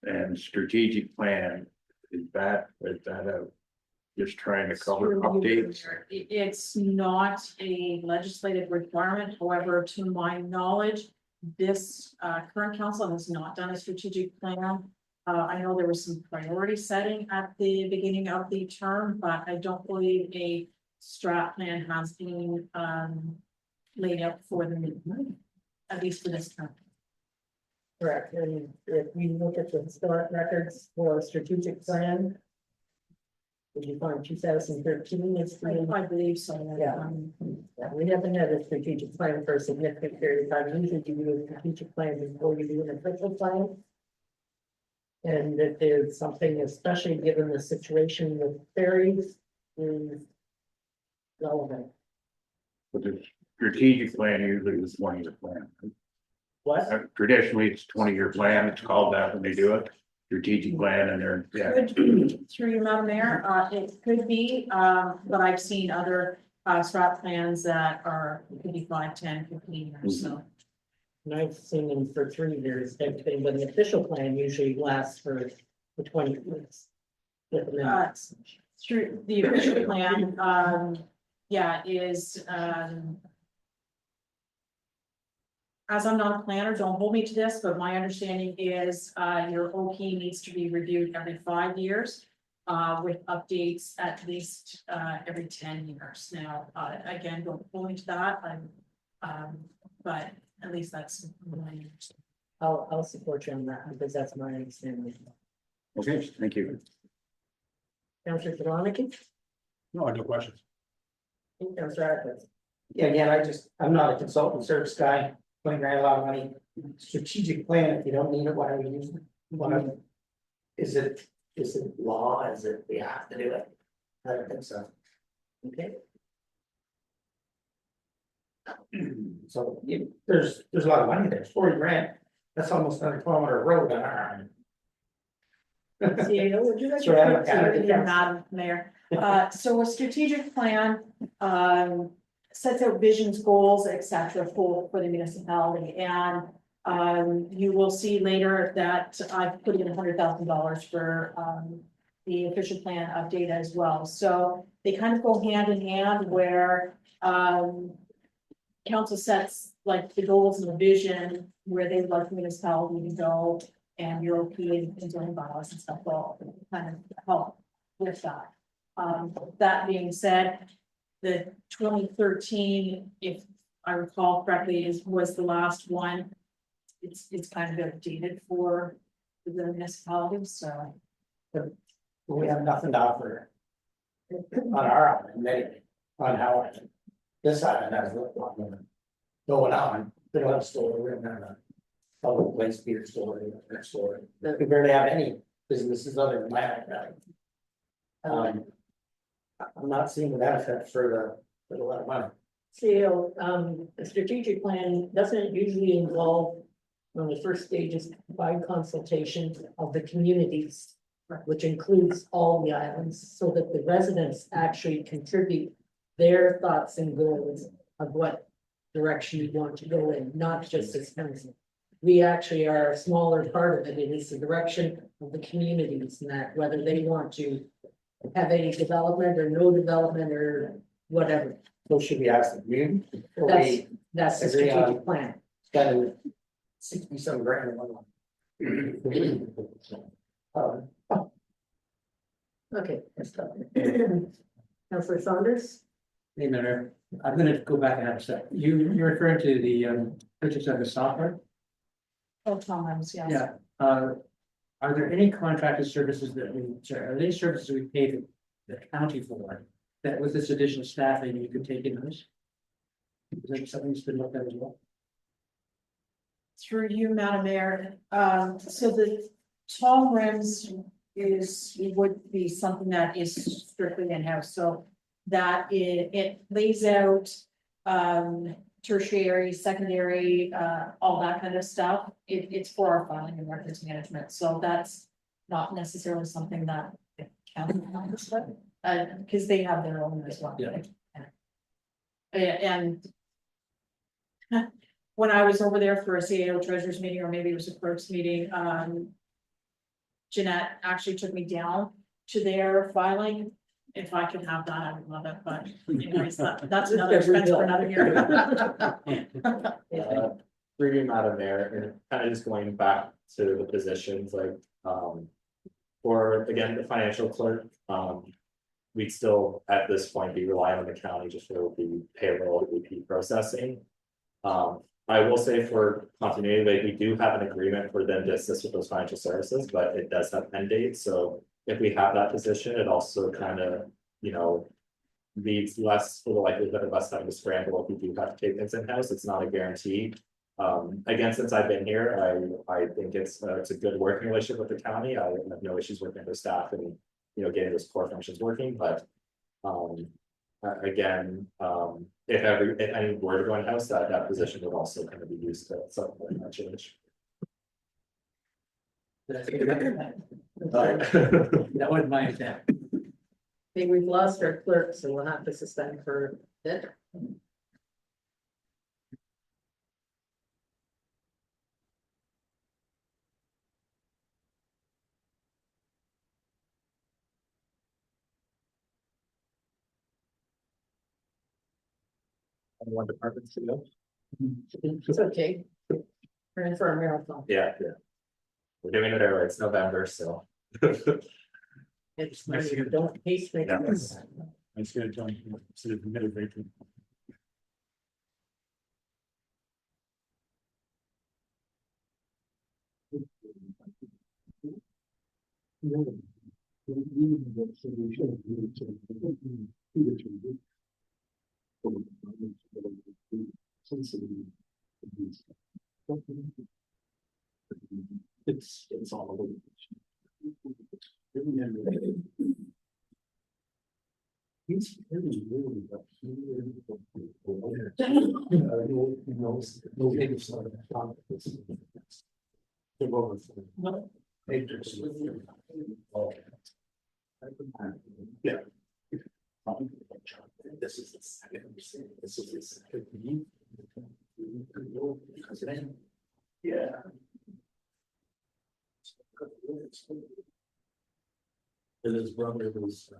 and strategic plan, is that just trying to cover updates? It's not a legislative requirement, however, to my knowledge, this current council has not done a strategic plan. I know there was some priority setting at the beginning of the term, but I don't believe a strat plan has been laid out for the meeting, at least for this term. Correct, and if we look at the historic records for a strategic plan. Would you find 2013 is I believe so. Yeah. We haven't had a strategic plan for a significant period of time. Usually you do a strategic plan before you do an official plan. And if there's something, especially given the situation with ferries, is relevant. But the strategic plan usually is 20-year plan. What? Traditionally, it's 20-year plan, it's called that when they do it, strategic plan, and they're, yeah. Through you, Madam Mayor, it could be, but I've seen other strat plans that are, could be 5, 10, 15 years, so. And I've seen them for 3 years, but the official plan usually lasts for 20 years. With the minutes. Through the official plan, yeah, is, as I'm not a planner, don't hold me to this, but my understanding is, your OP needs to be reviewed every 5 years. With updates at least, every 10 years. Now, again, don't hold me to that, but at least that's my understanding. I'll support you on that because that's my understanding. Okay, thank you. Councilor Zaloniki? No, no questions. Councilor Atkins? Yeah, again, I'm not a consultant service guy, $20,000 a lot of money. Strategic plan, if you don't need it, why are we using it? Is it law? Is it we have to do it? I don't think so. Okay. So there's a lot of money there, 40 grand, that's almost another kilometer of road on our end. CAO, would you like to? Sorry, I'm- Sorry, Madam Mayor. So a strategic plan, sets out visions, goals, et cetera, for the municipality. And, you will see later that I've put in $100,000 for, the official plan update as well. So they kind of go hand in hand where, council sets like the goals and the vision where they'd like the municipality to go. And you're okay in doing bylaws and stuff will kind of help with that. That being said, the 2013, if I recall correctly, was the last one. It's kind of outdated for the municipalities, so. We have nothing to offer. On our island, anyway, on how this island has going on, they don't have a store, we don't have a public place, beer store, next store. We barely have any businesses other than that. I'm not seeing the benefit for a lot of money. CAO, a strategic plan doesn't usually involve, on the first stage is by consultation of the communities, which includes all the islands, so that the residents actually contribute their thoughts and goals of what direction you want to go in, not just as council. We actually are a smaller part of it. It is the direction of the communities and that whether they want to have any development or no development or whatever. So should we ask the community? Or That's, we that's the agree on- strategic plan. spend 60-some grand in one one. Okay. Councillor Saunders? Hey, Mayor, I'm gonna go back and have a sec. You're referring to the purchase of the software? Oh, times, yes. Yeah, are there any contracted services that are there any services we pay the county for? That with this additional staffing, you could take in this? Is that something that's been looked at as well? Through you, Madam Mayor, so the tall rims would be something that is strictly in-house, so that it lays out. Tertiary, secondary, all that kind of stuff, it's for our filing and records management, so that's not necessarily something that the county handles, because they have their own as well. Yeah. And when I was over there for a CAO treasurers meeting, or maybe it was a clerks meeting, Jeanette actually took me down to their filing. If I could have that, I would love it, but anyways, that's another expense for another year. Through you, Madam Mayor, and kind of just going back to the positions, like, for, again, the financial clerk, we'd still, at this point, be relying on the county just for the payroll, AP processing. I will say for continuity, like, we do have an agreement for them to assist with those financial services, but it does have end dates, so if we have that position, it also kind of, leads less for the likelihood of us having to scramble if we do have to take things in-house. It's not a guarantee. Again, since I've been here, I think it's a good working relationship with the county. I have no issues working with staff and, getting those core functions working, but again, if any were to go in-house, that position would also kind of be used to supplement that change. That wasn't my intent. I think we've lost our clerk, so we'll have to suspend for a bit. One department to go. It's okay. We're in for a marathon. Yeah. We're doing it early, it's November, so. It's, don't haste things. I'm just gonna join, sort of middle break. It's all over. He's really, really up here. No, it's not a conflict. They're both- They just- Yeah. This is the second. This is the second. Yeah. And his brother was.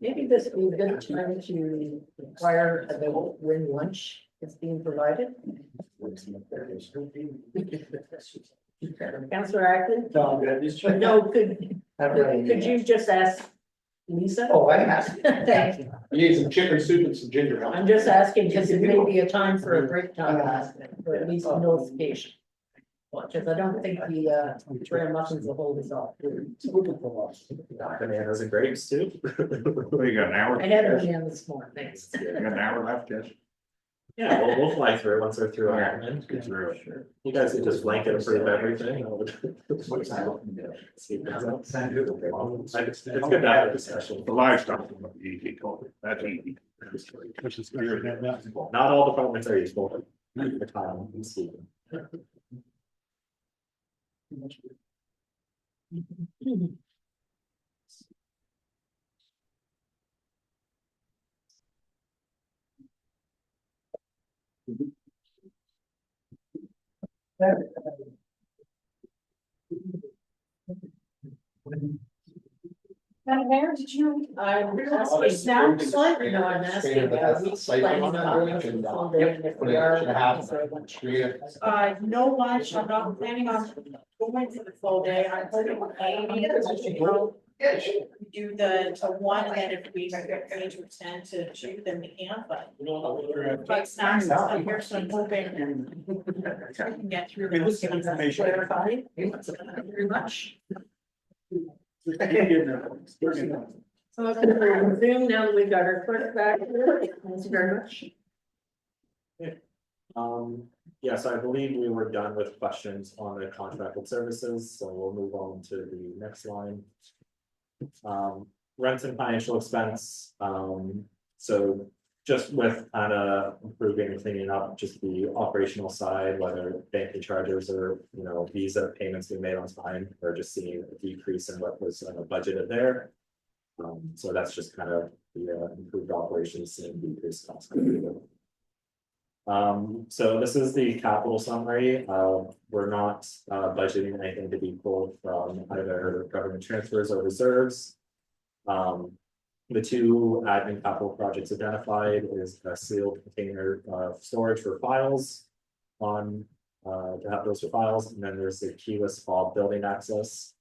Maybe this would be a good time to inquire about when lunch is being provided. Councillor Acton? No, good, just. No, could I'm ready. could you just ask Lisa? Oh, I asked. Thank you. You need some chicken soup and some ginger ale. I'm just asking because it may be a time for a break time, or at least a notification. Because I don't think the tray of muffins will hold us off. Bananas and grapes too. We got an hour. I had a jam this morning, thanks. We got an hour left, yes. Yeah, we'll fly through it once we're through. Okay. Admin. Get through it. Sure. You guys can just blanket approve everything. See if it's good to have a discussion. The livestock, easy, that's easy. Which is good. Not all departments are equal. The time and Stephen. Madam Mayor, did you? I'm asking snacks, no, I'm asking, we planning on going to the full day, and if we are, for lunch. No lunch, I'm not planning on going for the full day, I'm hoping do the one, and then if we need to extend to two, then we can, but snacks, I'm here, so I'm hoping we can get through. We listen to information. Clarify. Thank you very much. So let's resume now that we've got our clerk back here. Thank you very much. Yes, I believe we were done with questions on the contracted services, so we'll move on to the next line. Rents and financial expense, so just with kind of improving and cleaning up just the operational side, whether banking charges or, you know, visa payments being made on time, or just seeing a decrease in what was budgeted there. So that's just kind of the improved operations and decreased costs. So this is the capital summary. We're not budgeting anything to be pulled from either government transfers or reserves. The two admin capital projects identified is a sealed container storage for files on to have those for files, and then there's the keyless fob building access.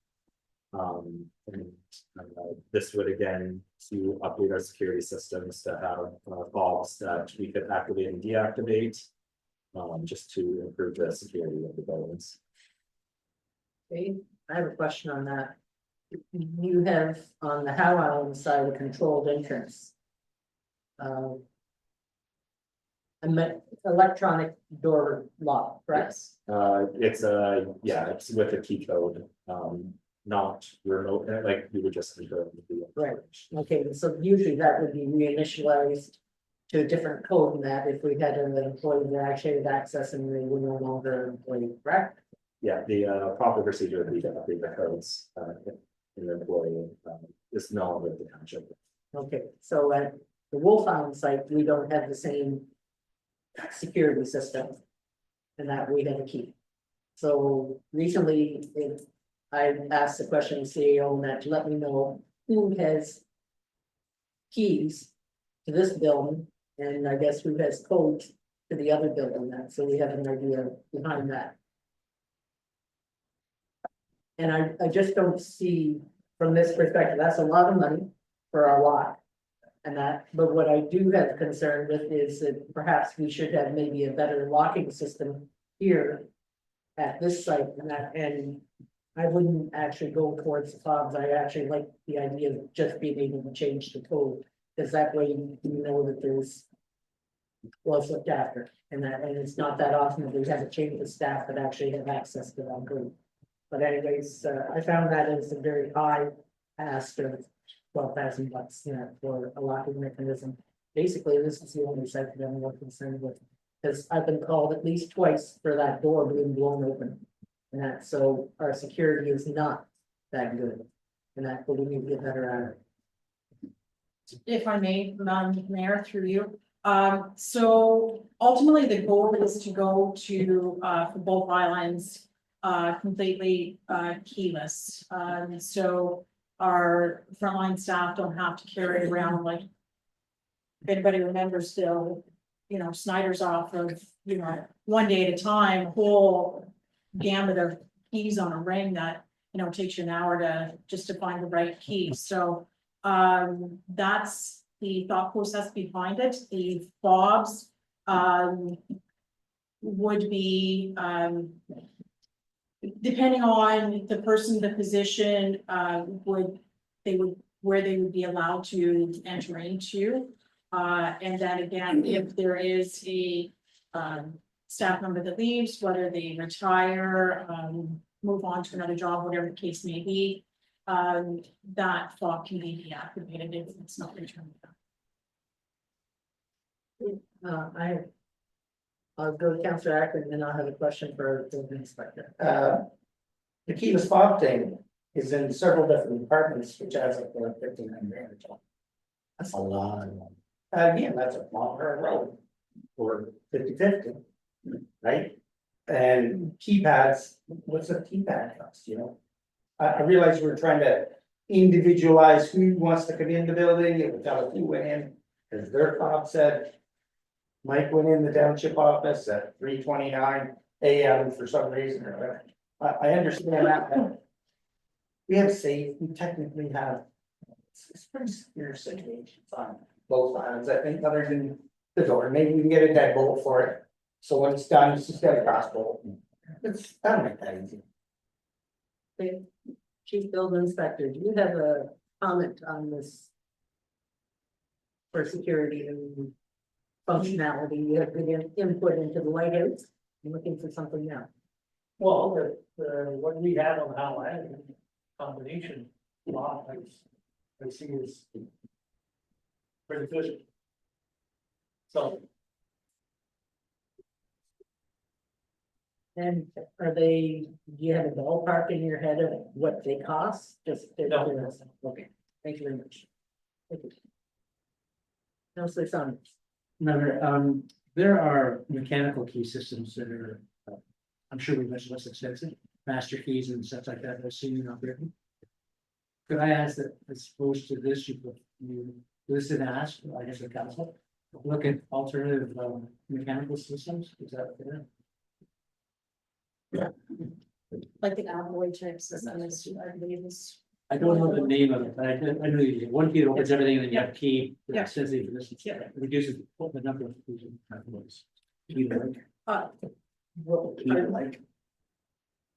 And this would again to update our security systems to have fobs that we could activate and deactivate, just to improve the security of the buildings. Okay, I have a question on that. You have on the Howe Island side a controlled entrance. Electronic door lock, correct? It's it's with a key code, not remote, like we would just. Right. Okay, so usually that would be reinitialized to a different code than that if we had an employee that actually had access and they were no longer employee, correct? Yeah, the proper procedure would be to update the codes, in the employee, is no longer the township. Okay, so at the Wolf Island site, we don't have the same security system. And that we have a key. So recently, I asked the question to CEO and that to let me know who has keys to this building, and I guess who has codes to the other building, that, so we have an idea behind that. And I just don't see, from this perspective, that's a lot of money for our lot. And that, but what I do have concern with is that perhaps we should have maybe a better locking system here. At this site and that, and I wouldn't actually go towards the fobs, I actually like the idea of just being able to change the code. Cause that way you know that there's. Well, it's looked after, and it's not that often that we have a change of staff that actually have access to that code. But anyways, I found that as a very high ask of $12,000, for a locking mechanism. Basically, this is the only site that I'm more concerned with, because I've been called at least twice for that door being blown open. And that, so our security is not that good, and that, but we need to get better at it. If I may, Madam Mayor, through you. So ultimately, the goal is to go to, for both islands, completely, keyless. So our frontline staff don't have to carry around like, if anybody remembers still, Snyder's off of, one day at a time, whole gamut of keys on a ring that, takes you an hour to find the right key. So that's the thought process behind it. The fobs would be depending on the person, the position, where they would be allowed to enter into. And then again, if there is a staff member that leaves, whether they retire, move on to another job, whatever the case may be, that fob can be deactivated if it's not returned. I'll go to Councillor Ackland, and then I'll have a question for the inspector. The keyless fob thing is in several different departments, which adds up to like 1,500. That's a lot. Again, that's a longer road for 50/50, right? And keypads, what's a keypad cost, I realize we're trying to individualize who wants to come in the building, it would tell us who went in, because their fob said Mike went in the township office at 3:29 AM for some reason or whatever. I understand that, but we have safe, we technically have, it's pretty severe situations on both islands, I think, other than the door, maybe we can get a deadbolt for it. So when it's done, it's just got a crossbolt. That'll make that easy. Okay. Chief Building Inspector, do you have a comment on this? For security and functionality, you have good input into the lighthouse, I'm looking for something now. Well, what we had on how I combination lot, I see is pretty efficient. So. And are they, do you have a ballpark in your head of what they cost? Just. No. Okay, thank you very much. Thank you. Councillor Saunders. Remember, there are mechanical key systems that are, I'm sure we mentioned less expensive, master keys and stuff like that, I've seen out there. Could I ask that as opposed to this, you listen and ask, I guess the council, look at alternative mechanical systems, is that fair? Like the alloy type system is, I believe is. I don't know the name of it, but I know you get one key that opens everything, and then you have a key Yeah. that says the this, reduces the number of keys. Key like. What, Key like.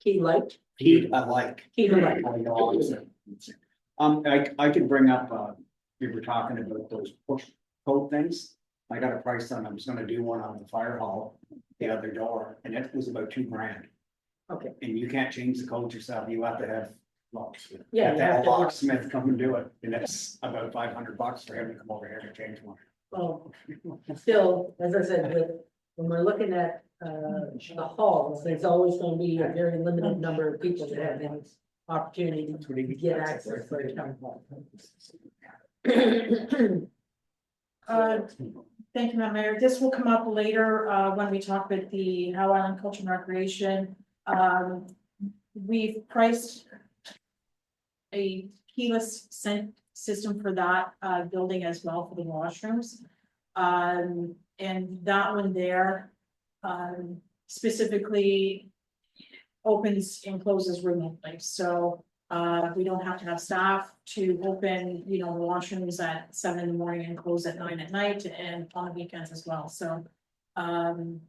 key light? Key alike. Key light. I could bring up, we were talking about those push coat things. I got a price on, I was gonna do one on the fire hall, the other door, and it was about $2,000. Okay. And you can't change the codes yourself, you have to have locks. Yeah, you have That to- locksmith come and do it, and it's about $500 for him to come over here to change one. Oh, still, as I said, when we're looking at the halls, there's always gonna be a very limited number of people that have any opportunity to get access for the town hall. Thank you, Madam Mayor. This will come up later, when we talk about the Howe Island Culture and Recreation. We've priced a keyless system for that, building as well for the washrooms. And that one there, specifically opens and closes remotely. So, we don't have to have staff to open, the washrooms at 7 in the morning and close at 9 at night and on the weekends as well. So, I'm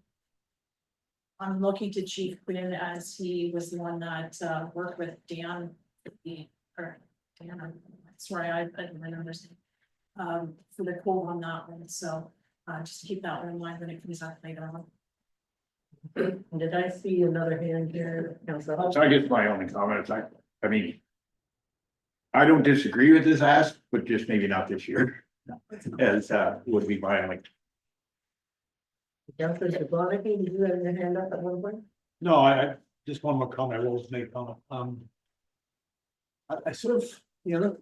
looking to Chief Quinn as he was the one that worked with Dan, sorry, I didn't remember his name, for the quote on that one. So, just keep that one in mind when it comes up later on. Did I see another hand here, Councilor? So I guess my only comment, I mean. I don't disagree with this ask, but just maybe not this year. As would be my only. Councilor Jablonski, did you have your hand up at one point? No, I just one more comment, I will make a comment, I sort of, you know.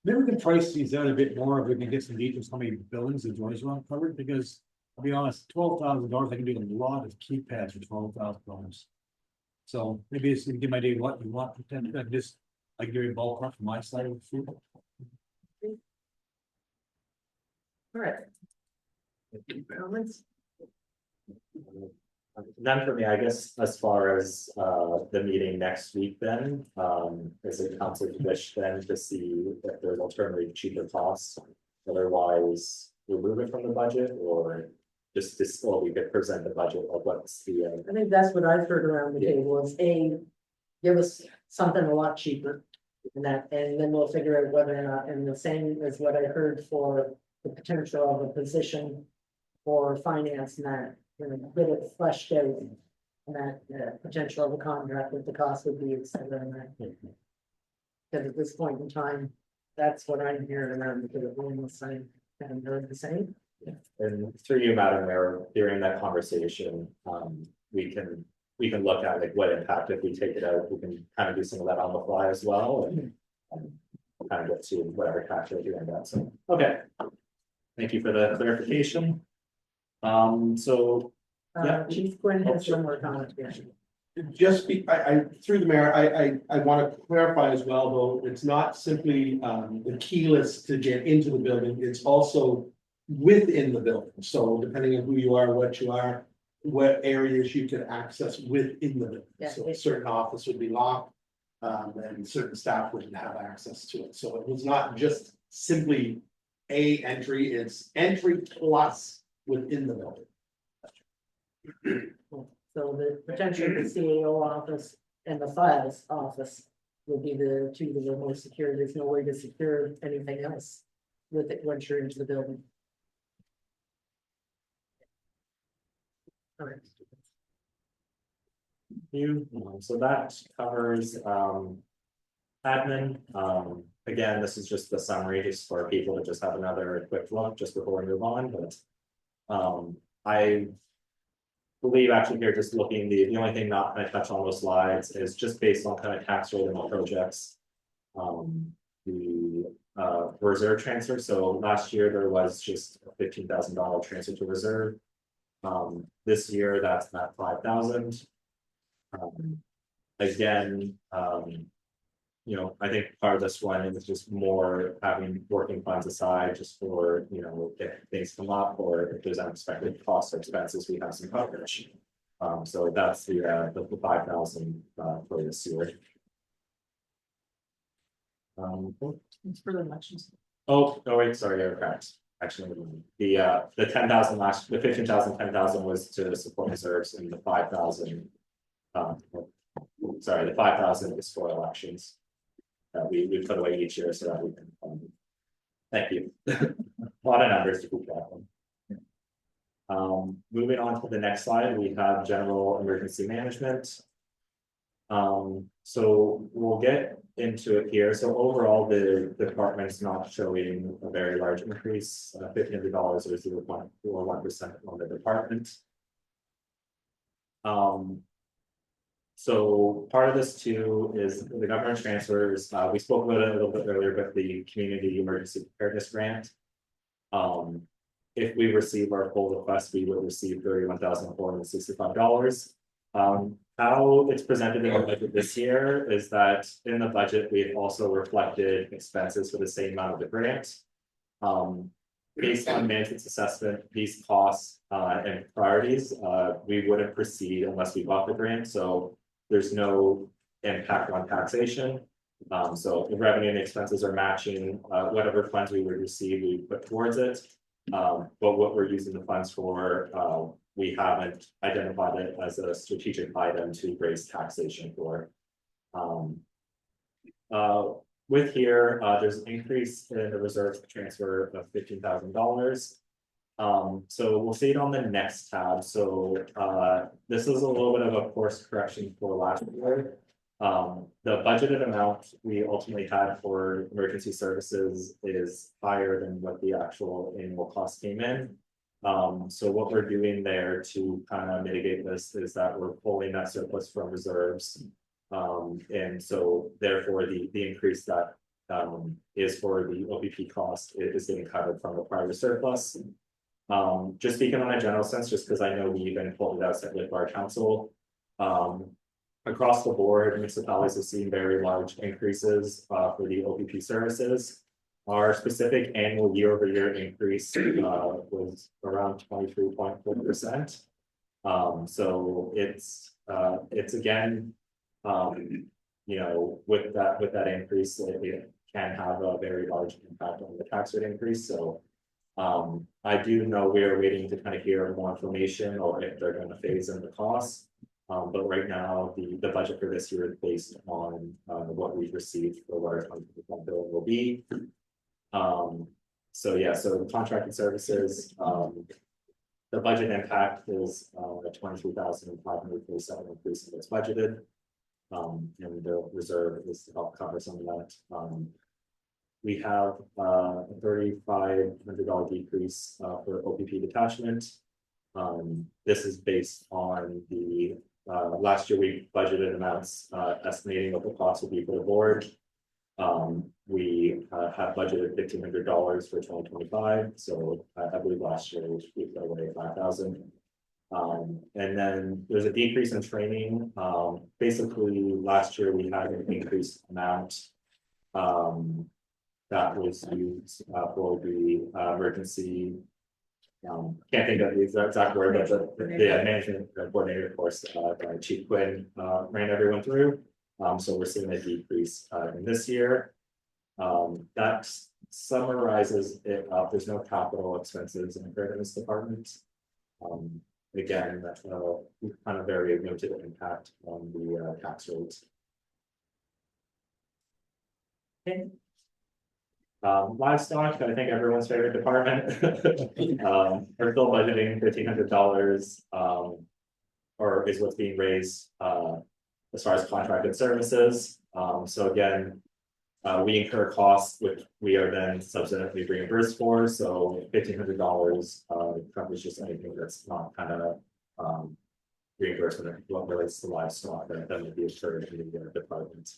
Maybe we can price these out a bit more, if we can get some details, how many buildings and joints are covered, because I'll be honest, $12,000, I can do a lot of keypads for $12,000. So maybe it's gonna give my idea what you want, just like give you a ballpark from my side of the food. All right. Comments? None for me, I guess, as far as the meeting next week then, is it council's wish then to see if there's alternative cheaper costs? Otherwise, remove it from the budget or just this, or we could present the budget of what's the. I think that's what I've heard around the table is give us something a lot cheaper. And then we'll figure out whether or not, and the same as what I heard for the potential of a position for finance and that, you know, get it fleshed out. And that potential of a contract, what the cost would be, et cetera, and that. Because at this point in time, that's what I'm hearing around the table, almost saying, and heard the same. And through you, Madam Mayor, during that conversation, we can look at like what impact if we take it out, we can kind of do some of that on the fly as well and kind of get to whatever tax rate you end up, so, okay. Thank you for the clarification. So, yeah. Chief Quinn has one more comment. Just through the mayor, I want to clarify as well, though, it's not simply the keyless to get into the building, it's also within the building. So depending on who you are, what areas you can access within the building. Yeah. So a certain office would be locked, and certain staff wouldn't have access to it. So it was not just simply a entry, it's entry plus within the building. So the potential the CAO office and the files office will be the two that are more secure. There's no way to secure anything else with it once you're into the building. All right. So that covers admin. Again, this is just the summary, just for people to just have another quick look just before we move on, but I believe actually here, just looking, the only thing not going to touch on those slides is just based on kind of tax rate and projects. The reserve transfer, so last year there was just a $15,000 transfer to reserve. This year that's not 5,000. Again, you know, I think part of this one is just more having working funds aside just for, you know, if things come up or if there's unexpected costs or expenses, we have some coverage. So that's the 5,000 for this year. It's for the elections. Oh, wait, sorry, you're correct. Actually, the 10,000 last, the 15,000, 10,000 was to support reserves, and the 5,000. Sorry, the 5,000 is for elections. We put away each year so that we can. Thank you. A lot of numbers to keep track of. Moving on to the next slide, we have general emergency management. So we'll get into it here. So overall, the department's not showing a very large increase, $1,500 or 0.41% on the department. So part of this too is the government transfers. We spoke about it a little bit earlier, but the community emergency preparedness grant. If we receive our full request, we would receive $31,465. How it's presented in the budget this year is that in the budget, we've also reflected expenses for the same amount of the grant. Based on management's assessment, these costs and priorities, we wouldn't proceed unless we got the grant. So there's no impact on taxation. So the revenue and expenses are matching whatever funds we would receive, we put towards it. But what we're using the funds for, we haven't identified it as a strategic item to raise taxation for. With here, there's an increase in the reserve transfer of $15,000. So we'll see it on the next tab. So this is a little bit of a course correction for last year. The budgeted amount we ultimately had for emergency services is higher than what the actual annual cost came in. So what we're doing there to kind of mitigate this is that we're pulling that surplus from reserves. And so therefore the increase that is for the OPP cost is getting covered from the prior surplus. Just speaking on a general sense, just because I know we even pulled it out with our council. Across the board, municipalities have seen very large increases for the OPP services. Our specific annual year-over-year increase was around 23.4%. So it's again, you know, with that increase, it can have a very large impact on the tax rate increase. So I do know we are waiting to kind of hear more information or if they're going to phase in the costs. But right now, the budget for this year is based on what we've received for what our 2025 bill will be. So yeah, so the contracted services, the budget impact is a 23,547 increase in what's budgeted. And the reserve is to help cover some of that. We have a $3,500 decrease for OPP detachment. This is based on the last year we budgeted amounts, estimating what the cost would be for the board. We have budgeted $1,500 for 2025, so I believe last year we put away 5,000. And then there's a decrease in training. Basically, last year we had an increased amount that was used for the emergency. Can't think of the exact word, but the management coordinator course Chief Quinn ran everyone through. So we're seeing a decrease in this year. That summarizes it up. There's no capital expenses incurred in this department. Again, that's kind of very limited impact on the tax rates. Okay. Livestock, I think everyone's favorite department. We're still budgeting $1,500, or is what's being raised as far as contracted services. So again, we incur costs which we are then subsequently reimbursed for. So $1,500 covers just anything that's not kind of reimbursement what relates to livestock that would be incurred in the department.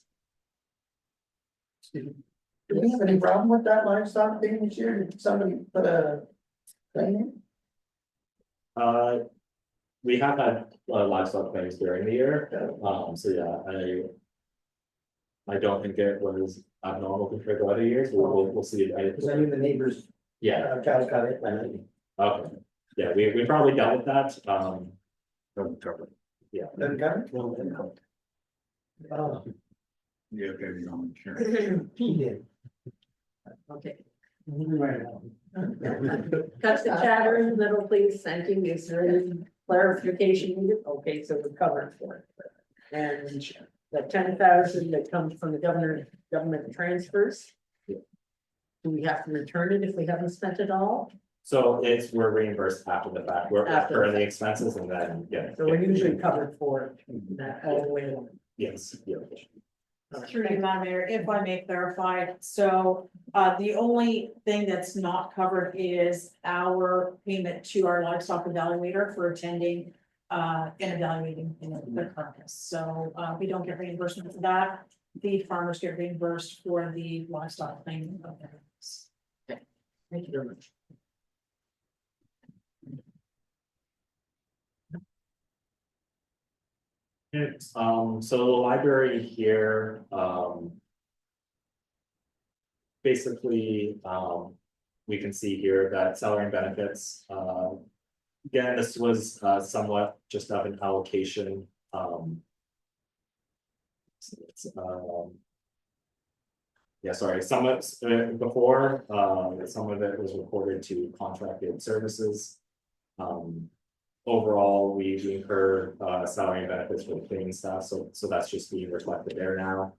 Do we have any problem with that livestock thing this year? Did somebody put a thing in? We have had livestock claims during the year. So yeah, I don't think it was abnormal compared to other years. We'll see. Because I knew the neighbors. Yeah. Cows got it. Okay. Yeah, we probably dealt with that. Yeah. Doesn't cover it? No. Yeah, okay, you on insurance. He did. Okay. Cut the chatter in the middle, please. Thank you. Is there any clarification needed? Okay, so we're covered for it. And the 10,000 that comes from the government transfers. Do we have to return it if we haven't spent it all? So we're reimbursed after the fact. We're incurring the expenses and then So we're usually covered for that all the way along. yes, yeah. Through you, Madam Mayor, if I may clarify, so the only thing that's not covered is our payment to our livestock evaluator for attending and evaluating the carcass. So we don't get reimbursement for that. The farmers get reimbursed for the livestock claim of their. Okay. Thank you very much. So the library here, basically, we can see here that salary and benefits, again, this was somewhat just of an allocation. Yeah, sorry, some of it before, some of it was reported to contracted services. Overall, we incur salary and benefits for the cleaning staff, so that's just being reflected there now.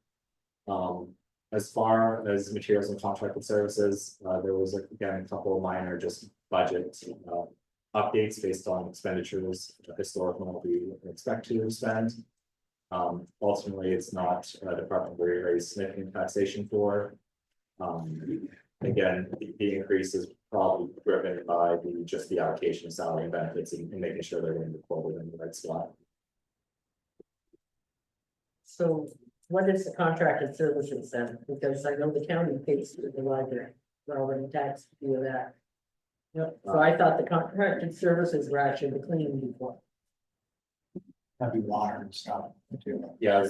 As far as materials and contracted services, there was again a couple of minor just budget updates based on expenditures historical what we expect to spend. Ultimately, it's not a department where you raise significant taxation for. Again, the increase is probably driven by just the allocation of salary and benefits and making sure they're getting the quota in the right spot. So what is the contracted services then? Because I know the county pays for the library, we're already taxed to do that. Yep, so I thought the contracted services were actually the cleaning before. That'd be water and stuff. Yeah,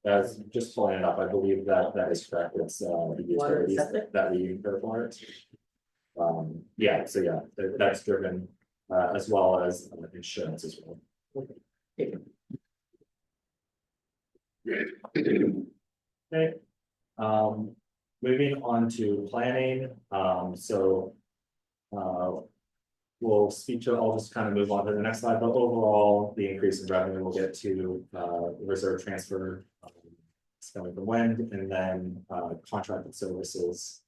as just pulling it up, I believe that is correct. It's the Water and utilities septic? that we incur for it. Yeah, so yeah, that's driven as well as insurance as well. Okay, moving on to planning, so. We'll speak to, I'll just kind of move on to the next slide, but overall, the increase in revenue will get to reserve transfer. It's coming from wind, and then contracted services.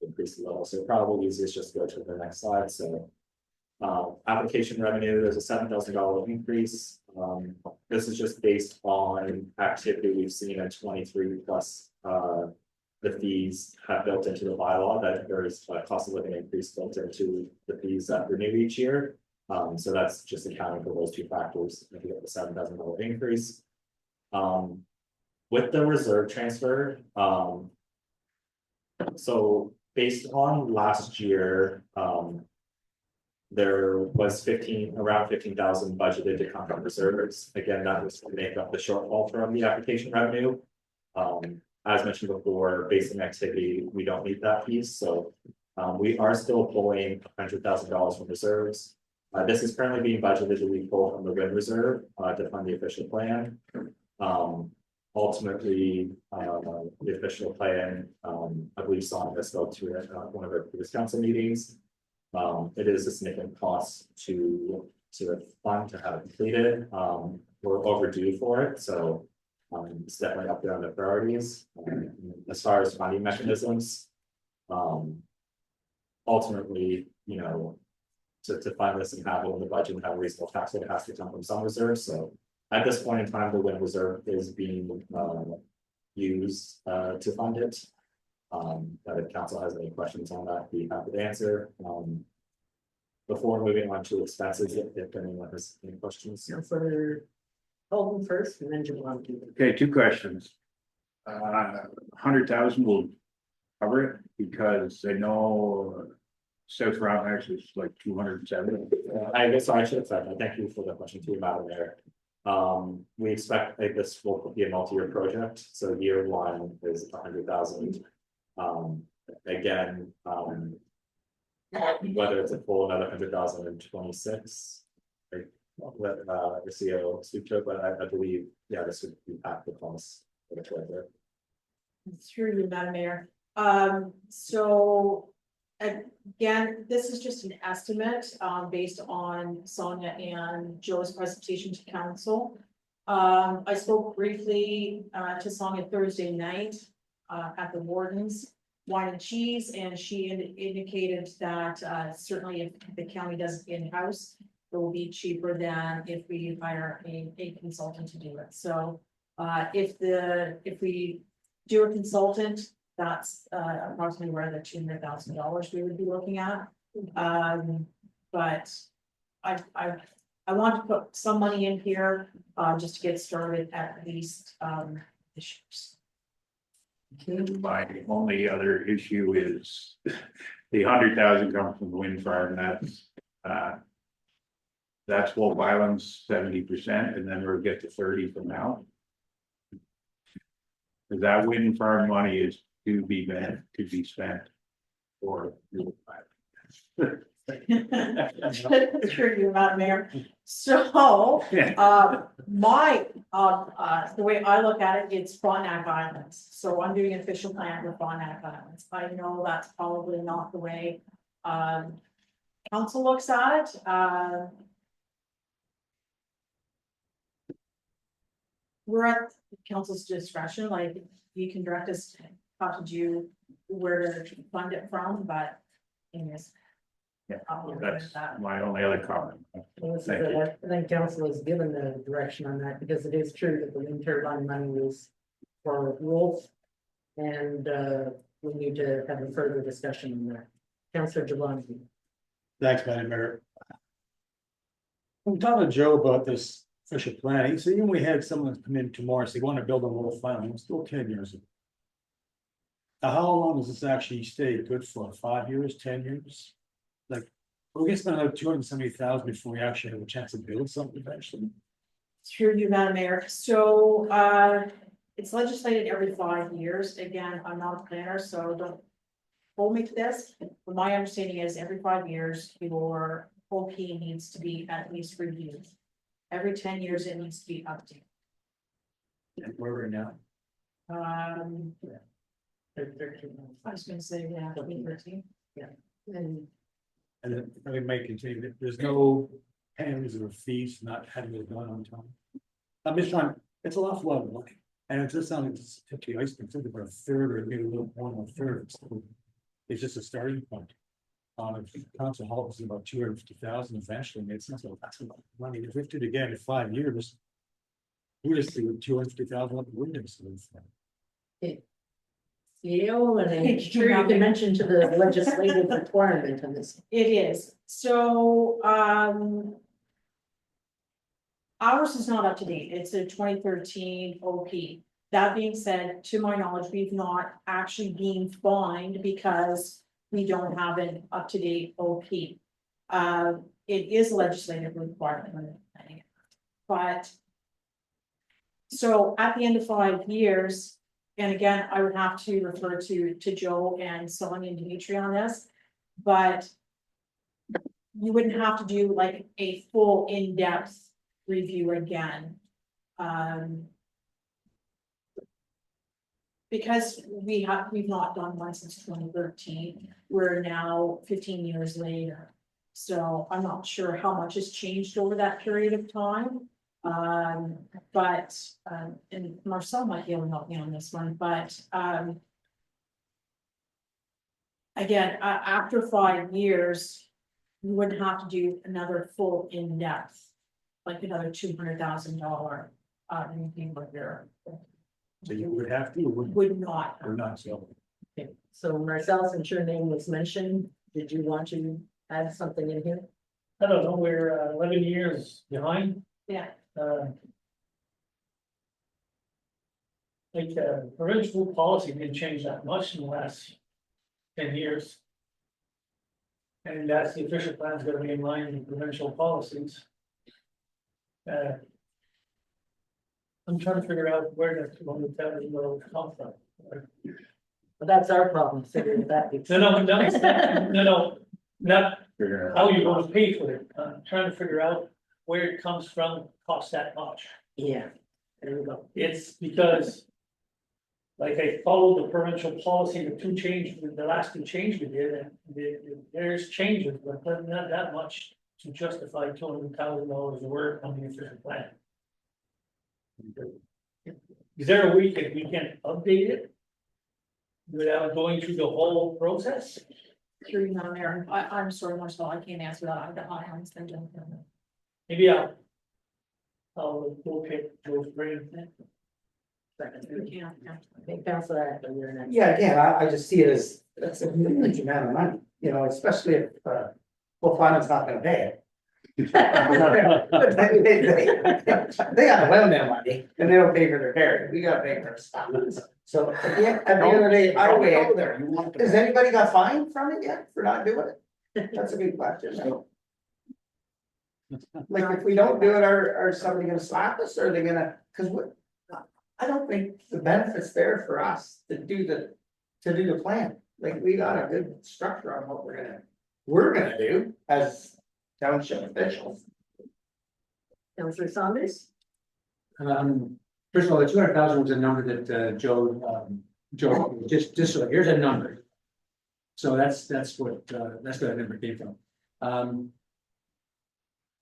Increase the level, so probably easiest just go to the next slide, so. Application revenue, there's a $7,000 increase. This is just based on activity we've seen at 23 plus the fees have built into the bylaw that there is a cost of living increase built into the fees that renew each year. So that's just accounting for those two factors. If you get the $7,000 increase. With the reserve transfer, so based on last year, there was around 15,000 budgeted to come from reserves. Again, that was to make up the shortfall from the application revenue. As mentioned before, based on activity, we don't need that piece, so we are still pulling $100,000 from reserves. This is currently being budgeted to be pulled from the wind reserve to fund the official plan. Ultimately, the official plan, I believe Sonia spoke to it at one of our previous council meetings. It is a significant cost to fund to have it completed. We're overdue for it, so. It's definitely up there on the priorities. As far as funding mechanisms. Ultimately, you know, to fund this and have it in the budget and have a reasonable tax rate, it has to come from some reserves. So at this point in time, the wind reserve is being used to fund it. But if council has any questions on that, be happy to answer. Before moving on to expenses, if anyone has any questions. For Holden first and then Javon. Okay, two questions. 100,000 will cover it because I know South Roundhouse is like 270. I guess I should have said that. Thank you for the question too, Madam Mayor. We expect like this will be a multi-year project. So year one is 100,000. Again, whether it's a full another 100,000 in 26. Let the CEO speak to it, but I believe, yeah, this would be half the cost for the treasurer. Through you, Madam Mayor. So again, this is just an estimate based on Sonia and Joe's presentation to council. I spoke briefly to Sonia Thursday night at the Warden's Wine and Cheese, and she indicated that certainly if the county does it in-house, it will be cheaper than if we hire a consultant to do it. So if we do a consultant, that's approximately around the $200,000 we would be looking at. But I want to put some money in here just to get started at least this year. My only other issue is the 100,000 comes from the wind farm. That's Wolf Island's 70%, and then we'll get to 30 from now. That wind farm money is to be spent for. That's true, Madam Mayor. So, the way I look at it, it's Frontenac Islands. So I'm doing an official plan for Frontenac Islands. I know that's probably not the way council looks at it. We're at council's discretion, like you can direct us how to do, where to fund it from, but anyways. That's my only other comment. Thank you. I think council has given the direction on that, because it is true that the wind turbine money is for Wolf. And, we need to have a further discussion on that. Councillor Jablonski. Thanks, Madam Mayor. I'm talking to Joe about this official plan. He said, even we had someone come in tomorrow, say, want to build a little farm, it's still 10 years. Now, how long does this actually stay good for? 5 years, 10 years? Like, we're gonna spend another 270,000 before we actually have a chance to build something eventually. Through you, Madam Mayor. So, it's legislated every 5 years. Again, I'm not a planner, so don't hold me to this. But my understanding is every 5 years, your OP needs to be at least reviewed. Every 10 years, it needs to be updated. And where we're now. I was gonna say, yeah, 2013. And And then we may continue, there's no penalties or fees for not having it done on time. I'm just trying, it's a lot of money, and it just sounds like it's 50 ice cream, think about a third or maybe a little more than a third. So it's just a starting point. If council halt is about 250,000 eventually, it sounds like that's a lot of money. If we did it again in 5 years, we just see 250,000 up the windows. CEO, and I'm sure you can mention to the legislative requirement on this. It is, so, ours is not up to date, it's a 2013 OP. That being said, to my knowledge, we've not actually been fined because we don't have an up-to-date OP. It is a legislative requirement, but. So at the end of 5 years, and again, I would have to refer to Joe and Sonia and Dimitri on this, but. You wouldn't have to do like a full in-depth review again. Because we've not done one since 2013, we're now 15 years later. So I'm not sure how much has changed over that period of time. But and Marcel might be able to help me on this one, but again, after 5 years, you wouldn't have to do another full in-depth, like another $200,000 review of your. So you would have to, or Would not. or not, so. Okay, so Marcel, since your name was mentioned, did you want to add something in here? I don't know, we're 11 years behind. Yeah. Provincial policy didn't change that much in the last 10 years. And that's the official plan is gonna be in line with provincial policies. I'm trying to figure out where that $200,000 come from. Well, that's our problem, figuring that. No, not how you're gonna pay for it. I'm trying to figure out where it comes from, costs that much. Yeah, there we go. It's because. Like I followed the provincial policy, the last two changes we did, and there's changes, but not that much to justify $200,000 of work on the official plan. Is there a way that we can update it? Without going through the whole process? Through you, Madam Mayor. I'm sorry, Marcel, I can't answer that. I've got my hands been doing. Maybe I'll go pick Joe's brain. Yeah. I think Councilor Acton, you're next. Yeah, again, I just see it as, that's a huge amount of money, you know, especially if, well, finance not gonna pay it. But they gotta loan their money, and they don't pay for their carry, we gotta pay for our stuff. So, at the end of the day, I don't go there, has anybody got fined from it yet for not doing it? That's a good question. Like, if we don't do it, are somebody gonna slap us, or are they gonna, cause I don't think the benefit's there for us to do the plan. Like, we got a good structure on what we're gonna do as township officials. Councilor Saunders? First of all, the 200,000 was a number that Joe, just so here's a number. So that's where that number came from.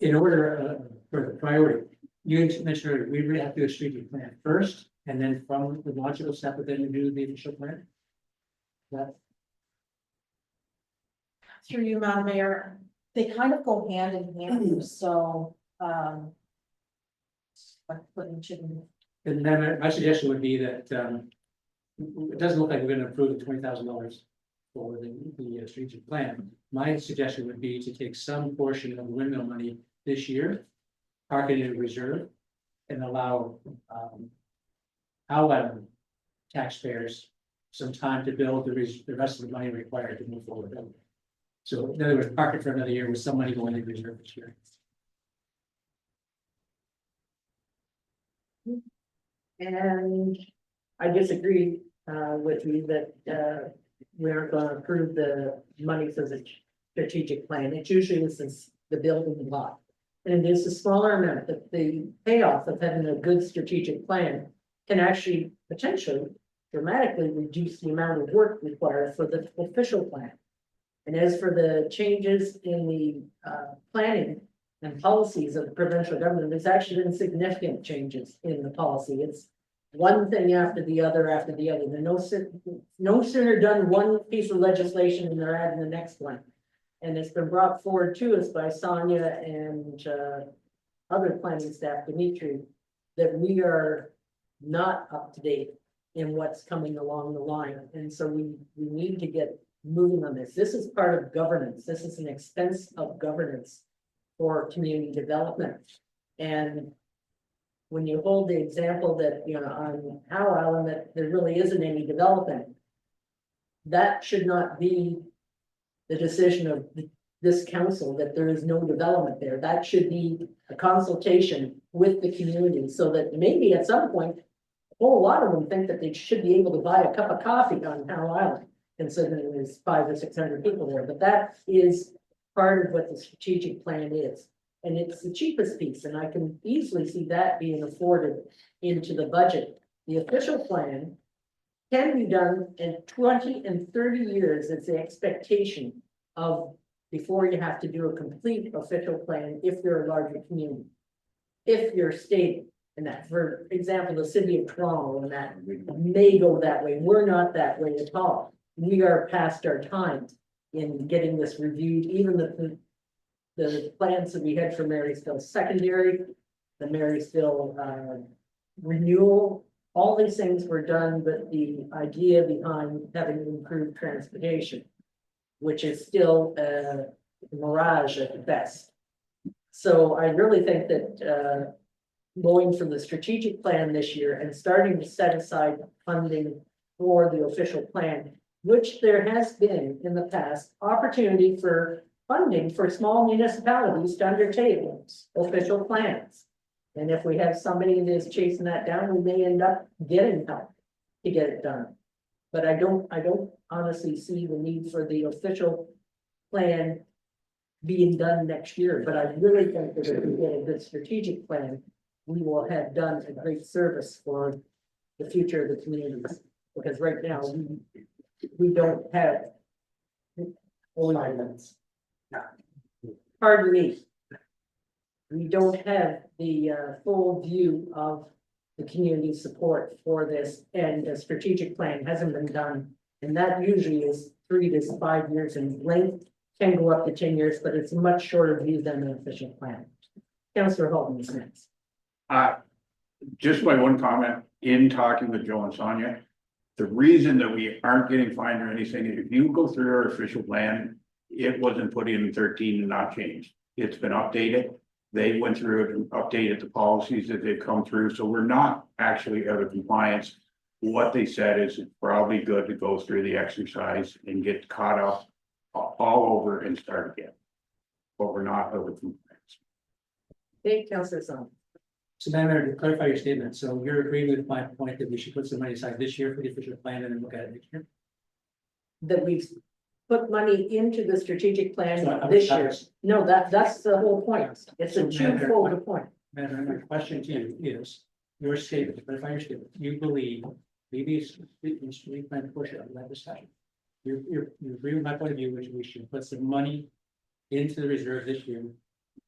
In order for the priority, you mentioned earlier, we really have to do a strategic plan first, and then from the logical step, but then we do the official plan. That through you, Madam Mayor, they kind of go hand in hand, so, like putting chicken. And then my suggestion would be that, it doesn't look like we're gonna approve the $20,000 for the strategic plan. My suggestion would be to take some portion of the windmill money this year, park it in reserve, and allow, our taxpayers some time to build the rest of the money required to move forward. So in other words, park it for another year with some money going into reserve this year. And I disagree with you that we aren't gonna approve the money for the strategic plan. It usually is the building block. And it is a smaller amount, that the payoff of having a good strategic plan can actually potentially dramatically reduce the amount of work required for the official plan. And as for the changes in the planning and policies of the provincial government, there's actually been significant changes in the policy. It's one thing after the other after the other. They're no sooner done one piece of legislation and they're adding the next one. And it's been brought forward to us by Sonia and other planning staff, Dimitri, that we are not up to date in what's coming along the line. And so we need to get moving on this. This is part of governance. This is an expense of governance for community development. And when you hold the example that, you know, on Howe Island, that there really isn't any development, that should not be the decision of this council, that there is no development there. That should be a consultation with the community, so that maybe at some point, a whole lot of them think that they should be able to buy a cup of coffee on Howe Island, considering there's 500 or 600 people there. But that is part of what the strategic plan is. And it's the cheapest piece, and I can easily see that being afforded into the budget. The official plan can be done in 20 and 30 years. It's the expectation of before you have to do a complete official plan if you're a larger community. If you're state, and that, for example, the city of Toronto, and that may go that way. We're not that way at all. We are past our time in getting this reviewed. Even the plans that we had for Marysville Secondary, the Marysville renewal, all these things were done, but the idea behind having improved transportation, which is still a mirage at best. So I really think that going for the strategic plan this year and starting to set aside funding for the official plan, which there has been in the past opportunity for funding for small municipalities to undertake official plans. And if we have somebody that is chasing that down, we may end up getting help to get it done. But I don't honestly see the need for the official plan being done next year. But I really think that if we get a good strategic plan, we will have done a great service for the future of the communities. Because right now, we don't have. Pardon me. We don't have the full view of the community support for this, and the strategic plan hasn't been done. And that usually is 3 to 5 years in length, can go up to 10 years, but it's a much shorter view than an official plan. Councillor Holton is next. Just my one comment, in talking with Joe and Sonia, the reason that we aren't getting fined or anything, if you go through our official plan, it wasn't put in 13 and not changed. It's been updated. They went through it and updated the policies that they've come through, so we're not actually out of compliance. What they said is it's probably good to go through the exercise and get caught up all over and start again. But we're not out of compliance. Okay, Councillor Song. So Madam Mayor, to clarify your statement, so you're agreeing with my point that we should put some money aside this year for the official plan and then look at it next year? That we've put money into the strategic plan So I this was- year. No, that's the whole point. It's a twofold point. Madam Mayor, my question to you is, your statement, to clarify your statement, you believe maybe we plan to push it on that discussion. You agree with my point of view, which we should put some money into the reserve this year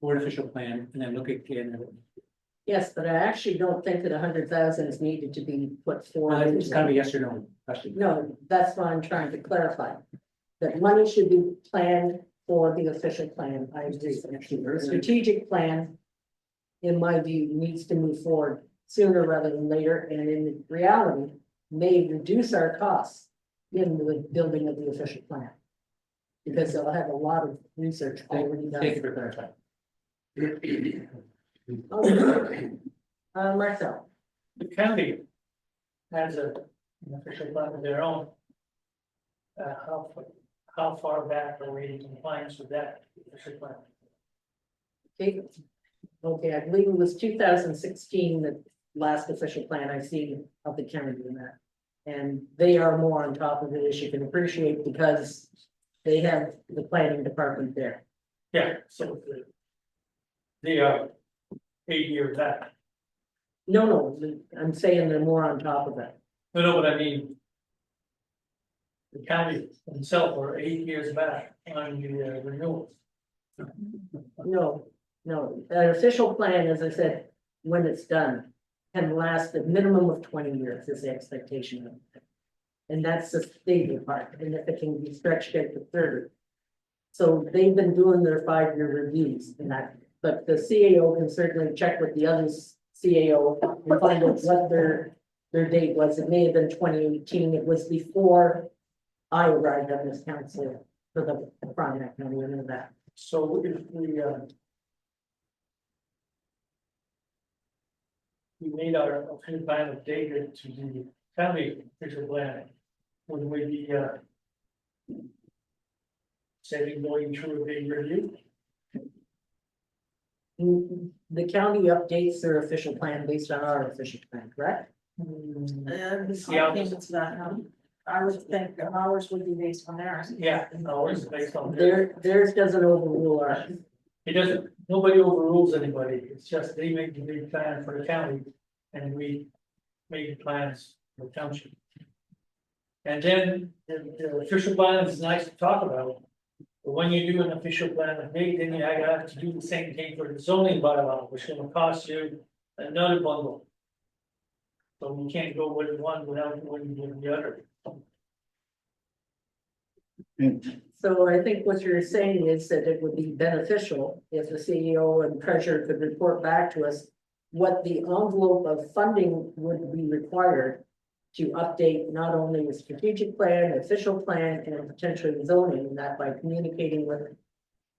for an official plan and then look again at it. Yes, but I actually don't think that 100,000 is needed to be put forward. It's kind of a yes or no question. No, that's what I'm trying to clarify. that money should be planned for the official plan, I agree. The strategic plan, in my view, needs to move forward sooner rather than later, and in reality, may reduce our costs in the building of the official plan. Because they'll have a lot of research already done. Thank you for clarifying. Marcel, The county has an official plan of their own. How far back are we in compliance with that official plan? okay, I believe it was 2016, the last official plan I've seen of the county in that. And they are more on top of it, as you can appreciate, because they have the planning department there. Yeah, so the 8 years back. No, I'm saying they're more on top of it. No, but I mean. The county themselves are 8 years back on the renewals. No, an official plan, as I said, when it's done, can last a minimum of 20 years is the expectation of it. And that's the stable part, and if it can be stretched out to 30. So they've been doing their 5-year reviews and that, but the CAO can certainly check with the other CAO and find out what their date was. It may have been 2018, it was before I arrived on this council for the Frontenac County and that. So if we made our official plan updated to the county official plan, would we be setting going through a big review? The county updates their official plan based on our official plan, correct? Yeah. I would think ours would be based on theirs. Yeah, ours is based on Theirs doesn't overrule ours. It doesn't, nobody overrules anybody, it's just they make the big plan for the county, and we make the plans for the township. And then the official plan is nice to talk about, but when you do an official plan update, then you have to do the same thing for the zoning bylaw, which is gonna cost you another bundle. So we can't go with one without going with the other. So I think what you're saying is that it would be beneficial if the CEO and treasurer could report back to us what the envelope of funding would be required to update not only the strategic plan, the official plan, and potentially the zoning, and that by communicating with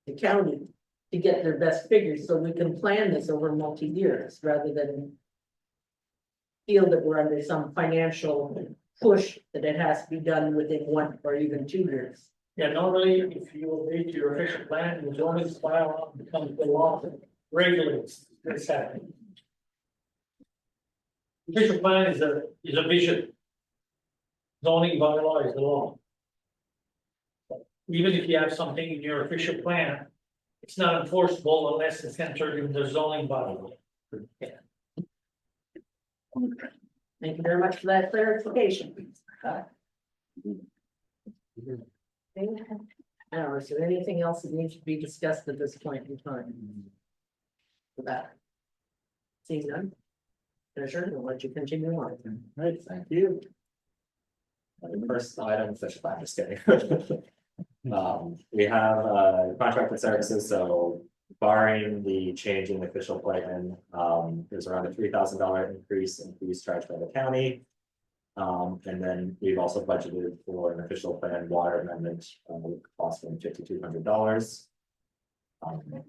the county to get their best figures, so we can plan this over multi-years rather than feel that we're under some financial push that it has to be done within 1 or even 2 years. Yeah, normally, if you update your official plan, the zoning bylaw becomes the law that regulates this happening. Official plan is a vision. Zoning bylaw is the law. Even if you have something in your official plan, it's not enforceable unless it's entered in the zoning bylaw. Thank you very much for that clarification. Now, is there anything else that needs to be discussed at this point in time? For that. Seeing none. Treasurer, we'll let you continue on. Right, thank you. First item, official plan, just kidding. We have contracted services, so barring the change in the official plan, there's around a $3,000 increase in fees charged by the county. And then we've also budgeted for an official plan water amendment, costing $5,200.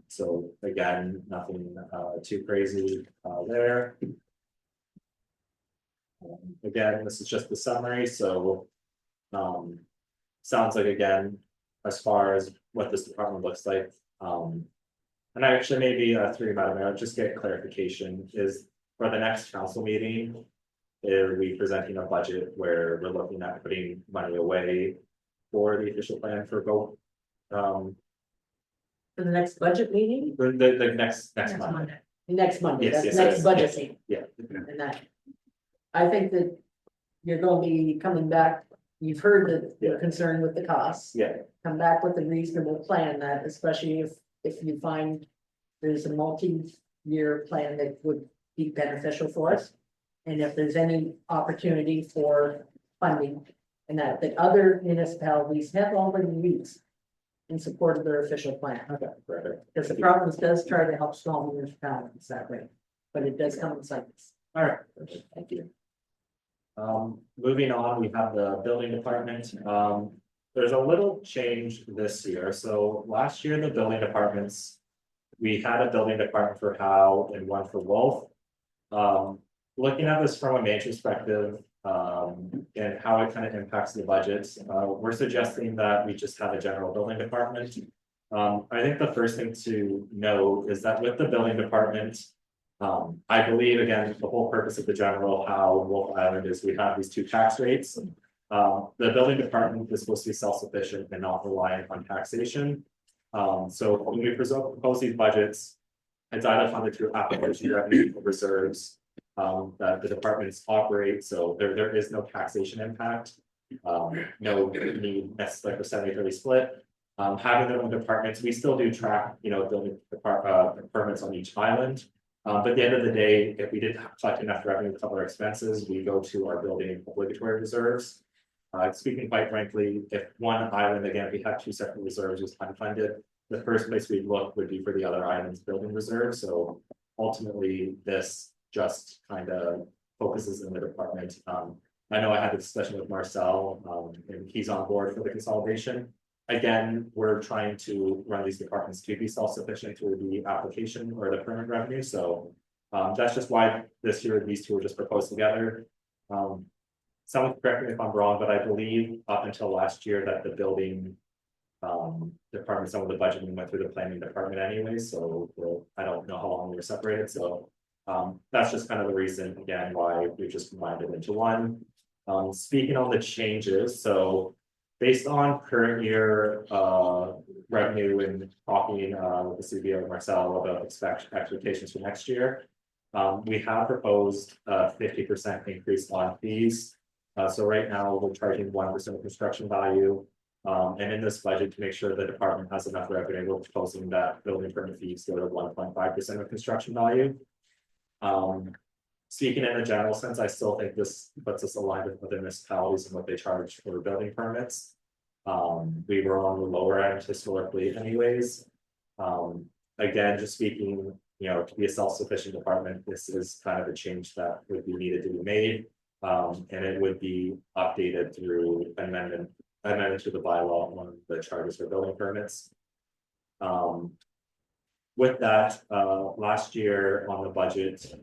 So again, nothing too crazy there. Again, this is just the summary, so sounds like, again, as far as what this department looks like, and actually maybe through Madam Mayor, just get clarification, is for the next council meeting, are we presenting a budget where we're looking at putting money away for the official plan for both? For the next budget meeting? The next Monday. Next Monday, Yes, that's yes, next yes, budget yes. meeting. Yeah. And that, I think that you're gonna be coming back, you've heard that you're concerned with the costs. Yeah. Come back with a reasonable plan that, especially if you find there's a multi-year plan that would be beneficial for us. And if there's any opportunity for funding and that the other municipalities have already used in support of their official plan. Okay, perfect. Because the province does try to help small municipalities that way, but it does come in cycles. All right, perfect, thank you. Moving on, we have the building department. There's a little change this year. So last year, the building departments, we had a building department for Howe and one for Wolf. Looking at this from a major perspective, and how it kind of impacts the budgets, we're suggesting that we just have a general building department. I think the first thing to know is that with the building department, I believe, again, the whole purpose of the general Howe and Wolf Island is we have these two tax rates. The building department is supposed to be self-sufficient and not reliant on taxation. So when we propose these budgets, it's either funded through application revenue or reserves that the departments operate, so there is no taxation impact. No need necessarily for 70-30 split. Having their own departments, we still do track, building permits on each island. But at the end of the day, if we didn't collect enough revenue to cover our expenses, we go to our building obligatory reserves. Speaking quite frankly, if one island, again, we have two separate reserves was unfunded, the first place we'd look would be for the other island's building reserve. So ultimately, this just kind of focuses in the department. I know I had a discussion with Marcel, and he's on board for the consolidation. Again, we're trying to run these departments to be self-sufficient through the application or the permit revenue. So that's just why this year these two were just proposed together. Someone correct me if I'm wrong, but I believe up until last year that the building department, some of the budgeting went through the planning department anyway. So I don't know how long we were separated. So that's just kind of the reason again why we just combined it into one. Speaking on the changes, so based on current year revenue and talking with the CBO Marcel about expectations for next year, we have proposed a 50% increase on fees. So right now we're charging 1% of construction value. And in this budget, to make sure the department has enough revenue, we're proposing that building permit fees go to 1.5% of construction value. Speaking in a general sense, I still think this puts us aligned with other municipalities and what they charge for building permits. We were on the lower end historically anyways. Again, just speaking, to be a self-sufficient department, this is kind of a change that would be needed to be made. And it would be updated through amendment to the bylaw on the charges for building permits. With that, last year on the budget,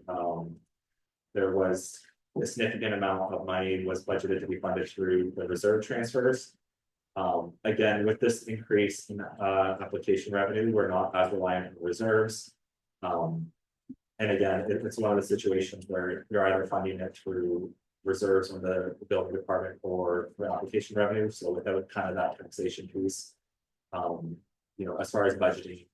there was a significant amount of money was budgeted to be funded through the reserve transfers. Again, with this increase in application revenue, we're not as reliant on reserves. And again, it's one of the situations where you're either funding it through reserves on the building department or for application revenue. So without kind of that taxation piece, as far as budgeting,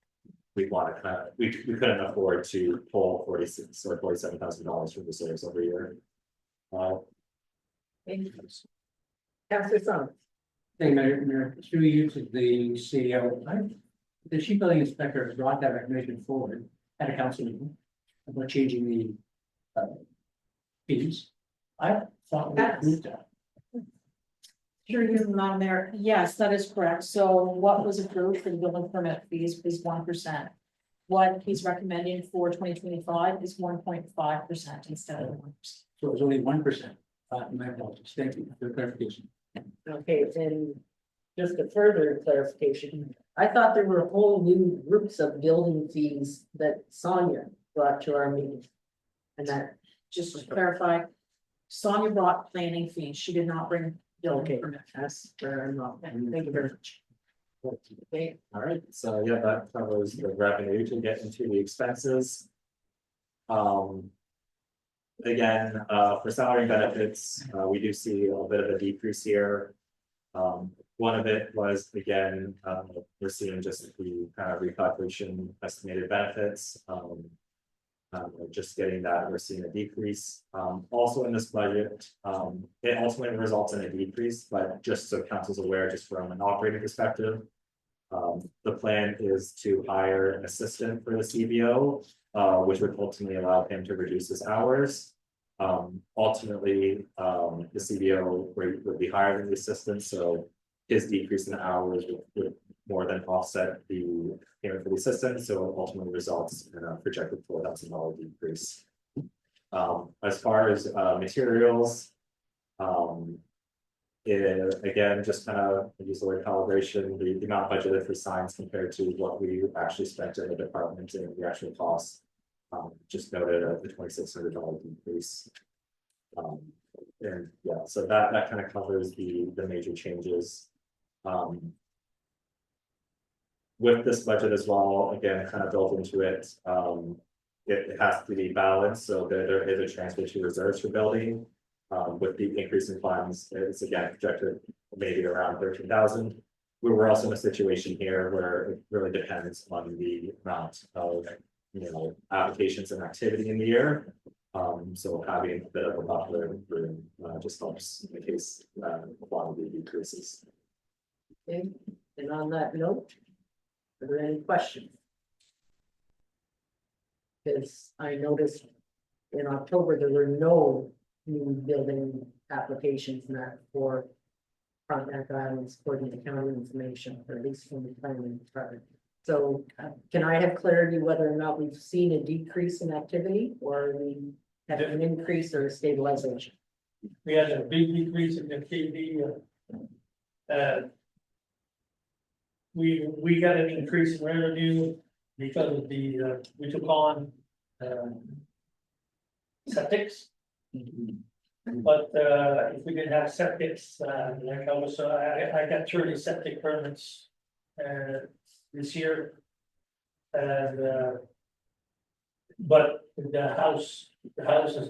we want to we couldn't afford to pull $46,000 or $47,000 from reserves every year. Councillor Song. Thank you, Mayor, through you to the CEO. The chief building inspector has brought that recommendation forward at a council meeting about changing the fees. I thought we approved that. Sure, you, Madam Mayor. Yes, that is correct. So what was approved for the building permit fees is 1%. What he's recommending for 2025 is 1.5% instead of 1%. So it was only 1%. My apologies. Thank you for the clarification. Okay, and just a further clarification, I thought there were whole new groups of building fees that Sonia brought to our meeting. And that, Just to clarify, Sonia brought planning fees. She did not bring building okay, permit. that's where I'm wrong. Thank you very much. Okay, All right, so yeah, that covers the revenue to get into the expenses. Again, for salary and benefits, we do see a little bit of a decrease here. One of it was, again, we're seeing just the kind of recalculation estimated benefits. Just getting that, we're seeing a decrease. Also in this budget, it ultimately results in a decrease, but just so council's aware, just from an operating perspective, the plan is to hire an assistant for the CBO, which would ultimately allow him to reduce his hours. Ultimately, the CBO rate would be higher than the assistant, so his decrease in hours would more than offset the payment for the assistant, so ultimately results in a projected $4,000 decrease. As far as materials, again, just kind of use the word calibration, the amount budgeted for signs compared to what we actually spent in the department and the actual cost. Just noted the $2,600 decrease. And yeah, so that kind of covers the major changes. With this budget as well, again, kind of built into it, it has to be balanced, so there is a transfer to reserves for building. With the increase in funds, it's again projected maybe around 13,000. We were also in a situation here where it really depends on the amount of, applications and activity in the year. So having a bit of a buffer room just helps in case quantity decreases. Okay, and on that note, are there any questions? Because I noticed in October, there were no new building applications that for Frontenac Islands according to county information, or at least from the planning department. So can I have clarity whether or not we've seen a decrease in activity or we have an increase or a stabilization? We had a big decrease in activity. We got an increase in revenue because of the, we took on septics. But if we didn't have septics, like I got 30 septic permits this year. And but the houses,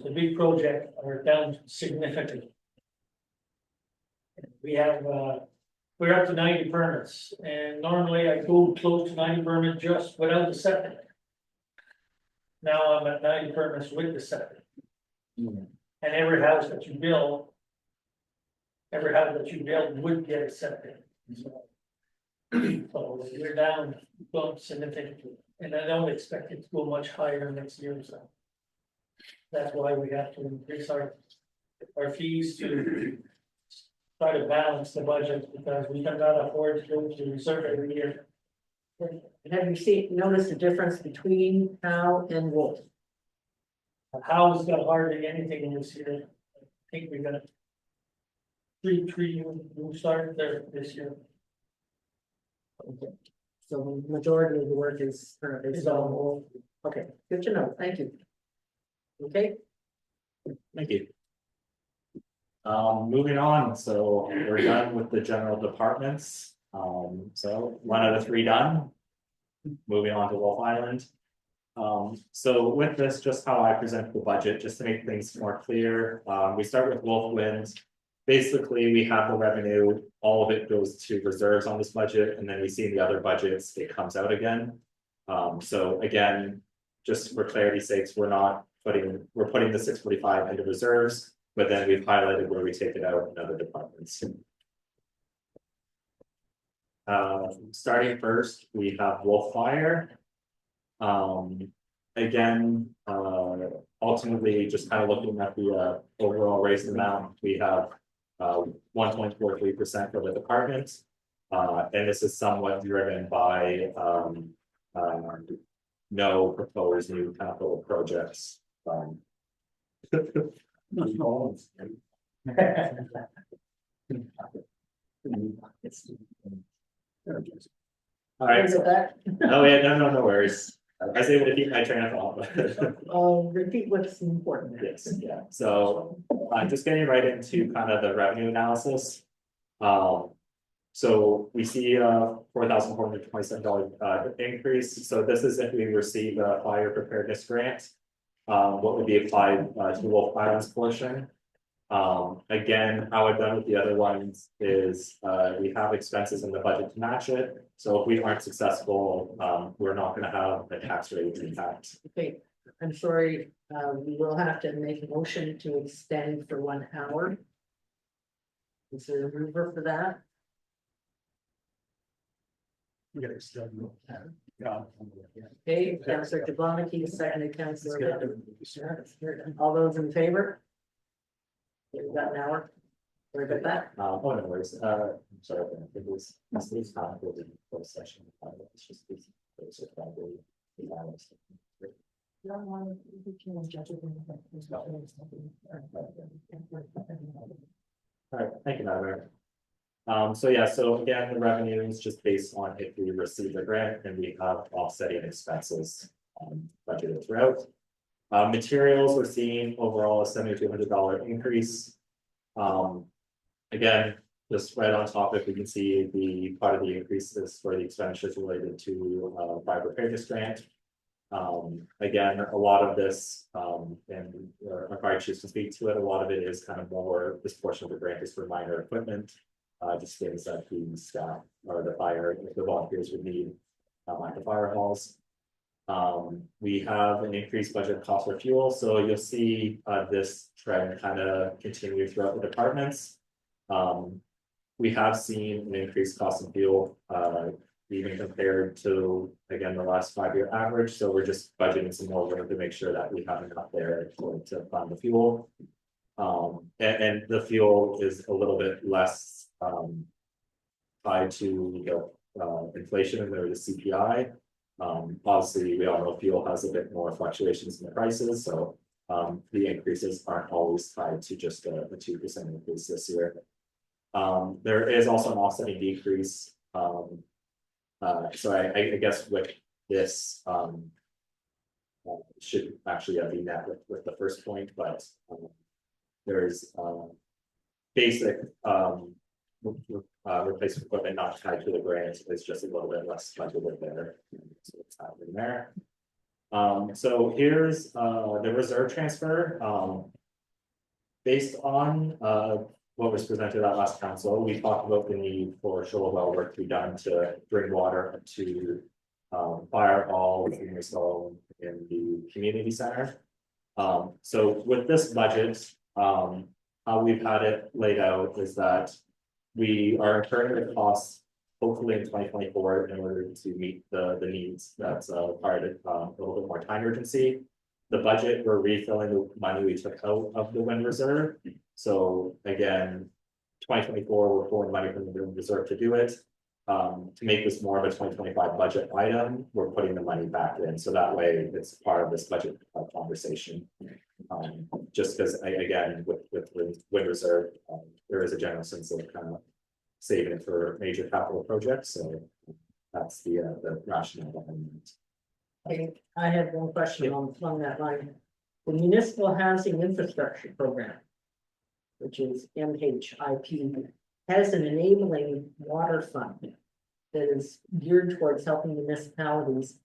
the big project are down significantly. We have we're up to 90 permits, and normally I go close to 90 permits just without the septic. Now I'm at 90 permits with the septic. And every house that you build would get a septic. So we're down significantly, and I don't expect it to go much higher next year, so. That's why we have to increase our fees to try to balance the budget, because we cannot afford to go to reserve every year. And have you noticed a difference between Howe and Wolf? Howe's got hardly anything in this year. I think we're gonna three new start there this year. Okay, so the majority of the work is currently on Wolf. Okay, good to know, thank you. Okay, Thank you. Moving on, so we're done with the general departments. So 1 out of 3 done. Moving on to Wolf Island. So with this, just how I present the budget, just to make things more clear, we start with Wolf Wind. Basically, we have the revenue, all of it goes to reserves on this budget, and then we see in the other budgets, it comes out again. So again, just for clarity's sakes, we're putting the 645 into reserves, but then we've highlighted where we take it out in other departments. Starting first, we have Wolf Fire. Again, ultimately, just kind of looking at the overall raised amount, we have 1.43% for the department. And this is somewhat driven by no proposed new capital projects. All right. Oh yeah, no worries. I was able to keep my train of thought. I'll repeat what's important. Yes, yeah. So I'm just getting right into kind of the revenue analysis. So we see a $4,427 increase. So this is if we receive a fire preparedness grant. What would be applied to Wolf Island's portion. Again, how I've done with the other ones is we have expenses in the budget to match it. So if we aren't successful, we're not going to have a tax rate impact. Okay, I'm sorry, we will have to make a motion to extend for 1 hour. Is there a mover for that? Okay, Councillor Jablonski, seconded Councillor Evans. All those in favor? Okay, we got an hour. Sorry about that. Oh, no worries, I'm sorry, it was, this time for the closed session. It's just. It's just probably the hours. All right, thank you, Madam Mayor. So yeah, so again, the revenue is just based on if we receive the grant and we have offsetting expenses budgeted throughout. Materials, we're seeing overall a $7,200 increase. Again, just right on topic, we can see the part of the increases for the expenditures related to fire preparedness grant. Again, a lot of this, and our fire chiefs can speak to it, a lot of it is kind of more, this portion of the grant is for minor equipment. Just things that the staff or the volunteers would need at the fire halls. We have an increased budget cost for fuel, so you'll see this trend kind of continue throughout the departments. We have seen an increased cost of fuel, even compared to, again, the last 5-year average. So we're just budgeting some more room to make sure that we have enough there to fund the fuel. And the fuel is a little bit less tied to the inflation and the CPI. Obviously, we all know fuel has a bit more fluctuations in the prices, so the increases aren't always tied to just a 2% increase this year. There is also an offsetting decrease. So I guess with this should actually be met with the first point, but there's basic replacement equipment not tied to the grant is just a little bit less budgeted there. So it's happening there. So here's the reserve transfer. Based on what was presented at last council, we talked about the need for shoulder well work to be done to bring water to fire hall, senior zone in the community center. So with this budget, how we've had it laid out is that we are incurring the costs hopefully in 2024 in order to meet the needs that's required a little bit more time urgency. The budget, we're refilling the money we took out of the wind reserve. So again, 2024, we're pulling money from the wind reserve to do it. To make this more of a 2025 budget item, we're putting the money back in. So that way it's part of this budget conversation. Just because again, with wind reserve, there is a general sense of kind of saving it for major capital projects. So that's the rationale behind it. Okay, I have one question on that line. The Municipal Housing Infrastructure Program, which is MHIP, has an enabling water fund that is geared towards helping municipalities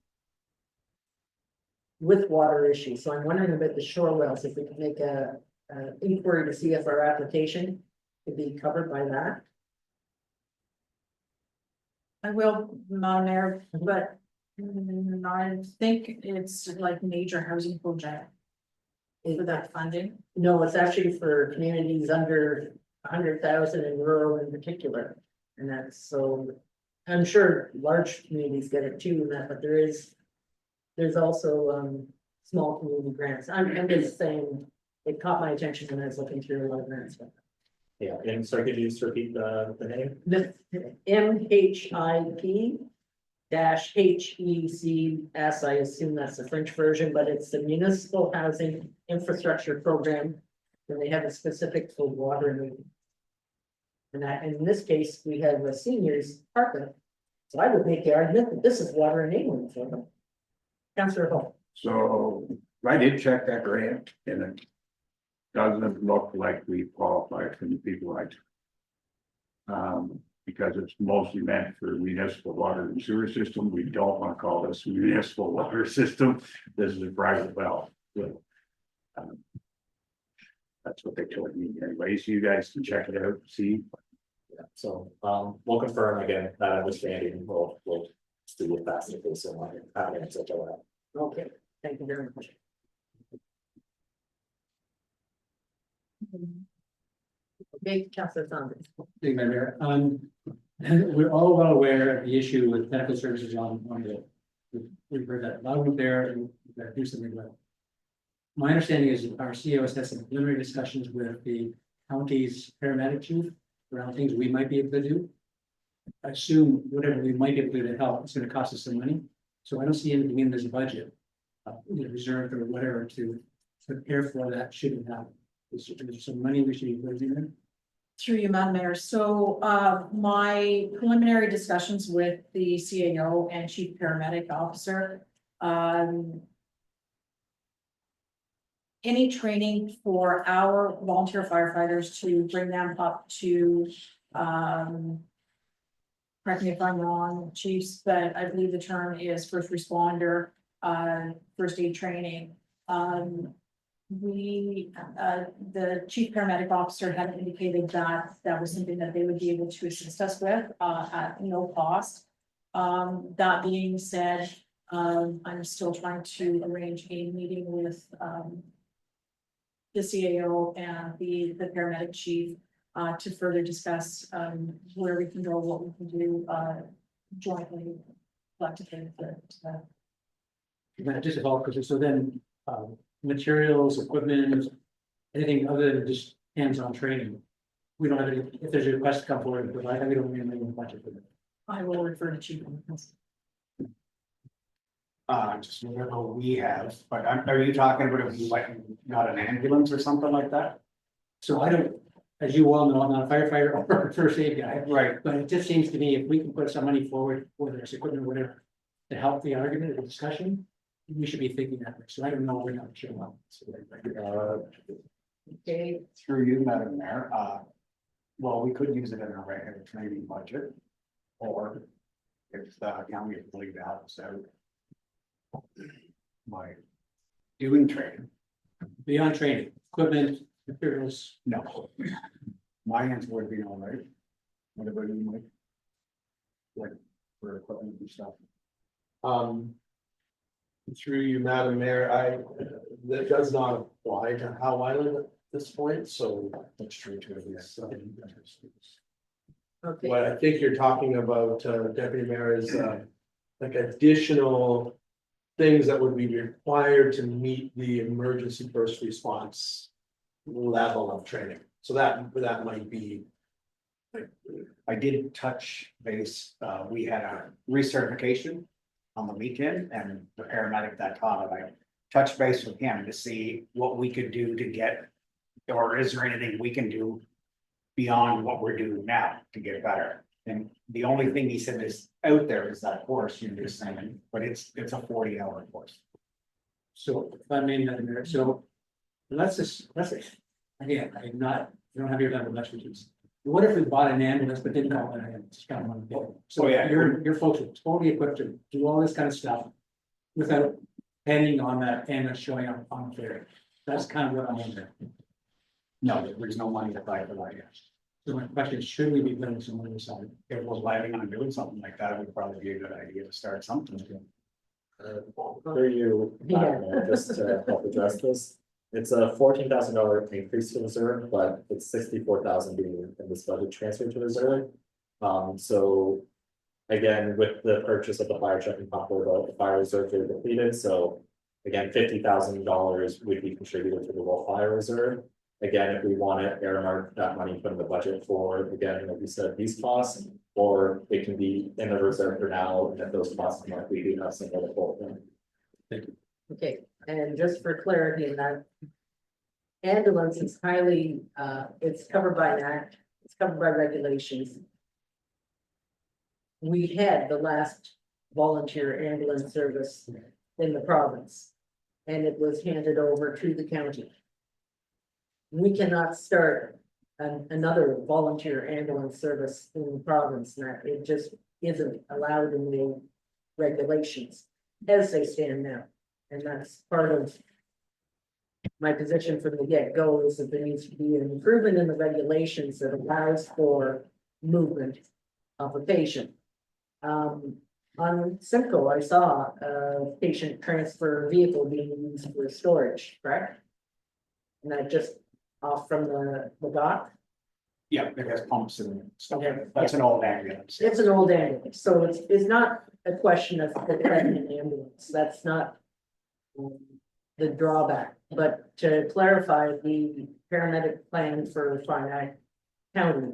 with water issues. So I'm wondering about the shore wells, if we could make a inquiry to see if our application could be covered by that. I will, Madam Mayor, but I think it's like major housing project for that funding. No, it's actually for communities under 100,000 in rural in particular. And that's so, I'm sure large communities get it too, and that, but there's also small community grants. I'm just saying, it caught my attention when I was looking through a lot of grants. Yeah, and so could you just repeat the name? The MHIP HECS, I assume that's the French version, but it's the Municipal Housing Infrastructure Program. And they have a specific for water need. And that, in this case, we have a seniors apartment. So I would make the argument that this is water enabling for them. Councillor Hall. So I did check that grant and it doesn't look like we qualify for the people right. Because it's mostly meant for municipal water and sewer system. We don't want to call this municipal water system. This is a private well. So, that's what they told me anyway. So you guys can check it out, see. Yeah, so we'll confirm again that understanding. We'll see what that's the case. So having it such a way. Okay, thank you very much. Okay, Councillor Saunders. Thank you, Mayor. We're all well aware of the issue with medical services on the, we've heard that loud and clear, and we've got to do something about it. My understanding is that our CEO has had some preliminary discussions with the county's paramedic chief around things we might be able to do. I assume whatever we might be able to do to help, it's gonna cost us some money, so I don't see anything in this budget. Reserved or whatever to prepare for that shouldn't happen. Is there some money we should be putting in? Through you, Madam Mayor. So, my preliminary discussions with the CAO and Chief Paramedic Officer, any training for our volunteer firefighters to bring them up to, correct me if I'm wrong, chiefs, but I believe the term is first responder, first aid training. The chief paramedic officer had indicated that that was something that they would be able to assist us with, at no cost. That being said, I'm still trying to arrange a meeting with, the CAO and the paramedic chief, to further discuss, where we can go, what we can do, jointly, collectively. Just a follow-up question, so then, materials, equipment, anything other than just hands-on training. We don't have any, if there's a request to come forward and provide, we don't really have any budget for that. I will refer to chief. Just whatever we have, but are you talking about if you like, not an ambulance or something like that? So I don't, as you well know, I'm not a firefighter or a first aid guy, Right. but it just seems to me if we can put some money forward, whether it's equipment or whatever, to help the argument or the discussion, we should be thinking that way, so I don't know, we're not sure about. Okay, Through you, Madam Mayor, well, we could use it in our regular training budget. Or if the county is willing to help us out. By doing training, Beyond training, equipment, materials, no. My answer would be all right. What about you, Mike? Like for equipment and stuff. Through you, Madam Mayor, that does not apply to Howe Island at this point, so. That's true too, yes. okay. What I think you're talking about, Deputy Mayor, is like additional things that would be required to meet the emergency first response level of training. So that might be. I did touch base, we had a recertification on the weekend and the paramedic that taught it, I touched base with him to see what we could do to get. Or is there anything we can do beyond what we're doing now to get better? And the only thing he said is out there is that course you're just saying, but it's a 40-hour course. so if I may, Madam Mayor, so let's again, I'm not, you don't have your level of expertise. What if we bought an ambulance but didn't call it an ambulance? Kind of one thing. So Oh, yeah. your folks are totally equipped to do all this kind of stuff without depending on that ambulance showing up on the ferry. That's kind of what I'm wondering. No, there's no money to buy for that, yes. So my question is, should we be putting some money aside? If we're planning on doing something like that, it would probably be a good idea to start something. For you, just to help address this, it's a $14,000 increase to reserve, but it's 64,000 being in this budget transfer to reserve. So again, with the purchase of the fire truck and pump, the fire reserve is depleted, so again, $50,000 would be contributed to the Wolf Fire Reserve. Again, if we want to earmark that money, put in the budget for, again, like we said, these costs, or it can be in the reserve for now, and if those costs come up, we do have some other full. Okay, and just for clarity, in that ambulance is highly, it's covered by an act, it's covered by regulations. We had the last volunteer ambulance service in the province, and it was handed over to the county. We cannot start another volunteer ambulance service in the province, and that it just isn't allowed in the regulations as they stand now. And that's part of my position from the get-go, is that there needs to be an improvement in the regulations that allows for movement of a patient. On Simcoe, I saw a patient transfer vehicle being used for storage, correct? And that just off from the dock. Yeah, it has pumps and stuff. Yeah. That's an old ambulance. It's an old ambulance, so it's not a question of having an ambulance, that's not the drawback, but to clarify, the paramedic plan for Frontenac County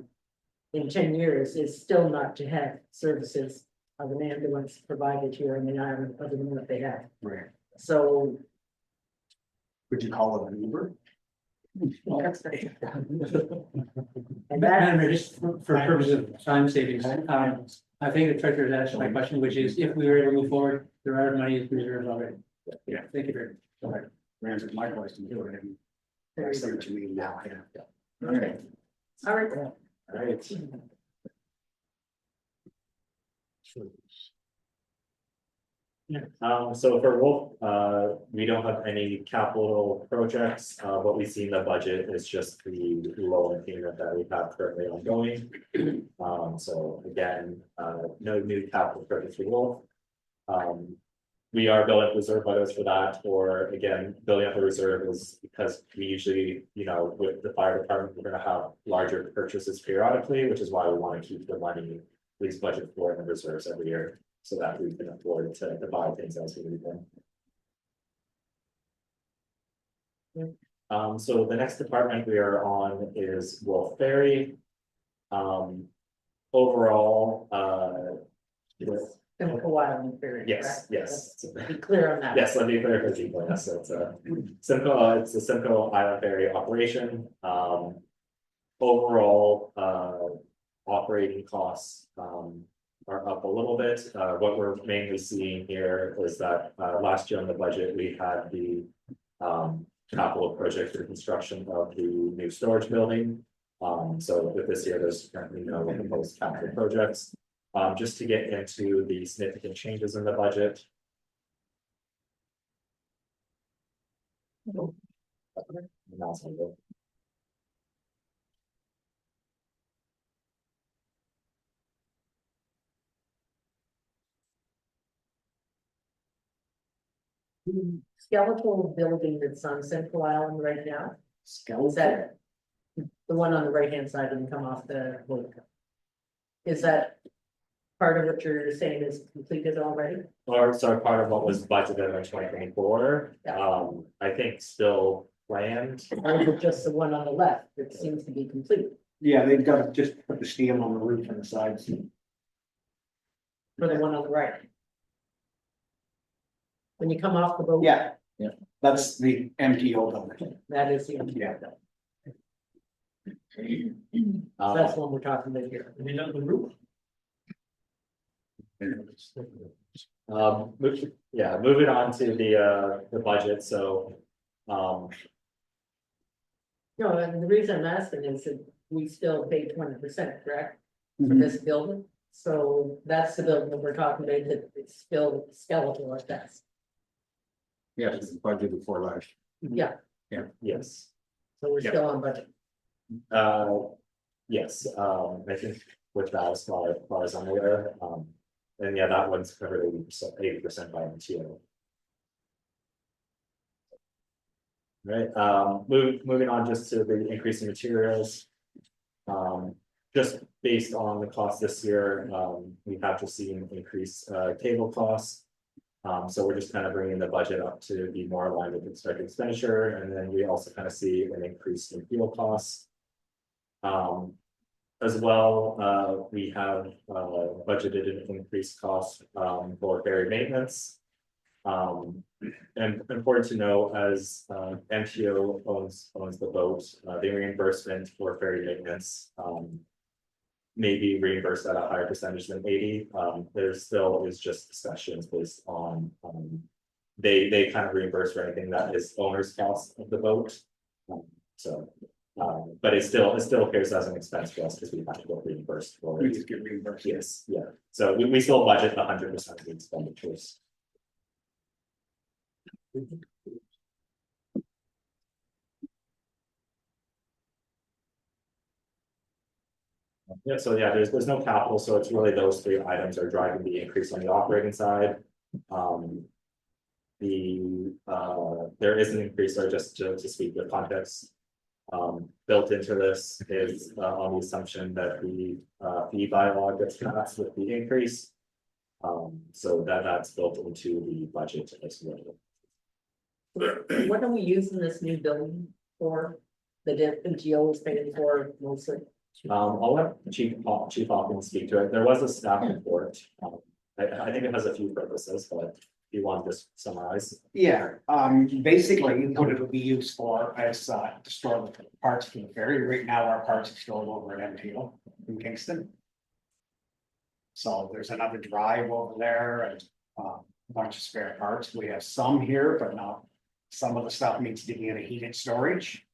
in 10 years is still not to have services of an ambulance provided here in the island other than what they have. Right. So. Would you call it an Uber? And Madam that, Mayor, just for purposes of time savings, I think the treasurer has asked my question, which is if we were able to move forward, there are money is reserved already. Yeah. Thank you very much. Okay. Answered my question too, and I see what you mean now, yeah. okay, all right. Alright. So for Wolf, we don't have any capital projects, what we see in the budget is just the loan payment that we have currently ongoing. So again, no new capital projects for Wolf. We are building reserve budgets for that, or again, building up the reserve is because we usually, with the fire department, we're gonna have larger purchases periodically, which is why we wanna keep the money, at least budget for in the reserves every year, so that we can afford to buy things as we need them. So the next department we are on is Wolf Ferry. Overall, with Simple Island period. yes, correct? yes. Let's Be clear on that. Yes, let me clear for people, yes, so it's a Simcoe Island Ferry operation, overall, operating costs, are up a little bit, what we're mainly seeing here is that, last year on the budget, we had the, capital project for construction of the new storage building. So with this year, there's currently no proposed capital projects. Just to get into the significant changes in the budget. The skeletal building that's on Central Island right now, is that the one on the right-hand side and come off the road? Is that part of what you're saying is completed already? Or so part of what was budgeted in 2024, I think still planned. Or is it just the one on the left that seems to be complete Yeah, they've got to just put the steel on the roof and the sides. for the one on the right? When you come off the boat? Yeah, yeah, that's the MTO building. That is the. Yeah. So that's what we're talking about here. We done the roof? Moving on to the budget, so. No, and the reason I'm asking is that we still pay 20%, correct? For this building, so that's the building that we're talking about, that it's still skeletal at best. Yes, it's budgeted for last. Yeah, Yes, so we're Yeah. still on budget. yes, I think with that as far as I'm aware, and yeah, that one's covered 80% by MTO. Right, moving on just to the increase in materials. Just based on the cost this year, we have just seen increased cable costs. So we're just kind of bringing the budget up to be more aligned with expected expenditure, and then we also kind of see an increase in fuel costs. As well, we have budgeted an increased cost for ferry maintenance. And important to know, as MTO owns the boat, the reimbursement for ferry maintenance may be reimbursed at a higher percentage than 80. There still is just discussions based on they kind of reimburse for anything that is owner's cost of the boat. But it still appears as an expense for us because we have to go reimbursed for We it. just get reimbursed. Yes, yeah. So we still budget 100% of the expenditures. Yeah, so yeah, there's no capital, so it's really those three items are driving the increase on the operating side. There is an increase, or just to speak with context. Built into this is on the assumption that the fee bylaw gets passed with the increase. So that's built into the budget as well. What are we using this new building for? The MTO is paying for mostly. I'll let Chief Hawkins speak to it. There was a staff report. I think it has a few purposes, but if you want to just summarize. Yeah, basically what it would be used for is to store the parts from the ferry. Right now, our parts are stored over at MTO in Kingston. So there's another drive over there and a bunch of spare parts. We have some here, but not, some of the stuff needs to be in a heated storage.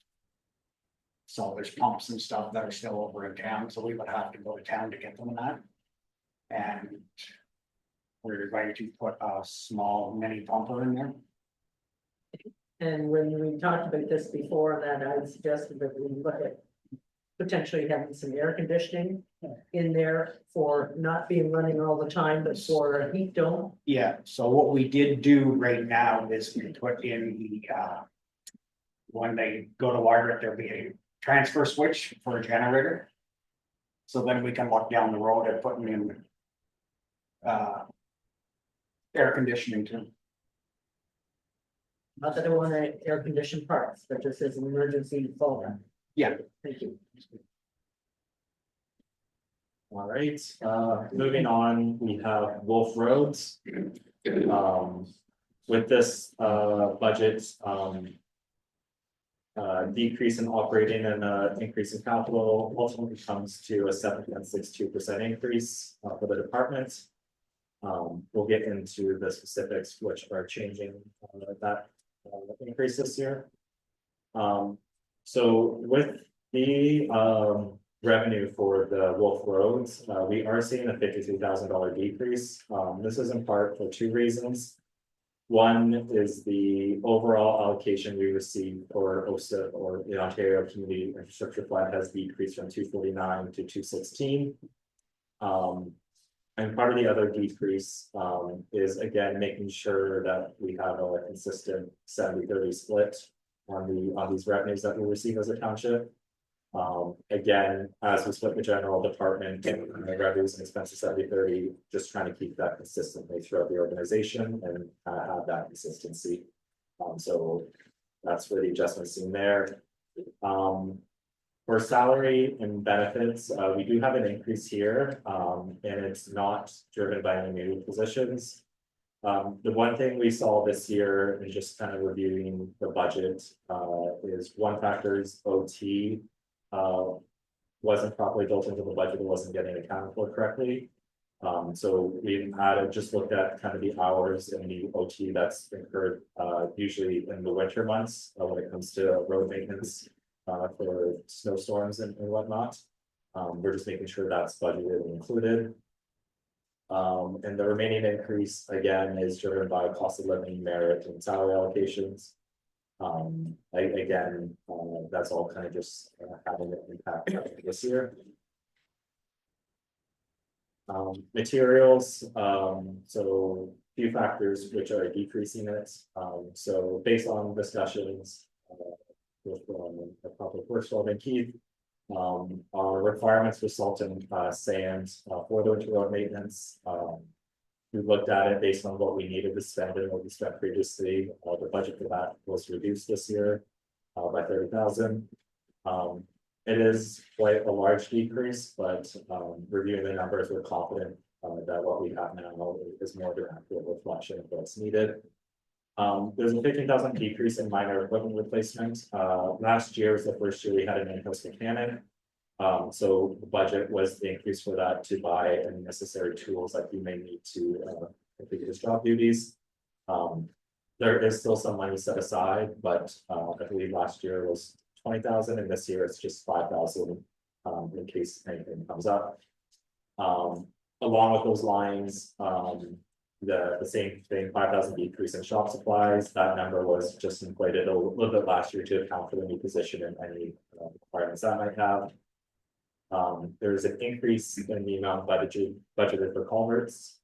So there's pumps and stuff that are still over in town, so we would have to go to town to get them in that. And we're going to put a small mini pumper in there. And when we talked about this before, that I suggested that we look at potentially having some air conditioning in there for not being running all the time, but for a heat dome. Yeah, so what we did do right now is we put in the when they go to wire it, there'll be a transfer switch for a generator. So then we can look down the road at putting in air conditioning too. Not that I want to air condition parts, but just as an emergency fallback. Yeah. Thank you. All right, moving on, we have Wolf Roads. With this budget, decrease in operating and increase in capital ultimately comes to a 7.62% increase for the department. We'll get into the specifics which are changing that increase this year. So with the revenue for the Wolf Roads, we are seeing a $52,000 decrease. This is in part for two reasons. One is the overall allocation we received for OSIP, or the Ontario Community Infrastructure Fund, has decreased from 249 to 216. And part of the other decrease is again making sure that we have a consistent 70-30 split on these revenues that we receive as a township. Again, as we split the general department and revenues and expenses 70-30, just trying to keep that consistently throughout the organization and have that consistency. So that's where the adjustments seen there. For salary and benefits, we do have an increase here, and it's not driven by any new positions. The one thing we saw this year, and just kind of reviewing the budget, is one factor is OT. Wasn't properly built into the budget, it wasn't getting accounted for correctly. So we've just looked at kind of the hours and the OT that's incurred usually in the winter months when it comes to road maintenance for snowstorms and whatnot. We're just making sure that's budgeted and included. And the remaining increase again is driven by cost of living, merit, and salary allocations. Again, that's all kind of just having an impact this year. Materials, so few factors which are decreasing it. So based on discussions with the Public Works and Keith, our requirements for salt and sand for the winter road maintenance. We looked at it based on what we needed to spend and what we spent previously. The budget for that was reduced this year by 30,000. It is quite a large decrease, but reviewing the numbers, we're confident that what we have now is more of an accurate reflection of what's needed. There's a 15,000 decrease in minor equipment replacement. Last year was the first year we had an in-house mechanic. So the budget was the increase for that to buy any necessary tools that you may need to complete his job duties. There is still some money set aside, but I believe last year was 20,000 and this year it's just 5,000 in case anything comes up. Along with those lines, the same thing, 5,000 decrease in shop supplies. That number was just inflated a little bit last year to account for the new position and any requirements that might have. There's an increase in the amount budgeted for culverts,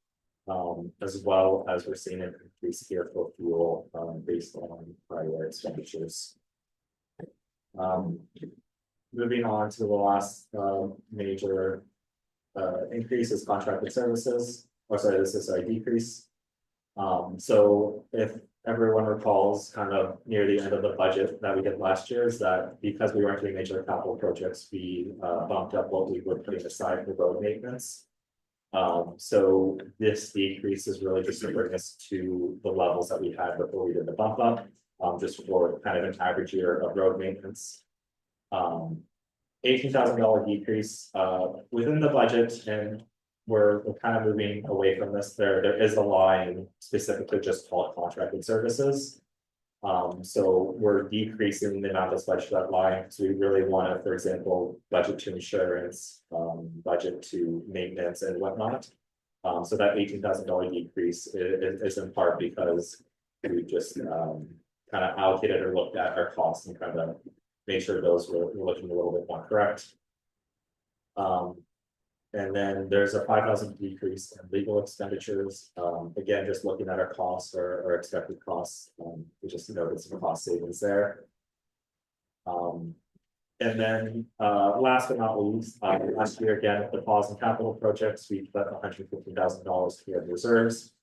as well as we're seeing an increase here for fuel based on prior expenditures. Moving on to the last major increase is contracted services, or sorry, this is a decrease. So if everyone recalls, kind of near the end of the budget that we did last year, is that because we weren't doing major capital projects, we bumped up what we were putting aside for road maintenance. So this decrease is really just to bring us to the levels that we had before we did the bump up, just for kind of an average year of road maintenance. $18,000 decrease within the budget, and we're kind of moving away from this. There is a line specifically just called contracted services. So we're decreasing the amount that's budgeted that line. So we really want to, for example, budget to insurance, budget to maintenance and whatnot. So that $18,000 decrease is in part because we just kind of allocated or looked at our costs and kind of made sure those were looking a little bit more correct. And then there's a $5,000 decrease in legal expenditures. Again, just looking at our costs or expected costs, we just noticed some cost savings there. And then last but not least, last year again, with the pause in capital projects, we put $150,000 here in reserves.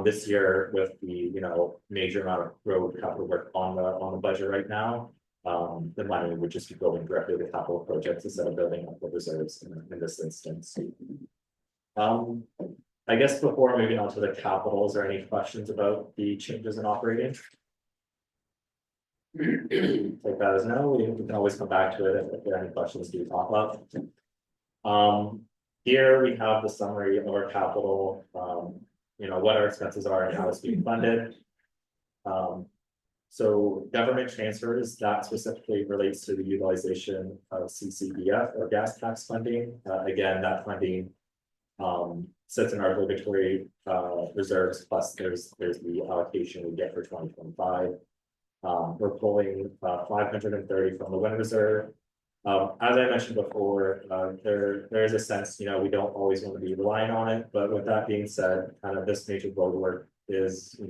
This year with the major amount of road capital work on the budget right now, the money would just be going directly to capital projects instead of building up the reserves in this instance. I guess before moving on to the capitals, are any questions about the changes in operating? Take that as no, we can always come back to it if there are any questions do pop up. Here we have the summary of our capital, what our expenses are and how it's being funded. So government transfers, that specifically relates to the utilization of CCEF or gas tax funding. Again, that funding sits in our obligatory reserves, plus there's the allocation we get for 2025. We're pulling 530 from the wind reserve. As I mentioned before, there is a sense, we don't always want to be relying on it, but with that being said, kind of this major road work is,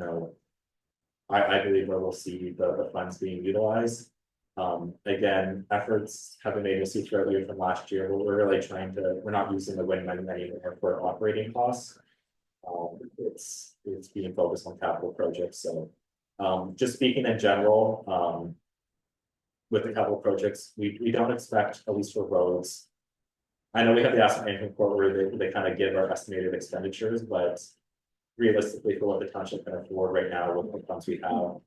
I believe where we'll see the funds being utilized. Again, efforts have been made to see throughout the year from last year, but we're really we're not using the wind money anymore for operating costs. It's being focused on capital projects. So just speaking in general, with the capital projects, we don't expect, at least for roads. I know we have the asset management report where they kind of give our estimated expenditures, but realistically for what the township can afford right now with the funds we have,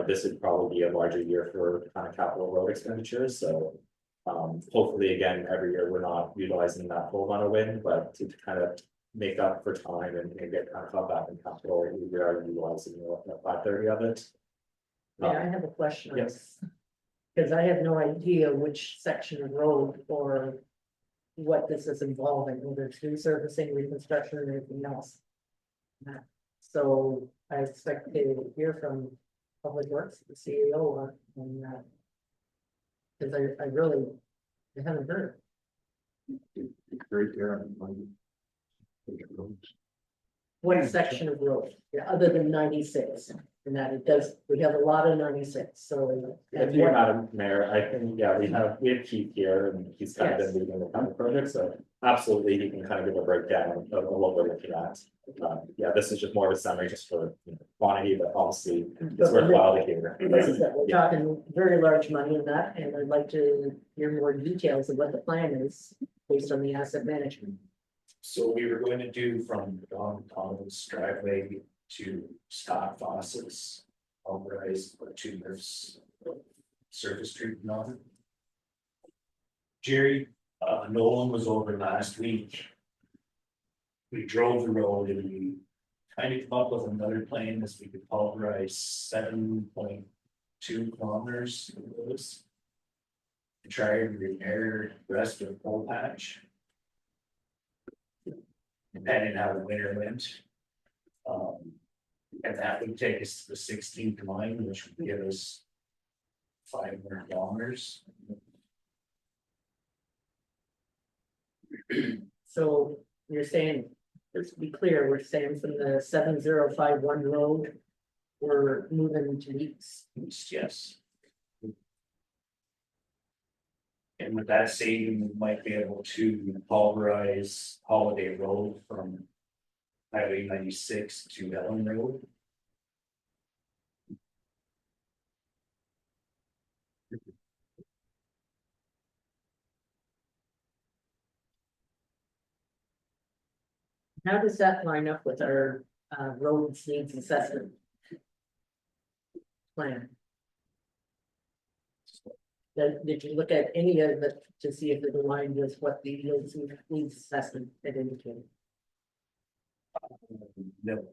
this would probably be a larger year for kind of capital road expenditures. So hopefully again, every year we're not utilizing that full amount of wind, but to kind of make up for time and get kind of caught back in capital, we are utilizing 530 of it. Yeah, I have a question. Yes. Because I have no idea which section of road or what this is involving, whether it's resurfacing, reconstruction, or anything else. So I expect to hear from Public Works, the CEO, on that. Because I really haven't heard. Great there. What section of road, other than 96, and that it does, we have a lot of 96, so. If you, Madam Mayor, I think, we have Keith here and he's kind of been leading the kind of project, so absolutely, he can kind of give a breakdown of what we're looking at. This is just more of a summary just for quantity, but obviously it's worthwhile to hear. We're talking very large money in that, and I'd like to hear more details of what the plan is based on the asset management. So we were going to do from Don Collins driveway to Scott Fawcett's pulverized bituminous surface treatment on it. Jerry Nolan was over last week. We drove the road and we kind of come up with another plan as we could pulverize 7.2 kilometers of those to try and repair the rest of the coal patch. Depending on how the winter went. And that would take us to the 16th line, which would give us 500 kilometers. So you're saying, just to be clear, we're saying from the 7051 road, we're moving to the east. Yes. And with that saving, we might be able to pulverize Holiday Road from Highway 96 to Ellen Road. How does that line up with our roads needs assessment plan? Did you look at any of it to see if it aligned with what the roads needs assessment had indicated? No.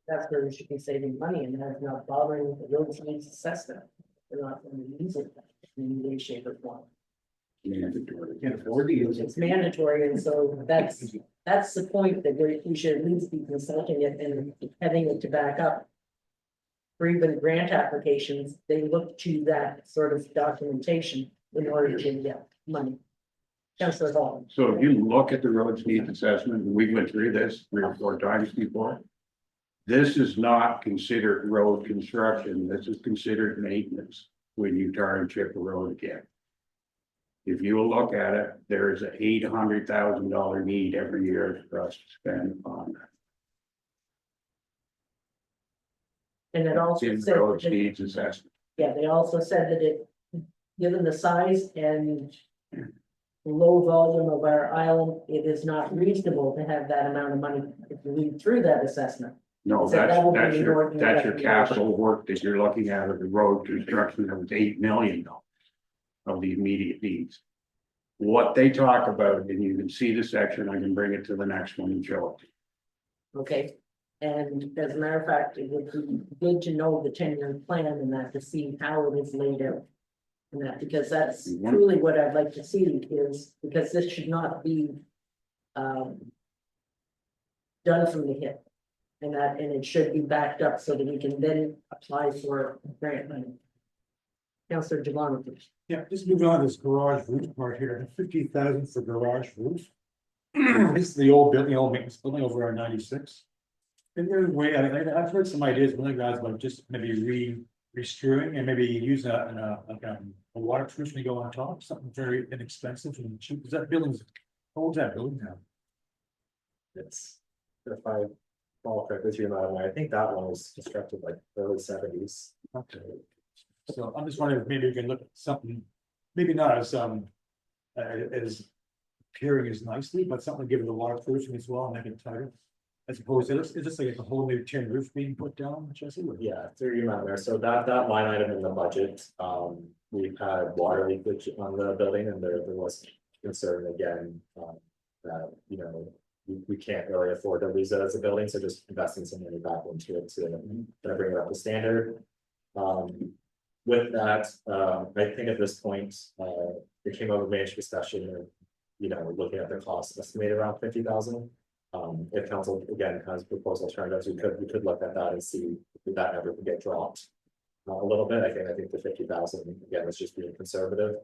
That's where we should be saving money, and that's not bothering with the roads needs assessment. They're not going to use it in any way, shape, or form. Can't afford to use it. It's mandatory, and so that's the point, that we should at least be consulting it and having it to back up. For even grant applications, they look to that sort of documentation in order to get money. Councilor Hall. So if you look at the roads needs assessment, and we went through this 3 or 4 times before. This is not considered road construction, this is considered maintenance when you tar and chip a road again. If you look at it, there is an $800,000 need every year for us to spend on that. And it also In said, roads needs assessment. yeah, they also said that it, given the size and low volume of our island, it is not reasonable to have that amount of money if you read through that assessment. No, So that will be that's ignored in your the recommendation. capital work that you're looking at of the road construction that was $8 million of the immediate needs. What they talk about, and you can see the section, I can bring it to the next one and show it. Okay, and as a matter of fact, it would be good to know the 10-year plan and that to see how it is laid out. And that, because that's truly what I'd like to see is, because this should not be done from the hip. And it should be backed up so that we can then apply for grant money. Councilor Devon, please. Yeah, just moving on to this garage roof part here, 50,000 for garage roof. This is the old building, old maintenance building over on 96. And there's a way, I've heard some ideas, one of the guys about just maybe restrewing and maybe use a waterproof to go on top, something very inexpensive and cheap, because that building's, how old's that building now? It's, if I fall correct with you, Madam Mayor, I think that one was constructed like early 70s. Okay. So I'm just wondering if maybe we can look at something, maybe not as appearing as nicely, but something given the waterproofing as well, and make it tighter. As opposed to, is this like a whole new tin roof being put down, Jesse? Yeah, through you, Madam Mayor. So that line item in the budget, we've had water leakage on the building, and there was concern again, that, you know, we can't really afford to lose it as a building, so just investing some money back into it to bring it up to standard. With that, I think at this point, it came over managed discussion of, you know, looking at the cost estimated around 50,000. If council again has proposed alternatives, we could look at that and see if that ever could get dropped a little bit. I think the 50,000 again is just being conservative,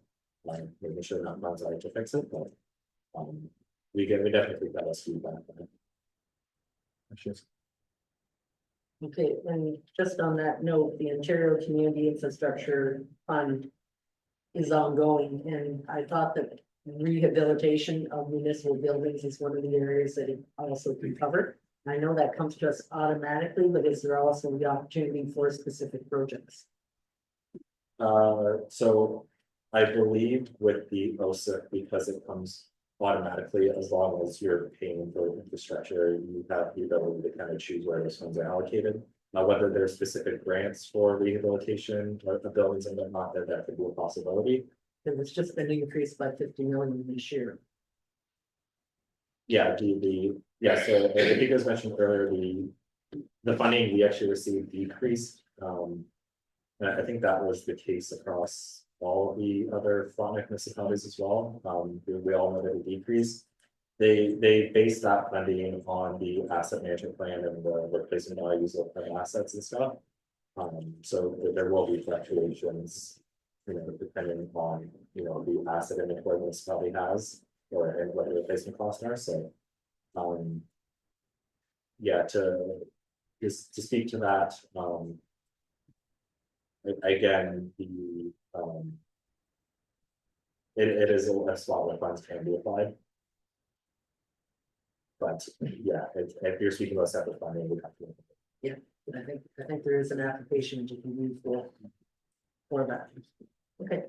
making sure that funds are to fix it, but we definitely think that is feedback. Okay, and just on that note, the Ontario Community Infrastructure Fund is ongoing, and I thought that rehabilitation of municipal buildings is one of the areas that it also can cover. I know that comes to us automatically, but is there also the opportunity for specific projects? So I believe with the OSIP, because it comes automatically, as long as you're paying for infrastructure, you have the ability to kind of choose where those funds are allocated. Whether there's specific grants for rehabilitation of the buildings and whatnot, that could be a possibility. It was just been increased by 50 million this year. Yeah, so I think it was mentioned earlier, the funding we actually received decreased. And I think that was the case across all the other Frontenac municipalities as well. We all know that it decreased. They based that funding on the asset management plan and the replacement values of assets and stuff. So there will be fluctuations depending on, the asset and equipment this probably has, or and what the replacement costs are, so. Yeah, to speak to that, again, it is a spot where funds can be applied. But, yeah, if you're speaking about separate funding, we have to. Yeah, I think there is an application you can use for that. Okay.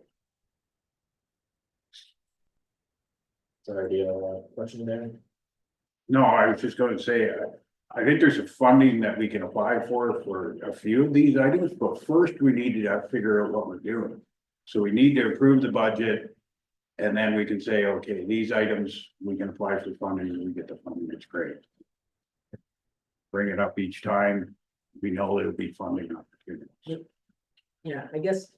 Sorry, do you have a question there? No, I was just gonna say, I think there's a funding that we can apply for a few of these items, but first we need to figure out what we're doing. So we need to approve the budget. And then we can say, okay, these items, we can apply for funding and we get the funding, it's great. Bring it up each time, we know there'll be funding opportunities. Yeah, I guess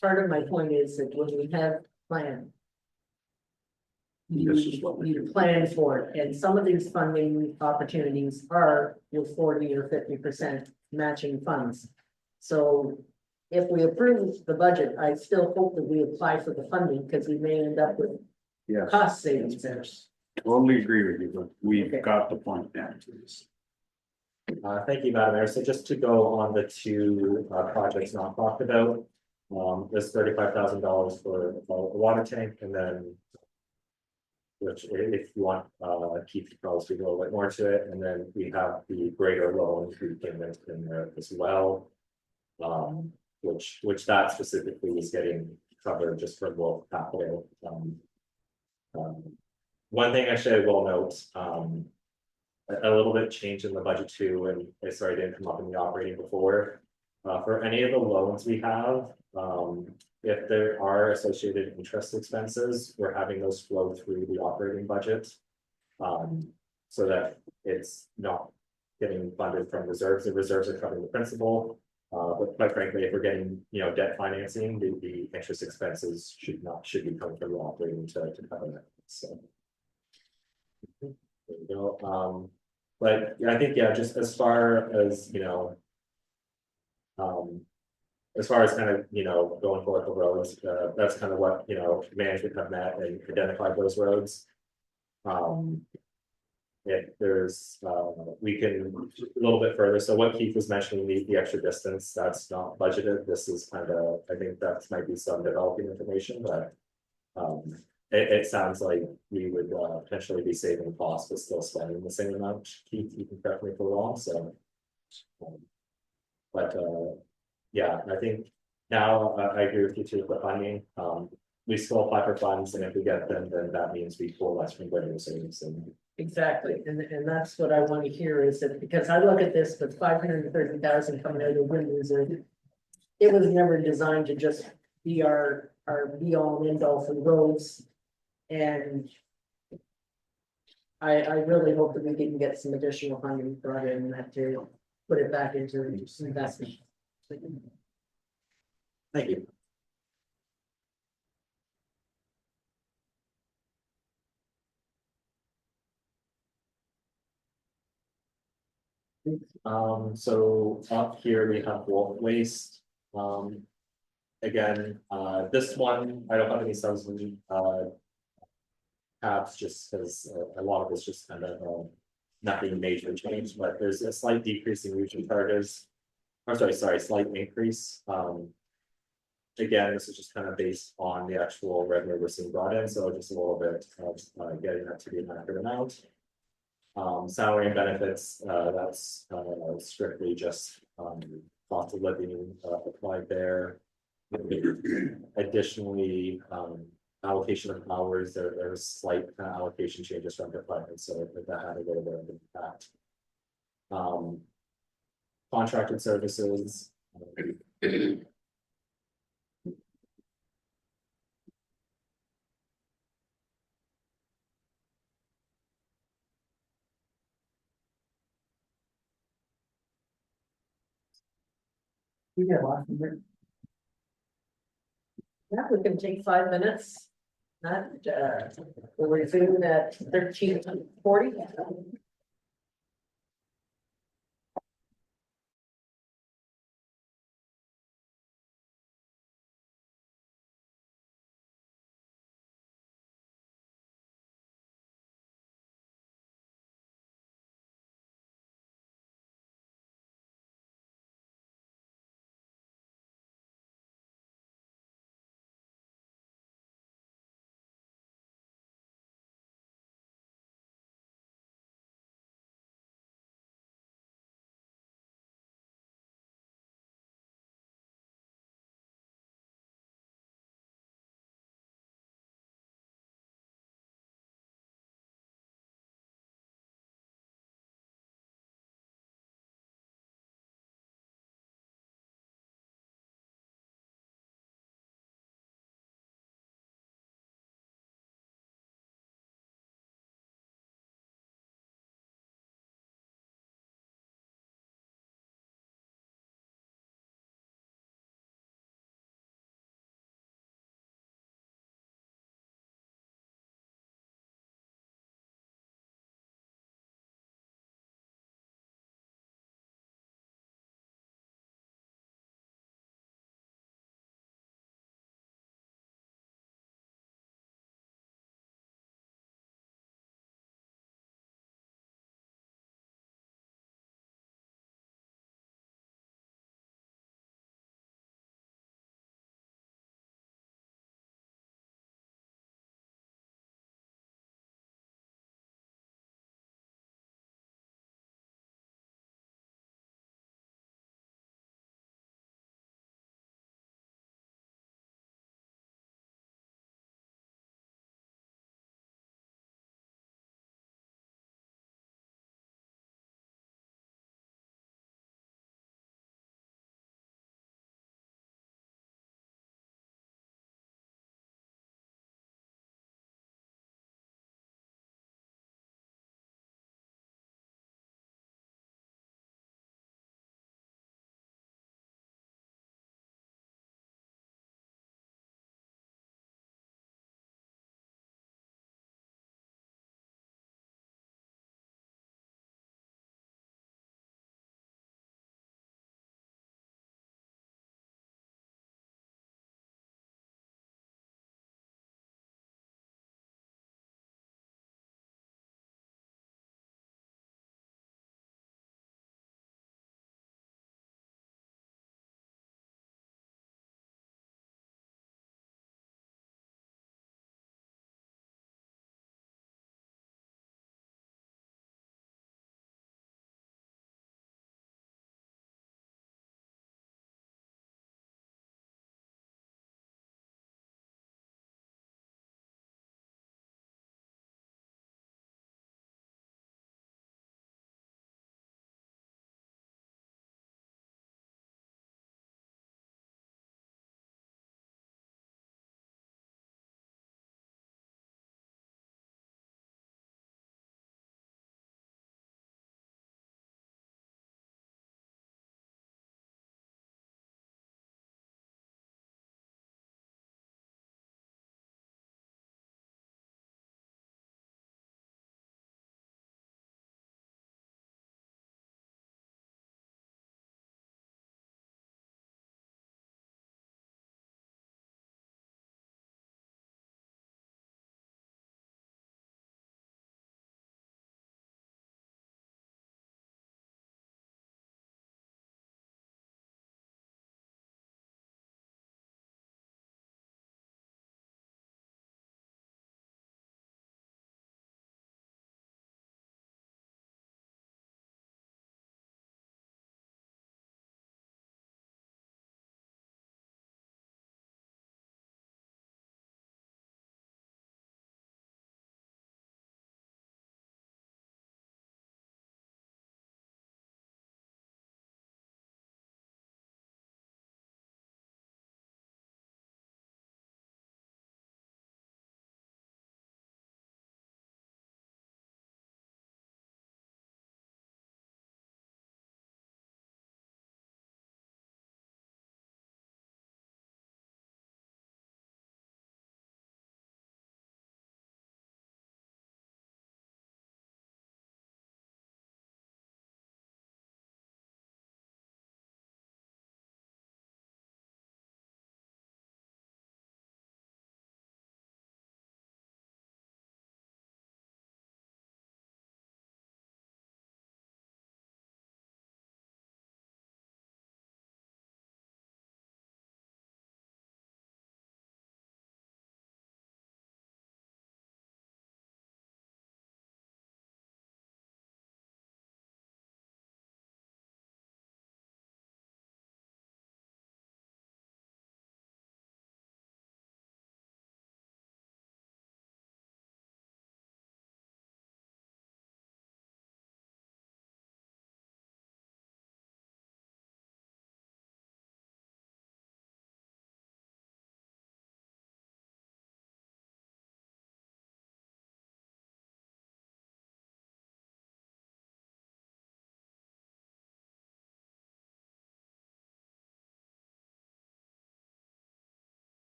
part of my point is that when we have plan. This is what we You plan for it, and some of these funding opportunities are your 40 or 50% matching funds. So if we approve the budget, I still hope that we apply for the funding, because we may end up with Yes, cost savings there. totally agree with you, but we've Okay. got the point now. Thank you, Madam Mayor. So just to go on the two projects not talked about. There's $35,000 for a water tank, and then. Which if you want, Keith could probably speak a little bit more to it, and then we have the greater loan repayment in there as well. Which that specifically is getting covered just for Wolf Capital. One thing actually I will note, a little bit change in the budget too, and sorry, it didn't come up in the operating before. For any of the loans we have, if there are associated interest expenses, we're having those flow through the operating budget. So that it's not getting funded from reserves, the reserves are covering the principal. But quite frankly, if we're getting, debt financing, the interest expenses should be coming from the operating to cover that, so. There you go, but yeah, I think, just as far as, as far as kind of, going forward for roads, that's kind of what, management have met and identified those roads. If there's, we can a little bit further, so what Keith was mentioning, the extra distance, that's not budgeted, this is kind of, I think that might be some developing information, but. It sounds like we would potentially be saving costs, but still spending the same amount, Keith, you can correct me if we're wrong, so. But yeah, I think now I agree with you too, with the funding, we still apply for funds, and if we get them, then that means we pull less from revenue savings and. Exactly, and that's what I want to hear is that, because I look at this with 530,000 coming out of the wind reserve. It was never designed to just be our be all and end all for roads. And I really hope that we can get some additional funding brought in that to put it back into investment. Thank you. So up here we have Wolf Waste. Again, this one, I don't have any subs tabs, just because a lot of it's just kind of nothing major change, but there's a slight decrease in usual charges. Or sorry, slight increase. Again, this is just kind of based on the actual revenue we're seeing brought in, so just a little bit of getting that to be an accurate amount. Salary and benefits, that's strictly just cost of living applied there. Additionally, allocation of hours, there's slight allocation changes from departments, so that had a little bit of impact. Contracted services. You got a lot from there. Yeah, we can take 5 minutes. Not, we'll resume at 13:40.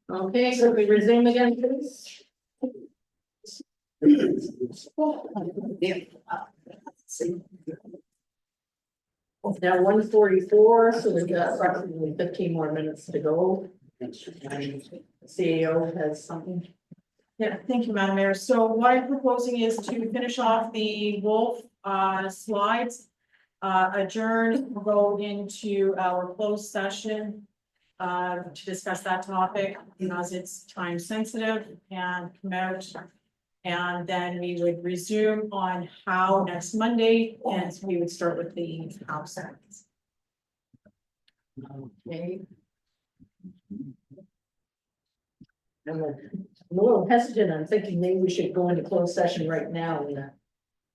Okay, so we resume again, please. Now 1:44, so we've got approximately 15 more minutes to go. CEO has something. Yeah, thank you, Madam Mayor. So what I'm proposing is to finish off the Wolf slides. Adjourn, go into our closed session to discuss that topic, as it's time sensitive, and come out. And then we would resume on how next Monday, and we would start with the house acts. Okay. I'm a little hesitant. I'm thinking maybe we should go into closed session right now and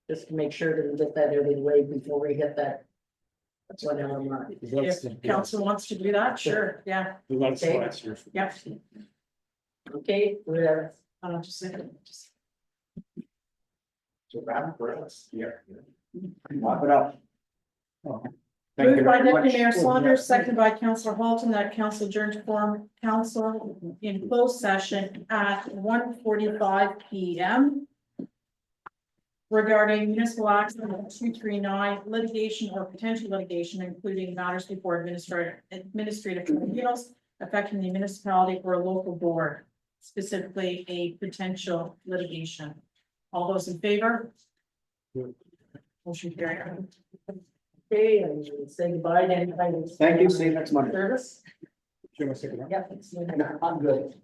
just to make sure that we get that out of the way before we get that. That's what I'm on. If council wants to do that, sure, yeah. Okay. Yep. Okay, whatever. Just a second. So bad for us, yeah. Wrap it up. Thank you Moved by very much. Deputy Mayor Saunders, seconded by Councillor Halton, that council adjourn to form council in closed session at 1:45 PM. Regarding municipal action 239 litigation or potential litigation, including matters before administrative tribunals affecting the municipality or a local board, specifically a potential litigation. All those in favor? Motion carried. Okay, and say goodbye to anybody. Thank you, see you next Monday. Service. Sure, Yeah, I'm good.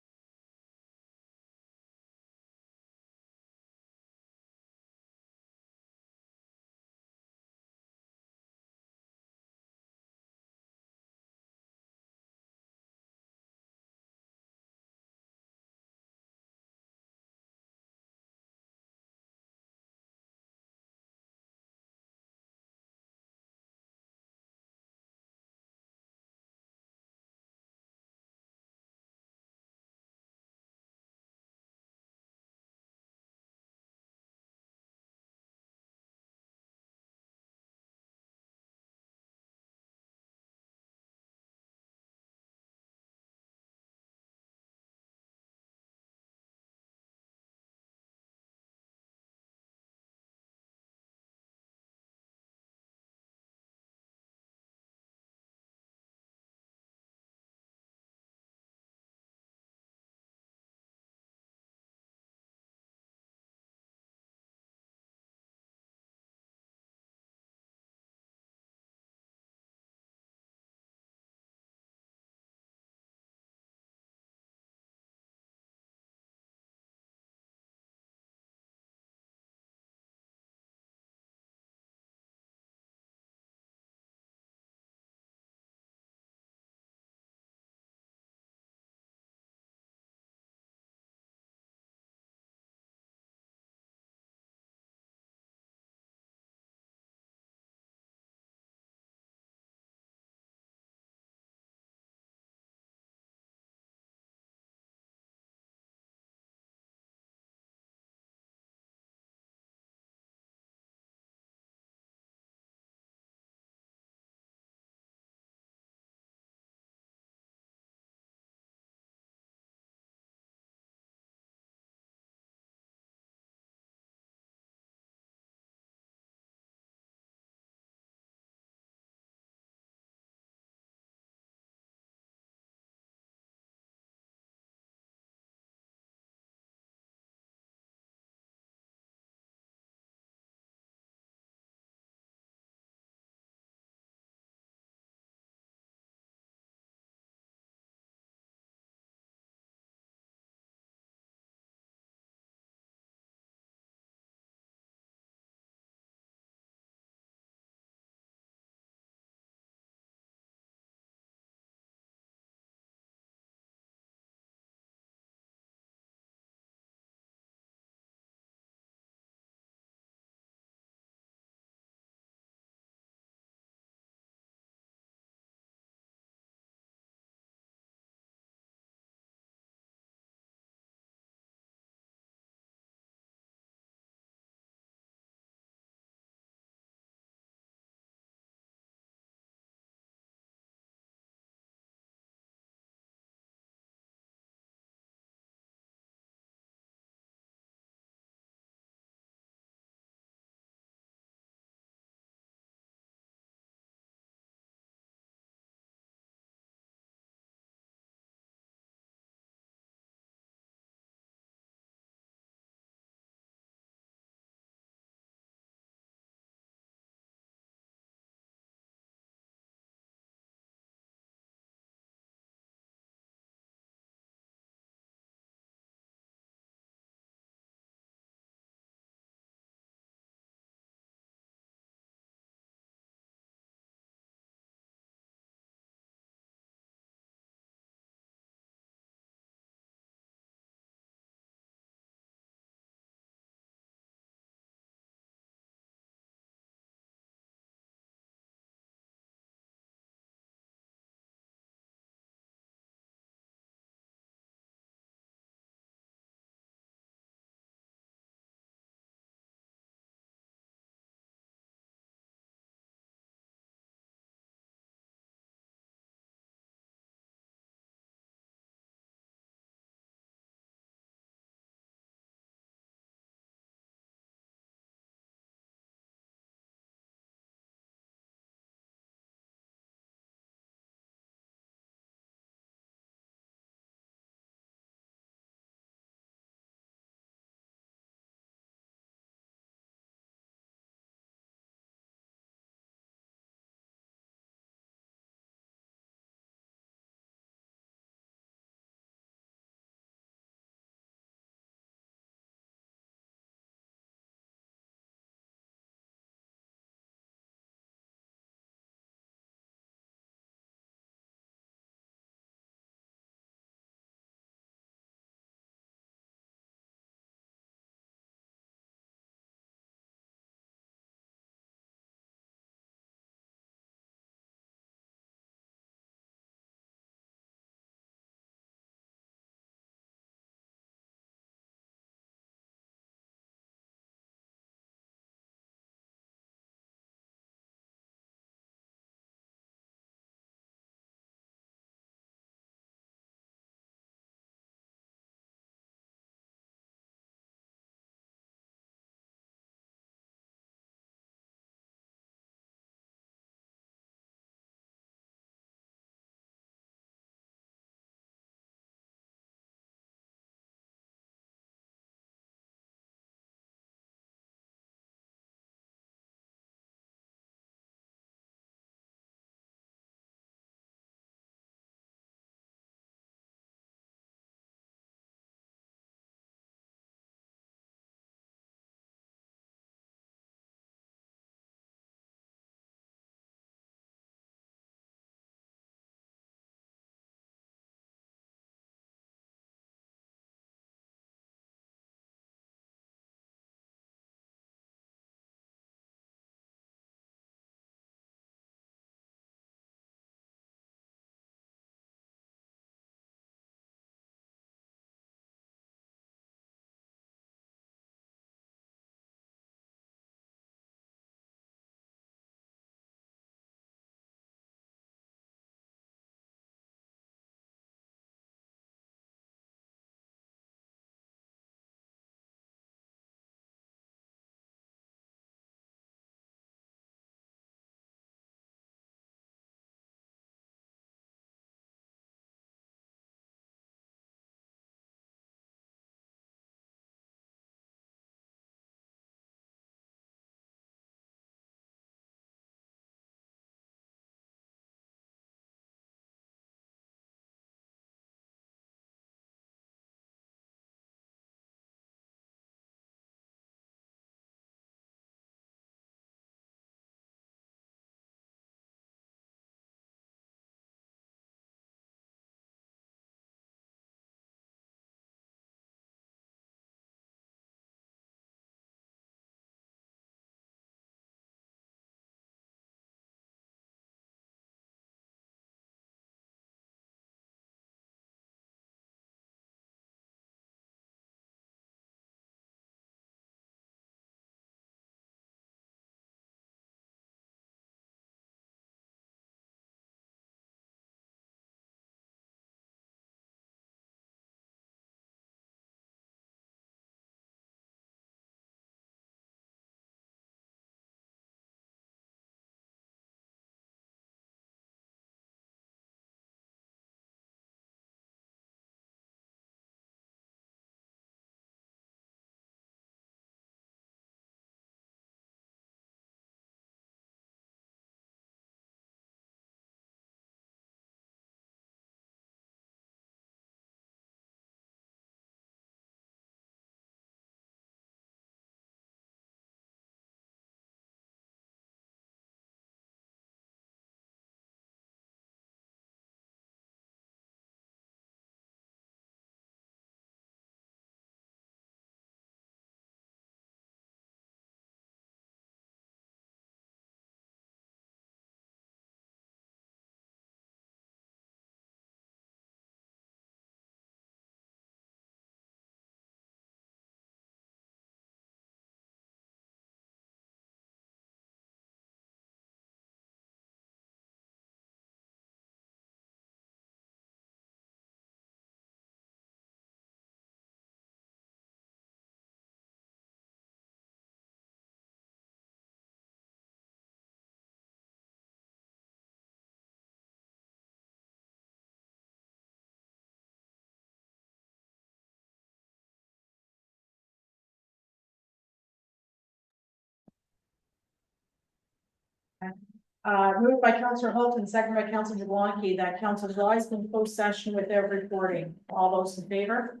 Moved by Councillor Holton, second by Councillor Jablonski, that council rise in closed session with their reporting. All those in favor?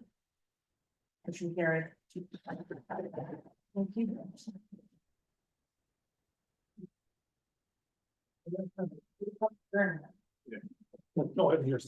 Motion carried. Thank you. No, I'm here.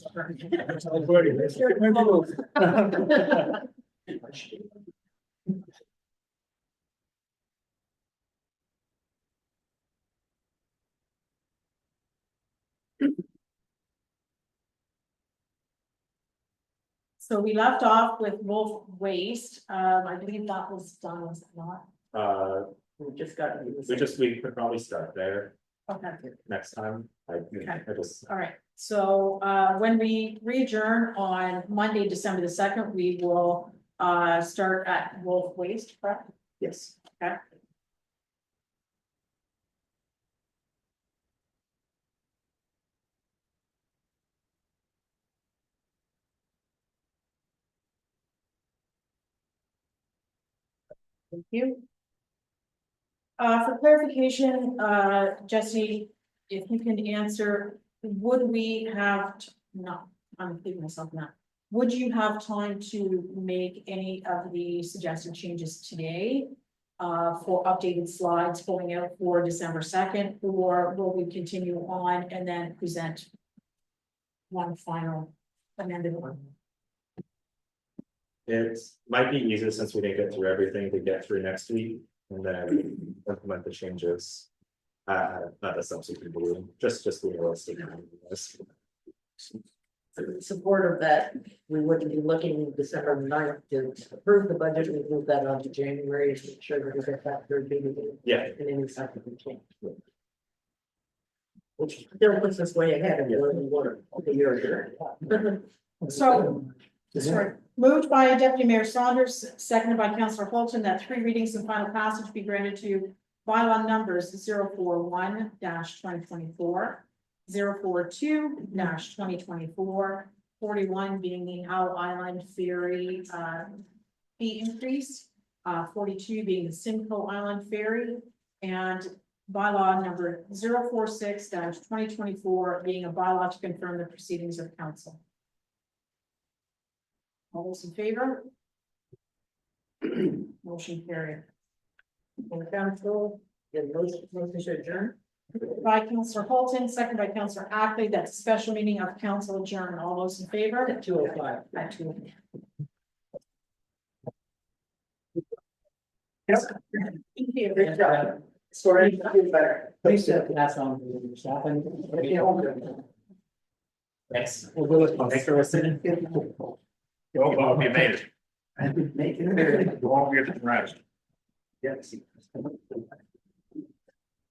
So we left off with Wolf Waste. I believe that was done, was it not? We just got. We could probably start there Okay. next time. I just, All right, so when we adjourn on Monday, December the 2nd, we will start at Wolf Waste, correct? Yes. Okay. Thank you. For clarification, Jesse, if you can answer, would we have, no, I'm thinking myself now. Would you have time to make any of the suggested changes today? For updated slides going out for December 2nd, or will we continue on and then present one final amended one? it might be easier since we didn't get through everything to get through next week and then implement the changes. Not a substitute meeting, just being realistic. In support of that, we wouldn't be looking December 9th to approve the budget, we move that on to January to make sure that we get that third meeting. Yeah. And any subsequent change. Which still puts us way ahead of where we were a year ago. So, sorry, moved by Deputy Mayor Saunders, seconded by Councillor Holton, that 3 readings and final passage be granted to bylaw numbers 041-2024, 042-2024, 41 being the Owl Island Ferry fee increase, 42 being the Simcoe Island Ferry, and bylaw number 046-2024 being a bylaw to confirm the proceedings of council. All those in favor? Motion carried. And council, motion to adjourn. By Councillor Holton, second by Councillor Ackley, that's a special meeting of council adjourned. All those in favor? At 2:05. At 2:05. Great job. Sorry, better. Please pass on to your staff and. Thanks. Thanks for listening. Go, Bob, you made it. I've been making it. Go home, get some rest. Yes.